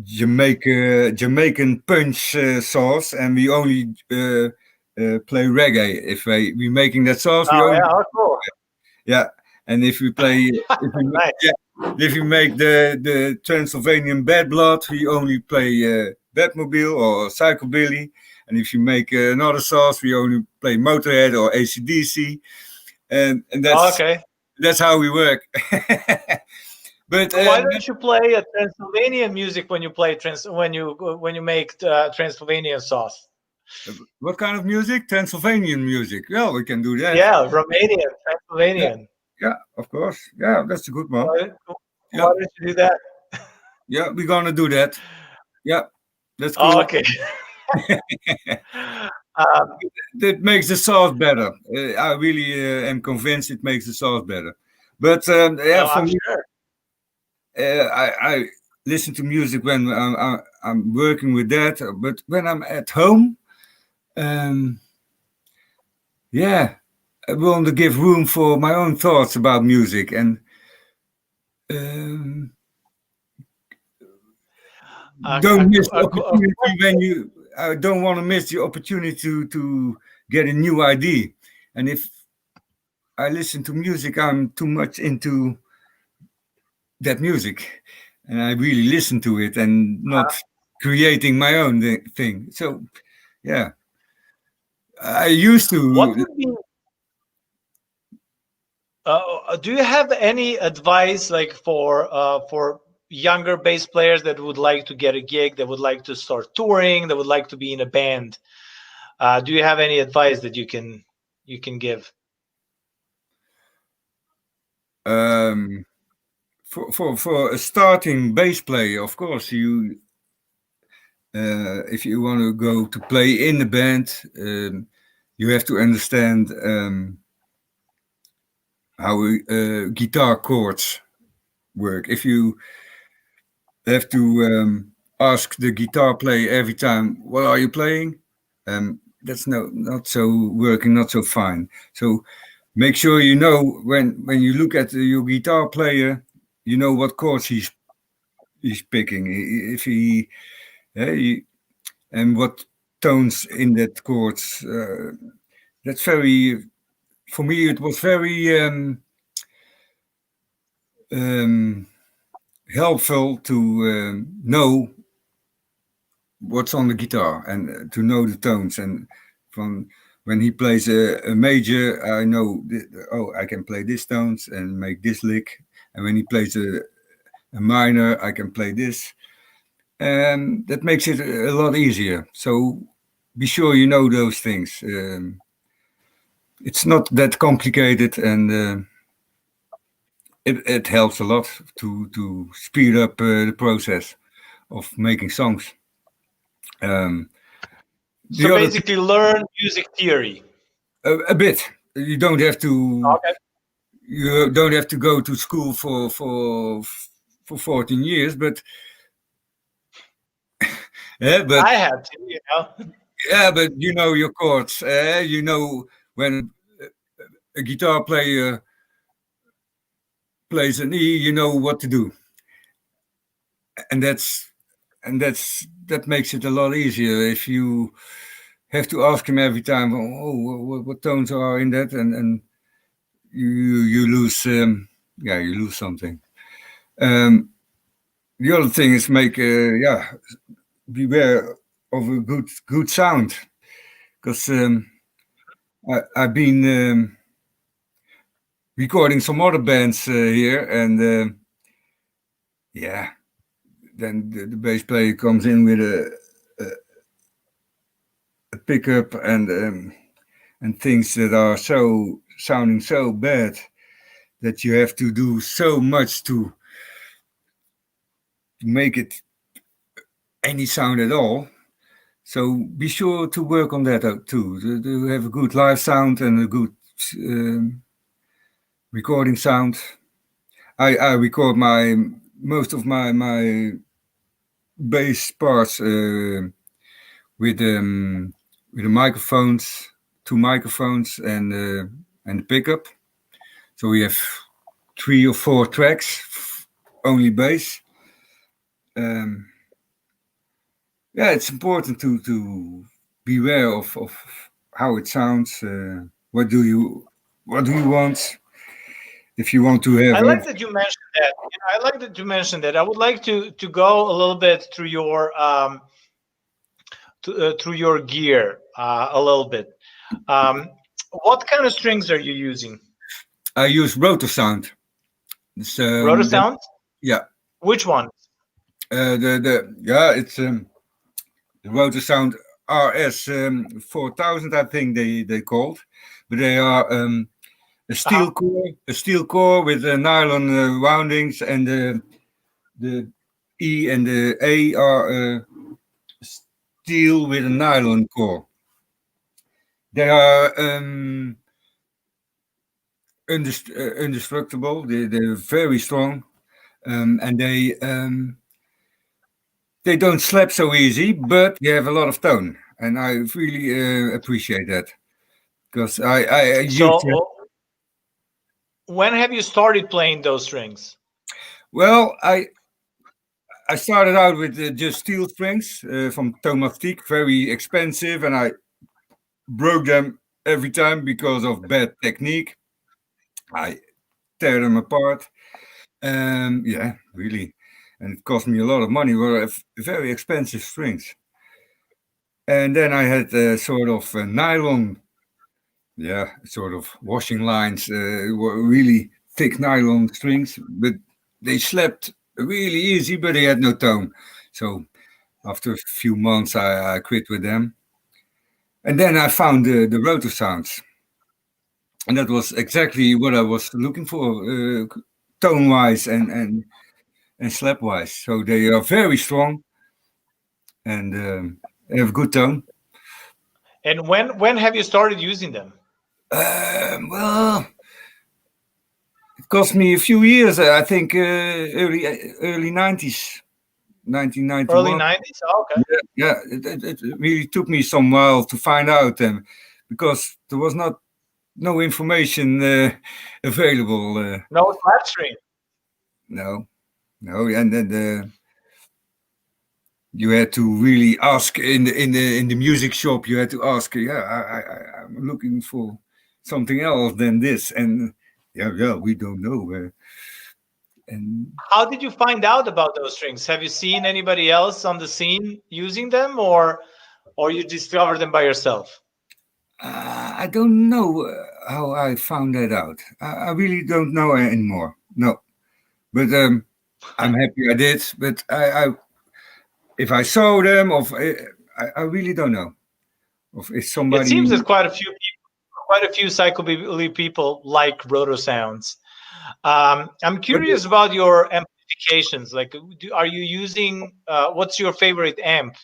Jamaican punch sauce, and we only play reggae. If we making that sauce, we oh only yeah, oh, cool. yeah. And if we play, if we Nice. yeah, if we make the Transylvanian Bad Blood, we only play Batmobile or psychobilly. And if you make another sauce, we only play Motorhead or ACDC, and Oh, that's okay. that's how we work. But So why don't you play a Transylvanian music when you play when you make Transylvanian sauce? what kind of music? Transylvanian music. Well, we can do that. Yeah, Romanian, Yeah, Transylvanian. yeah, of course. Yeah, that's a good one. Why, Yeah, why don't you do that? yeah, we're gonna do that. Yeah, that's Oh, cool. okay. Um, That makes the sauce better. I really am convinced it makes the sauce better. But yeah, oh, for I'm me, sure. I listen to music when I'm working with that. But when I'm at home, um, yeah, I want to give room for my own thoughts about music and. Um, Uh, don't uh, miss the of opportunity course. when you I don't want to miss the opportunity to get a new idea. And if I listen to music, I'm too much into that music, and I really listen to it and not creating my own thing. So yeah, I used What to. would be? Do you have any advice, like for younger bass players that would like to get a gig, that would like to start touring, that would like to be in a band? Do you have any advice that you can give? Um, for a starting bass player, of course, you if you want to go to play in the band, you have to understand how guitar chords work. If you have to ask the guitar player every time, "What are you playing?" That's not so working, not so fine. So make sure you know when you look at your guitar player, you know what chords he's picking. If he and what tones in that chords. That's very for me. It was very um, helpful to know what's on the guitar and to know the tones. And from when he plays a major, I know oh, I can play this tones and make this lick. And when he plays a minor, I can play this, and that makes it a lot easier. So be sure you know those things. It's not that complicated, and it helps a lot to speed up the process of making songs. Um, So the other thing, basically, learn music theory. a bit. Okay. You don't have to go to school for 14 years, but yeah, but I had to. yeah, but you know your chords. You know when a guitar player plays an E, you know what to do, and that makes it a lot easier if you have to ask him every time. Oh, what tones are in that, and you lose. Yeah, you lose something. Um, the other thing is make beware of a good sound, because I've been recording some other bands here, and yeah, then the bass player comes in with a pickup and things that are sounding so bad that you have to do so much to make it any sound at all. So be sure to work on that out too. To have a good live sound and a good recording sound. I record most of my bass parts with the microphones, 2 microphones and the pickup. So we have 3 or 4 tracks, only bass. Yeah, it's important to be aware of how it sounds. What do you want? If you want to have I like that you mentioned that. I like that you mentioned that. I would like to go a little bit through your through your gear a little bit. What kind of strings are you using? I use rotor sound. So Rotor sound? Yeah. Which one? It's the rotor sound RS 4000, I think they called, but they are a steel core with nylon woundings, and the E and the A are steel with a nylon core. They are indestructible. They're very strong, and they don't slap so easy, but they have a lot of tone, and I really appreciate that, because I used to. When have you started playing those strings? Well, I started out with just steel strings from Tomastic, very expensive, and I broke them every time because of bad technique. I tear them apart. Yeah, really. And it cost me a lot of money. Were very expensive strings. And then I had sort of nylon, sort of washing lines, were really thick nylon strings, but they slapped really easy, but they had no tone. So after a few months, I quit with them. And then I found the rotor sounds. And that was exactly what I was looking for, tone-wise and slap-wise. So they are very strong and have good tone. And when have you started using them? Well, it cost me a few years. I think early 90s, 1991. Early 90s? Oh, okay. Yeah, it really took me some while to find out them, because there was no information available. No Slapstream. No, and then you had to really ask in the music shop. You had to ask, I'm looking for something else than this, and we don't know. And how did you find out about those strings? Have you seen anybody else on the scene using them, or you discovered them by yourself? I don't know how I found that out. I really don't know anymore. No, but I'm happy I did. But if I saw them, I really don't know. If somebody. It seems that quite a few psychobilly people like rotor sounds. I'm curious about your amplifications. Like, are you using? What's your favorite amp?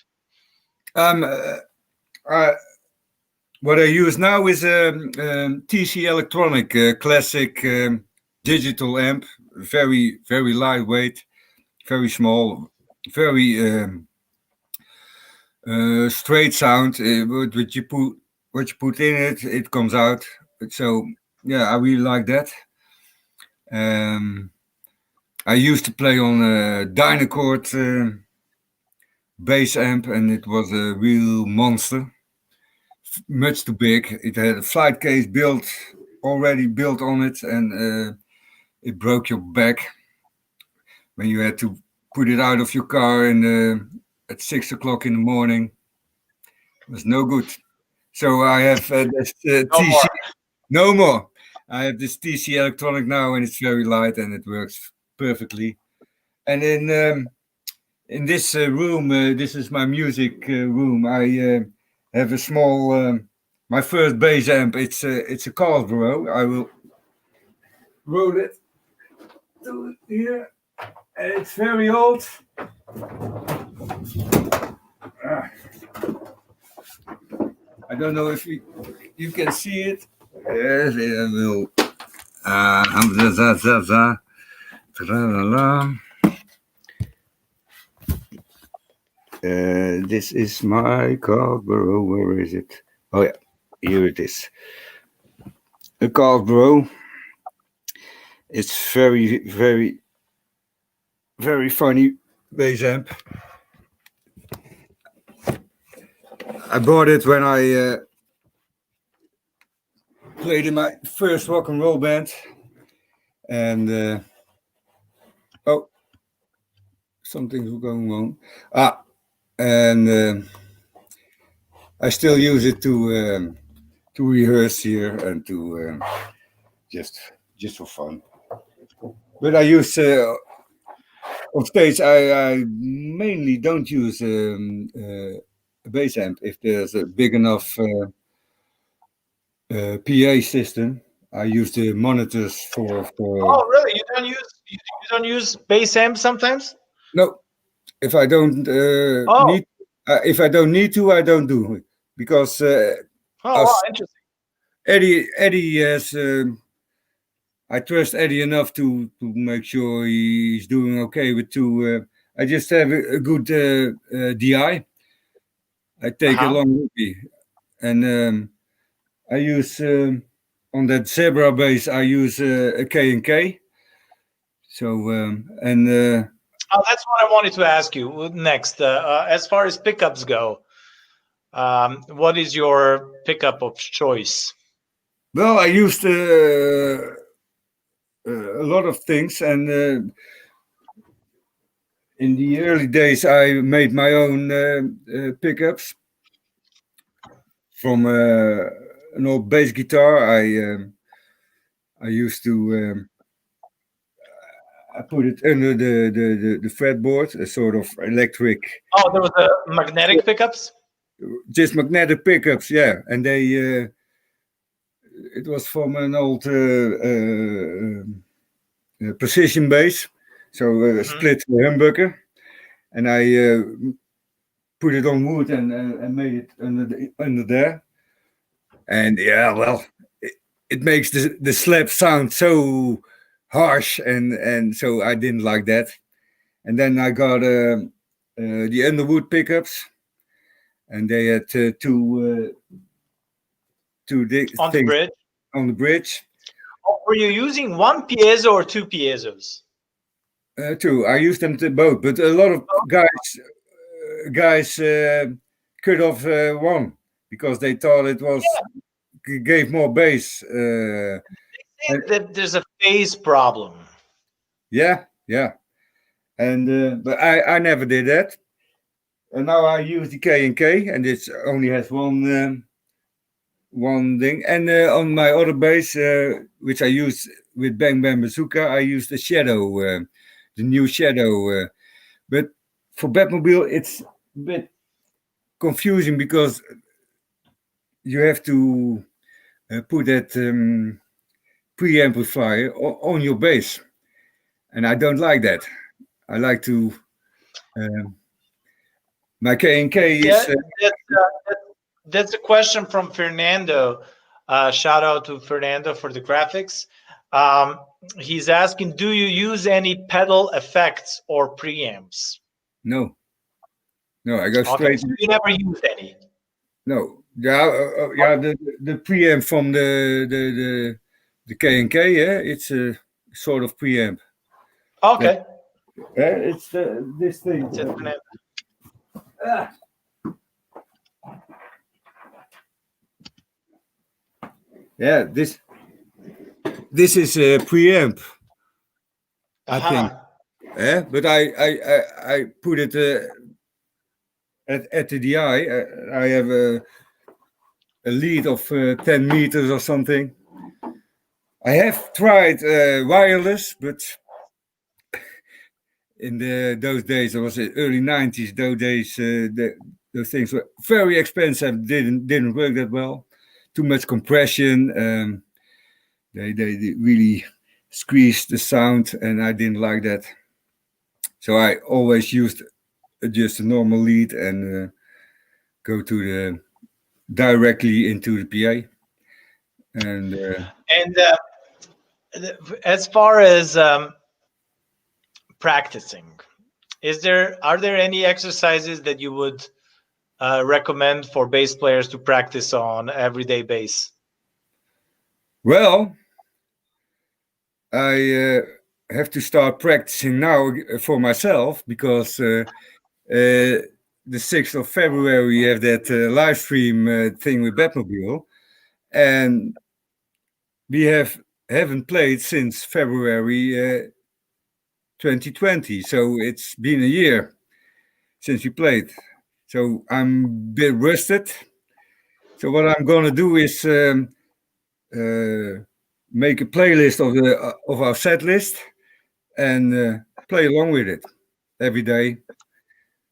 What I use now is a TC Electronic classic digital amp. Very, very lightweight, very small, very straight sound. What you put in it, it comes out. So yeah, I really like that. I used to play on a Dynacord bass amp, and it was a real monster. Much too big. It had a flight case already built on it, and it broke your back when you had to put it out of your car at 6 o'clock in the morning. It was no good. So I have this No TC. more. No more. I have this TC electronic now, and it's very light, and it works perfectly. And in this room, this is my music room. I have a small, my first bass amp. It's a Carlsbaro. I will roll it to here. It's very old. Ah. I don't know if you can see it. Yes, I will. This is my Carlsbaro. Where is it? Oh yeah, here it is. A Carlsbaro. It's very, very, very funny bass amp. I bought it when I played in my first rock and roll band, and oh, something's going wrong. And I still use it to rehearse here and to just for fun. But I use on stage. I mainly don't use a bass amp if there's a big enough PA system. I use the monitors for. Oh, really? You don't use bass amp sometimes? No, if I don't Oh, need, if I don't need to, I don't do it because oh, wow, interesting. Eddie has. I trust Eddie enough to make sure he's doing okay with two. I just have a good DI. I take Uh-huh. along with me, and I use on that Zebra bass. I use a K&K. So and. Oh, that's what I wanted to ask you next. As far as pickups go, what is your pickup of choice? Well, I used a lot of things, and in the early days, I made my own pickups from an old bass guitar. I used to I put it under the fretboard, a sort of electric, Oh, there was magnetic pickups. just magnetic pickups, yeah, and they. It was from an old precision bass, so split humbucker, and I put it on wood and made it under there. And yeah, well, it makes the slap sound so harsh, and so I didn't like that. And then I got the Underwood pickups, and they had two On the things bridge. on the bridge. Oh, were you using one piezo or two piezos? Two. I used them to both, but a lot of guys cut off one because they thought it was gave more bass. That there's a phase problem. Yeah, and but I never did that. And now I use the K&K, and it only has one thing. And on my other bass, which I use with Bang Bang Bazooka, I use the Shadow, the new Shadow. But for Batmobile, it's a bit confusing because you have to put that preamplifier on your bass, and I don't like that. I like to. My K&K is. That's a question from Fernando. Shout out to Fernando for the graphics. He's asking, do you use any pedal effects or preamps? No, I go straight. Okay, so you never use any. No, yeah, the preamp from the K&K, yeah, it's a sort of preamp. Okay. It's this thing. Yeah, this is a preamp, I think. Yeah, but I put it at the DI. I have a lead of 10 meters or something. I have tried wireless, but in those days, it was the early 90s. Those days, those things were very expensive. Didn't work that well. Too much compression. They really squeezed the sound, and I didn't like that. So I always used just a normal lead and go to the directly into the PA. And as far as practicing, are there any exercises that you would recommend for bass players to practice on everyday bass? Well, I have to start practicing now for myself because the 6th of February we have that live stream thing with Batmobile, and we haven't played since February 2020. So it's been a year since we played. So I'm a bit rusted. So what I'm gonna do is make a playlist of our set list and play along with it every day.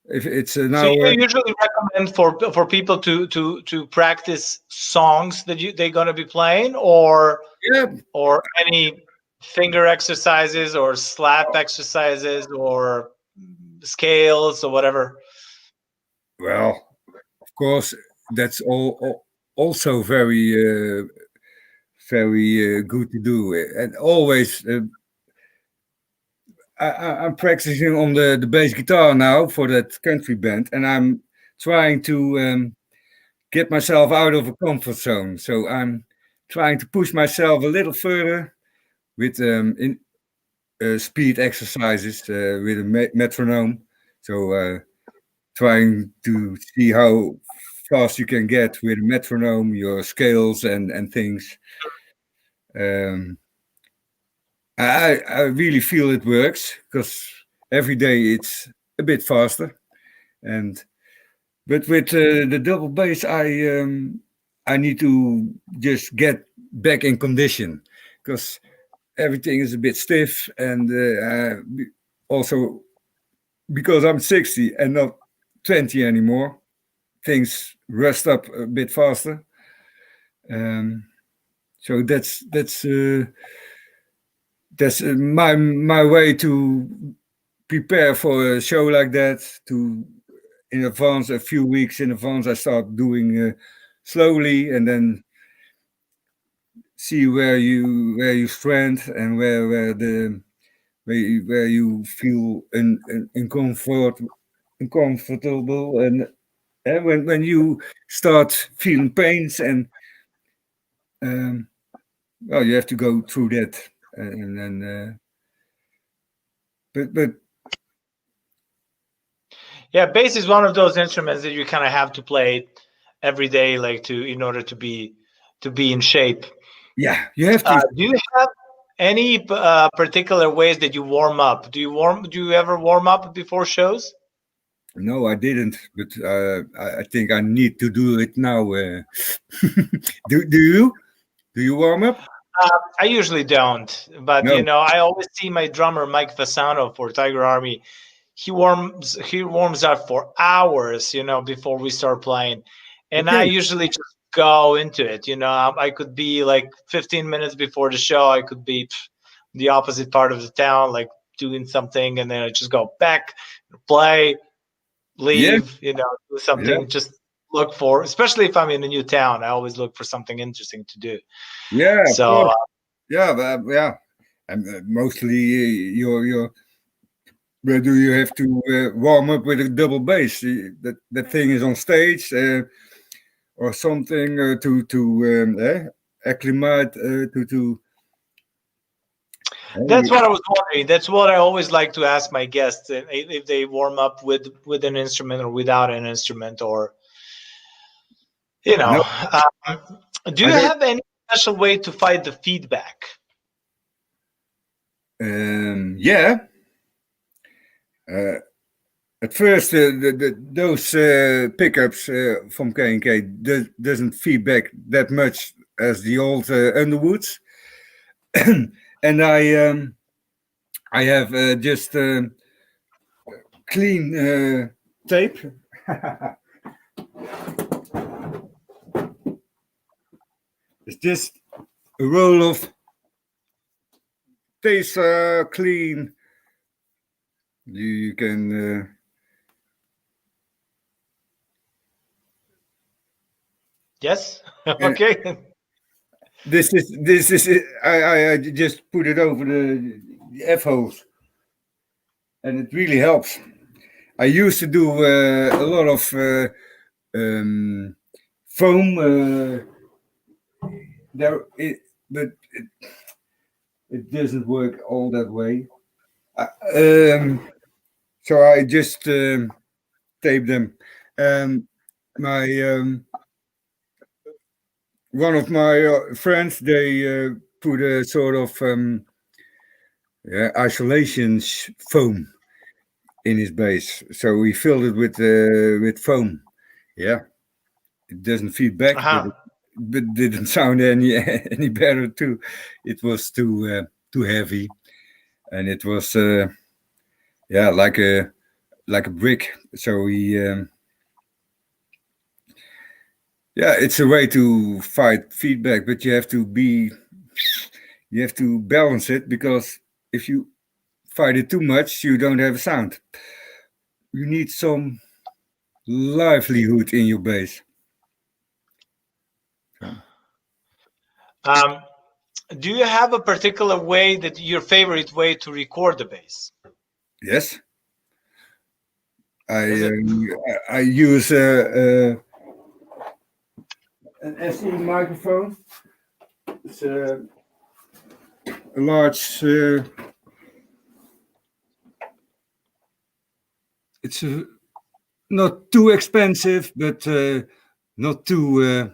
If it's an So hour. you usually recommend for people to practice songs that they're gonna be playing, or Yeah. or any finger exercises or slap exercises or scales or whatever? Well, of course, that's all also very good to do, and always. I'm practicing on the bass guitar now for that country band, and I'm trying to get myself out of a comfort zone. So I'm trying to push myself a little further with speed exercises with a metronome. So trying to see how fast you can get with a metronome, your scales and things. I really feel it works because every day it's a bit faster, but with the double bass, I need to just get back in condition because everything is a bit stiff, and also because I'm 60 and not 20 anymore, things rust up a bit faster. So that's my way to prepare for a show like that. To in advance, a few weeks in advance, I start doing slowly, and then see where you strand and where you feel uncomfortable, and when you start feeling pains, and well, you have to go through that, and then but Yeah, bass is one of those instruments that you kind of have to play every day, like in order to be in shape. yeah, you have to. Do you have any particular ways that you warm up? Do you ever warm up before shows? No, I didn't, but I think I need to do it now. Do you warm up? I usually don't, but No. I always see my drummer Mike Fasano for Tiger Army. He warms up for hours, before we start playing, and I Okay. usually just go into it. I could be like 15 minutes before the show. I could be the opposite part of the town, like doing something, and then I just go back, play, Yeah. leave. Do Yeah. something. Just look for, especially if I'm in a new town, I always look for something interesting to do. Yeah. Of So. course. Yeah. Yeah. And mostly your where do you have to warm up with a double bass? That thing is on stage or something to acclimate to. That's what I was wondering. That's what I always like to ask my guests if they warm up with an instrument or without an instrument, or No. do you I don't. have any special way to fight the feedback? Yeah. Uh, At first, those pickups from K&K doesn't feedback that much as the old Underwoods, and I have just clean tape. It's just a roll of Taser clean. You can. Yes. Okay. This is it. I just put it over the F holes, and it really helps. I used to do a lot of foam there, but it doesn't work all that way. So I just tape them. My one of my friends, they put a sort of isolation foam in his base, so we filled it with foam. Yeah, it doesn't feed back, but didn't sound any better too. It was too heavy, and it was like a brick. So we it's a way to fight feedback, but you have to balance it, because if you fight it too much, you don't have sound. You need some livelihood in your bass. Do you have a particular way that your favorite way to record the bass? Yes. I use an SE microphone. It's a large. It's not too expensive, but not too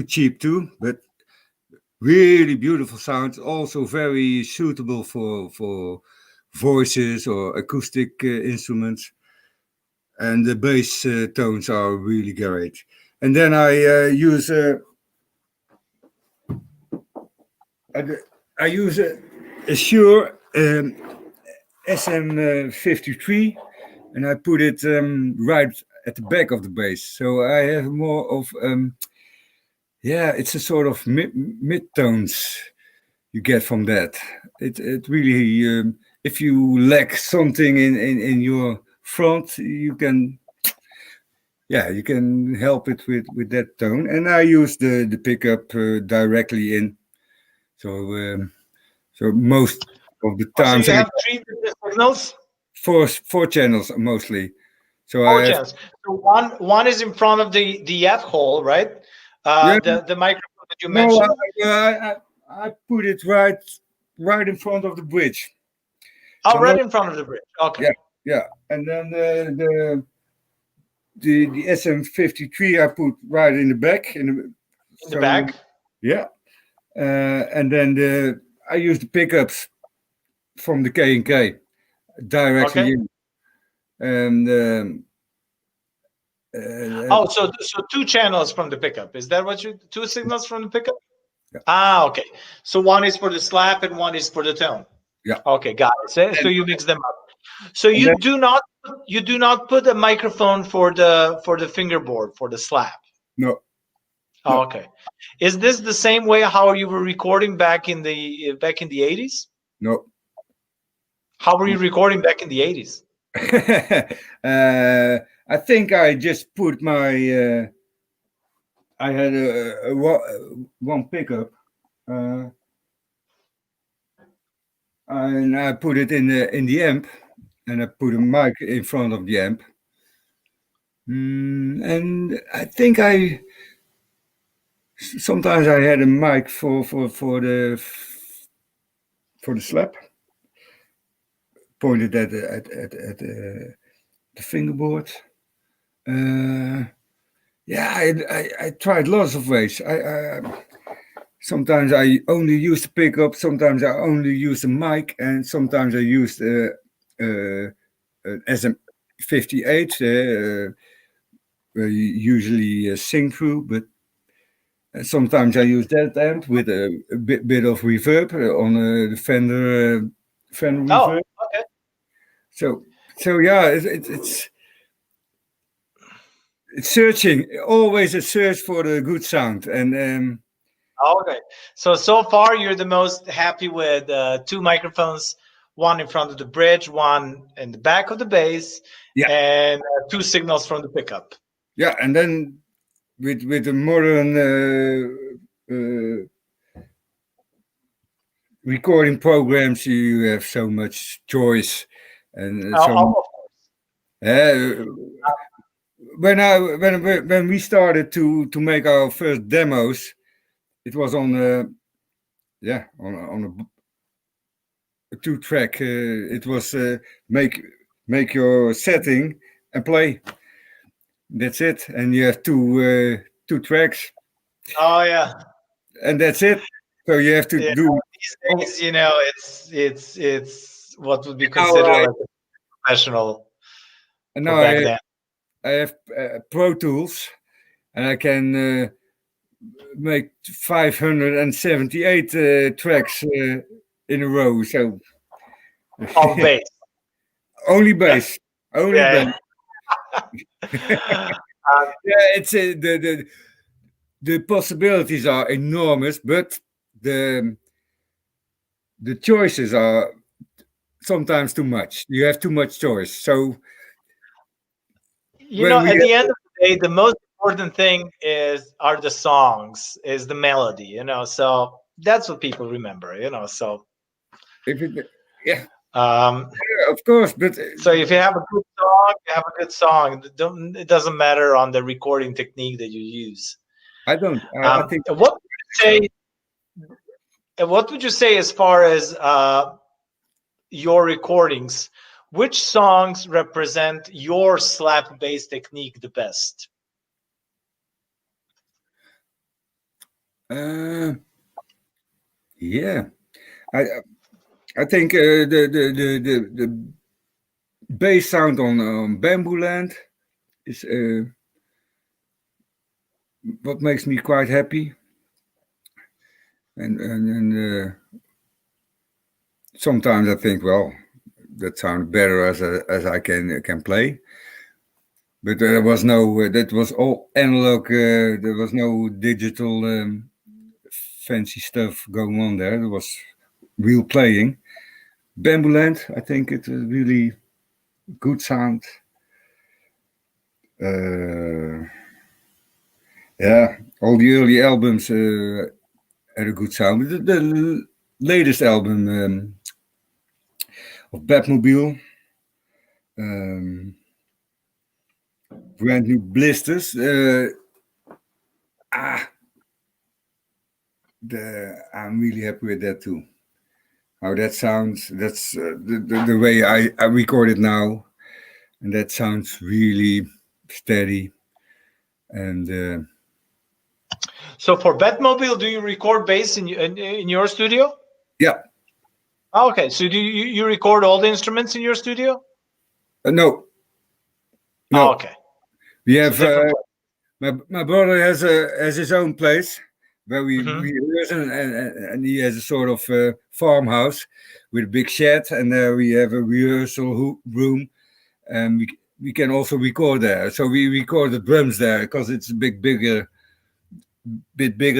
cheap too. But really beautiful sound. Also very suitable for voices or acoustic instruments. And the bass tones are really great. And then I use a Shure SM53, and I put it right at the back of the bass. So I have more of it's a sort of mid tones you get from that. It really if you lack something in your front, you can help it with that tone. And I use the pickup directly in. So most of the times, so you have 3 signals? Four channels mostly. So Four channels. So one is in front of the F hole, right? The microphone that you mentioned. I put it right in front of the bridge. Oh, right in front of the bridge. Okay. Yeah. And then the SM53 I put right in the back. In the back. Yeah. And then I use the pickups from the K&K directly in. And so 2 channels from the pickup. Is that what 2 signals from the pickup? Yeah. Okay. So one is for the slap and one is for the tone. Yeah. Okay, got it. So you mix them up. So you do not put a microphone for the fingerboard for the slap. No. Oh, okay. Is this the same way how you were recording back in the 80s? No. How were you recording back in the 80s? I think I just put my. I had one pickup, and I put it in the amp, and I put a mic in front of the amp, and I think sometimes I had a mic for the slap, pointed at the fingerboard. I tried lots of ways. Sometimes I only used the pickup, sometimes I only used the mic, and sometimes I used an 58, usually sing through, but sometimes I use that amp with a bit of reverb on the Fender reverb. Okay. So yeah, it's searching, always a search for the good sound, and Okay. So far, you're the most happy with 2 microphones, one in front of the bridge, one in the back of the bass, yeah, and 2 signals from the pickup. yeah, and then with the modern recording programs, you have so much choice, and Of course. when we started to make our first demos, it was on a 2-track. It was make your setting and play. That's it, and you have two tracks, Oh yeah. and that's it. So you have to Yeah. do. These days, you know, it's what would be Now considered like a professional now for back then. I have Pro Tools, and I can make 578 tracks in a row. So On bass. only bass, only Yeah. bass. Yeah, it's the possibilities are enormous, but the choices are sometimes too much. You have too much choice. So You know, when we at the end of the day, the most important thing are the songs, is the melody, you know. So that's what people remember, you know. So if it, yeah, um of course, but so if you have a good song, you have a good song. It doesn't matter on the recording technique that you use. I don't. I think What would you say as far as your recordings? Which songs represent your slap bass technique the best? yeah, I I think the bass sound on Bamboo Land is what makes me quite happy, and sometimes I think, well, that sounds better as I can play. But there was no, that was all analog. There was no digital fancy stuff going on there. There was real playing. Bamboo Land, I think it was really good sound. Yeah, all the early albums had a good sound. The latest album of Batmobile, brand new blisters. I'm really happy with that too. How that sounds. That's the way I record it now, and that sounds really steady. And So for Batmobile, do you record bass in your studio? yeah, Okay, so do you record all the instruments in your studio? no, Oh, no. okay, We so have different. my brother has his own place where we Mhm. rehearse, and he has a sort of farmhouse with a big shed, and there we have a rehearsal room, and we can also record there. So we record the drums there because it's a bit bigger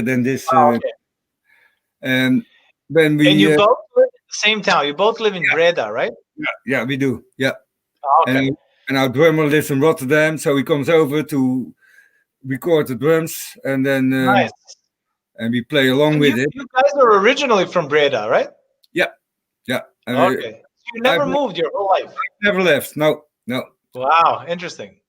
than this. Oh, okay. And when And you we both live in the same town. You both live in yeah, Breda, right? yeah, we do, yeah. Oh, okay. And our drummer lives in Rotterdam, so he comes over to record the drums, and then Nice. and we play along And with it. you guys are originally from Breda, right? Yeah, yeah. Okay. So you never I've moved your whole life. never left. No, Wow, interesting.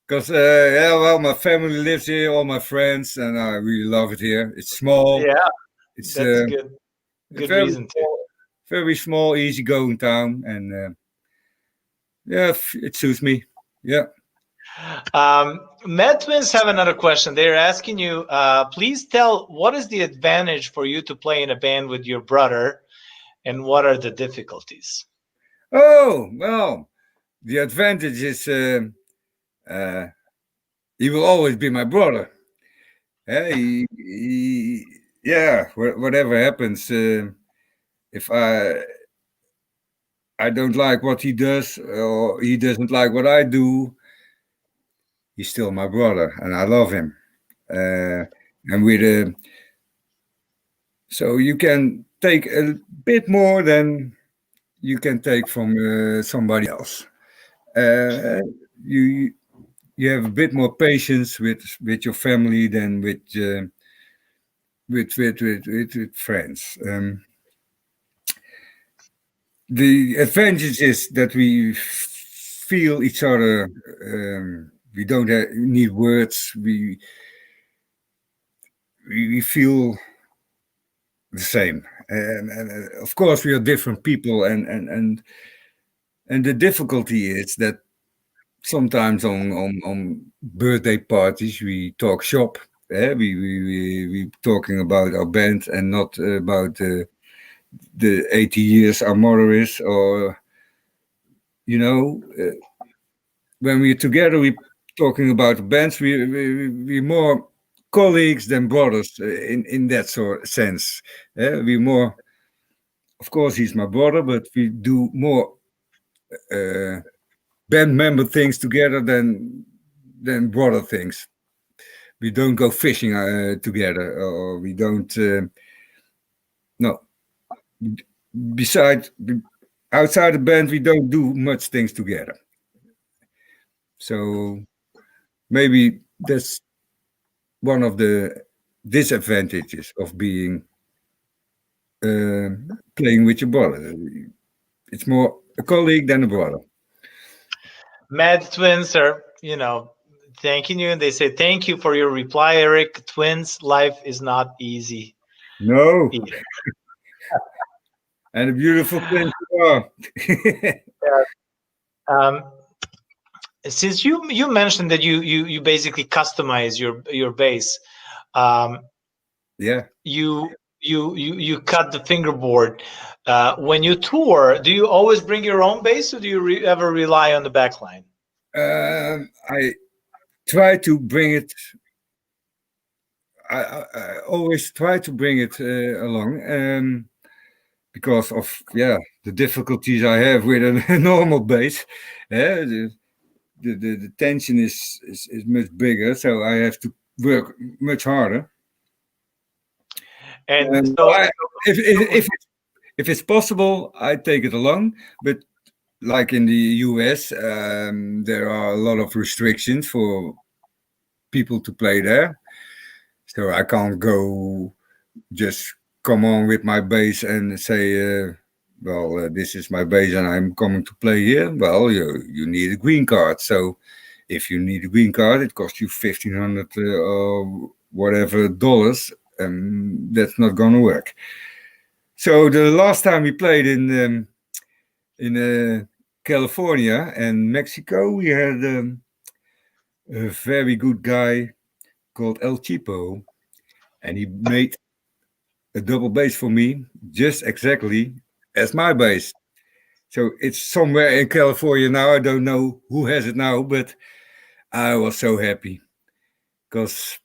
because yeah, well, my family lives here, all my friends, and I really love it here. It's small. Yeah, It's that's good. a Good reason to. very small, easygoing town, and yeah, it suits me. Yeah. Med Twins have another question. They're asking you, please tell what is the advantage for you to play in a band with your brother, and what are the difficulties? Oh well, the advantage is he will always be my brother. Yeah, whatever happens, if I don't like what he does or he doesn't like what I do, he's still my brother, and I love him. And with so you can take a bit more than you can take from somebody else. Uh, you you have a bit more patience with your family than with friends. The advantage is that we feel each other. We don't need words. We feel the same. And of course, we are different people, and the difficulty is that sometimes on birthday parties we talk shop. We talking about our band and not about the 80 years our mother is, or when we're together we talking about bands. We more colleagues than brothers in that sort of sense. We more, of course, he's my brother, but we do more uh, band member things together than brother things. We don't go fishing together, or we don't. No, beside outside the band, we don't do much things together. So maybe that's one of the disadvantages of being uh, playing with your brother. It's more a colleague than a brother. Mad twins are, thanking you, and they say thank you for your reply, Eric. Twins, life is not easy No, either. and a beautiful thing you are. Um, since you mentioned that you basically customize your bass, um, Yeah. you cut the fingerboard. When you tour, do you always bring your own bass, or do you ever rely on the backline? I try to bring it. I always try to bring it along because of the difficulties I have with a normal bass. The tension is much bigger, so I have to work much harder. And And so, if it's possible, I take it along. But like in the US, there are a lot of restrictions for people to play there. So I can't go just come on with my bass and say, this is my bass and I'm coming to play here. Well, you need a green card. So if you need a green card, it costs you 1,500 or whatever dollars. That's not going to work. So the last time we played in California and Mexico, we had a very good guy called El Chipo, and he made a double bass for me, just exactly as my bass. So it's somewhere in California now. I don't know who has it now, but I was so happy because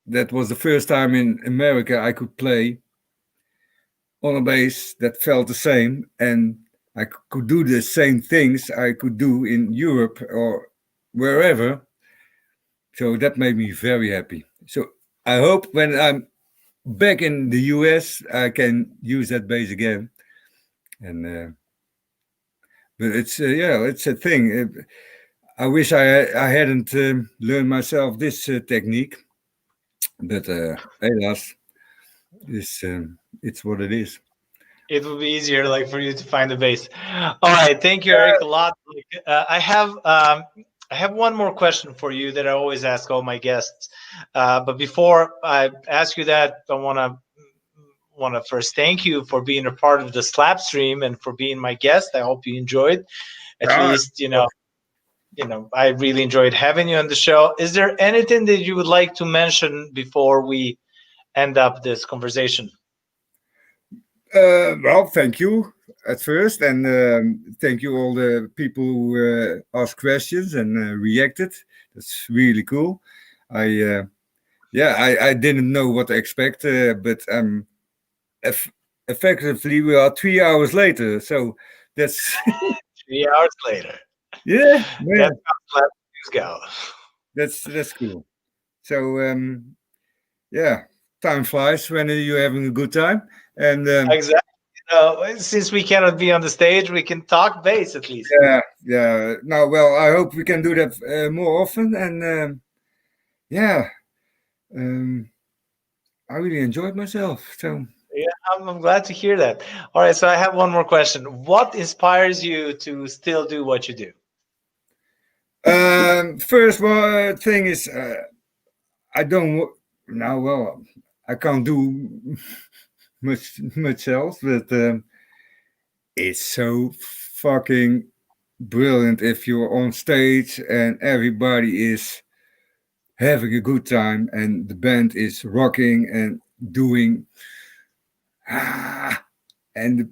that was the first time in America I could play on a bass that felt the same, and I could do the same things I could do in Europe or wherever. So that made me very happy. So I hope when I'm back in the US, I can use that bass again. And but it's a thing. I wish I hadn't learned myself this technique, but hélas, it's what it is. it would be easier, like, for you to find the bass. All right, thank you, Eric, a lot. I have one more question for you that I always ask all my guests. But before I ask you that, I want to first thank you for being a part of the Slapstream and for being my guest. I hope you enjoyed. At Ah, least, I really enjoyed having you on the show. Is there anything that you would like to mention before we end up this conversation? Well, thank you at first, and thank you all the people who asked questions and reacted. That's really cool. I yeah, I didn't know what to expect, but eff- effectively we are 3 hours later, so that's 3 hours later. yeah, That's man, how Slap News go. that's cool. So yeah, time flies when you're having a good time, and Exactly. Since we cannot be on the stage, we can talk bass at least. yeah. Now, well, I hope we can do that more often, and yeah, um, I really enjoyed myself. So, Yeah, I'm glad to hear that. All right, so I have one more question. What inspires you to still do what you do? first one thing is I don't now. Well, I can't do much else, but it's so fucking brilliant if you're on stage and everybody is having a good time and the band is rocking and doing ah, and the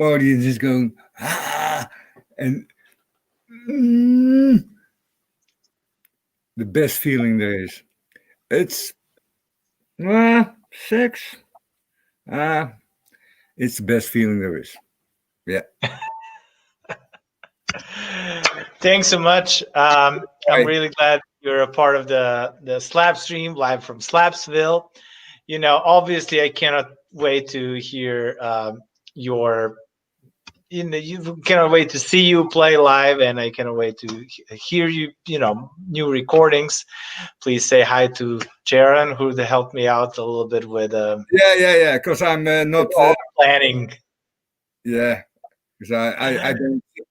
audience is going ah, and mm, the best feeling there is. It's sex. Ah, it's the best feeling there is. Yeah. Thanks so much. I'm Right. really glad you're a part of the Slap stream live from Slapsville. Obviously, I cannot wait to hear your. You cannot wait to see you play live, and I cannot wait to hear you. New recordings. Please say hi to Jaron, who helped me out a little bit Yeah. Because I'm with not. all the planning. Yeah. Because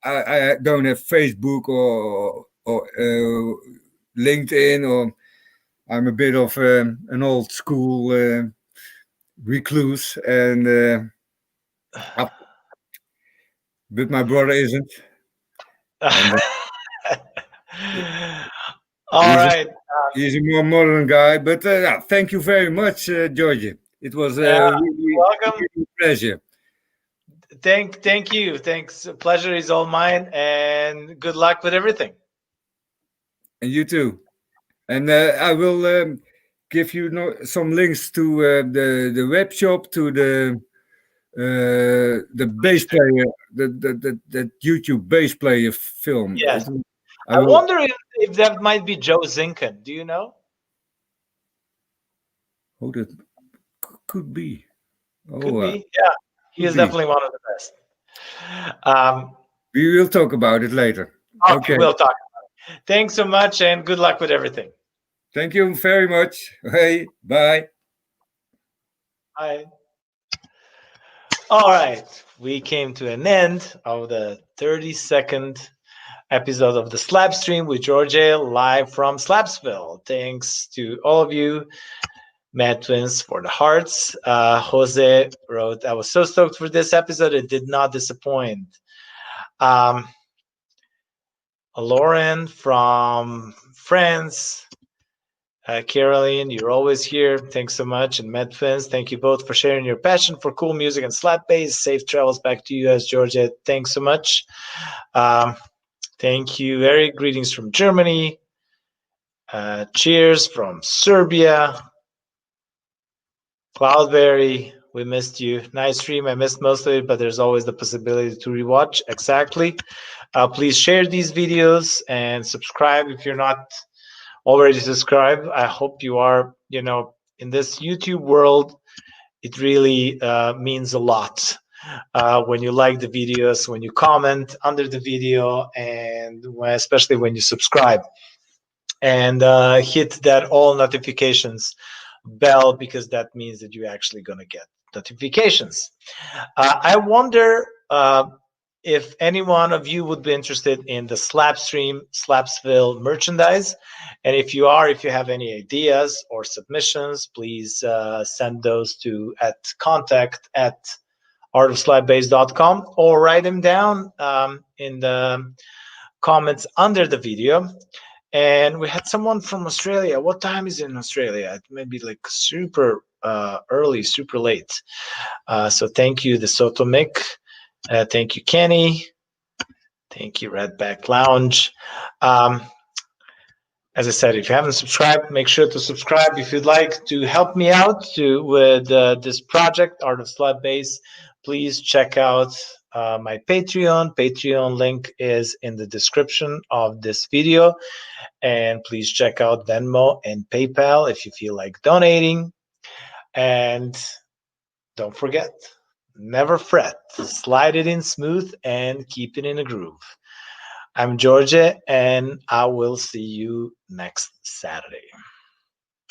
I don't have Facebook or LinkedIn or I'm a bit of an old school recluse and but my brother isn't and All he's a, right. he's a more modern guy. But yeah, thank you very much, Djordje. It was Welcome. really a pleasure. Thank you. Thanks. Pleasure is all mine, and good luck with everything. And you too. And I will give you some links to the web shop, to the bass player, the YouTube bass player film. Yes. I I will. wonder if that might be Joe Zinken. Do you know? Oh, that could be. Could Oh, be. Yeah. He could is be. definitely one of the best. Um, We will talk about it later. okay, Okay. we'll talk. Thanks so much, and good luck with everything. Thank you very much. Hey, bye. Bye. All right. We came to an end of the 32nd episode of the Slap stream with Djordje live from Slapsville. Thanks to all of you. Mad Twins for the hearts. Jose wrote, I was so stoked for this episode. It did not disappoint. Um, Lauren from France. Caroline, you're always here. Thanks so much. And Mad Twins, thank you both for sharing your passion for cool music and slap bass. Safe travels back to you, as Djordje. Thanks so much. Thank you, Eric. Greetings from Germany. Cheers from Serbia. Cloudberry, we missed you. Nice stream. I missed most of it, but there's always the possibility to rewatch. Exactly. Please share these videos and subscribe if you're not already subscribed. I hope you are. In this YouTube world, it really means a lot when you like the videos, when you comment under the video, and especially when you subscribe and hit that all notifications bell, because that means that you're actually going to get notifications. I wonder if any one of you would be interested in the Slapstream Slapsville merchandise. And if you are, if you have any ideas or submissions, please send those to at contact at artofslapbase.com or write them down in the comments under the video. And we had someone from Australia. What time is it in Australia? It may be like super early, super late. So thank you, the Soto Mick. Thank you, Kenny. Thank you, Redback Lounge. As I said, if you haven't subscribed, make sure to subscribe. If you'd like to help me out with this project, Art of Slap Bass, please check out my Patreon. Patreon link is in the description of this video. And please check out Venmo and PayPal if you feel like donating. And don't forget, never fret. Slide it in smooth and keep it in a groove. I'm Djordje, and I will see you next Saturday.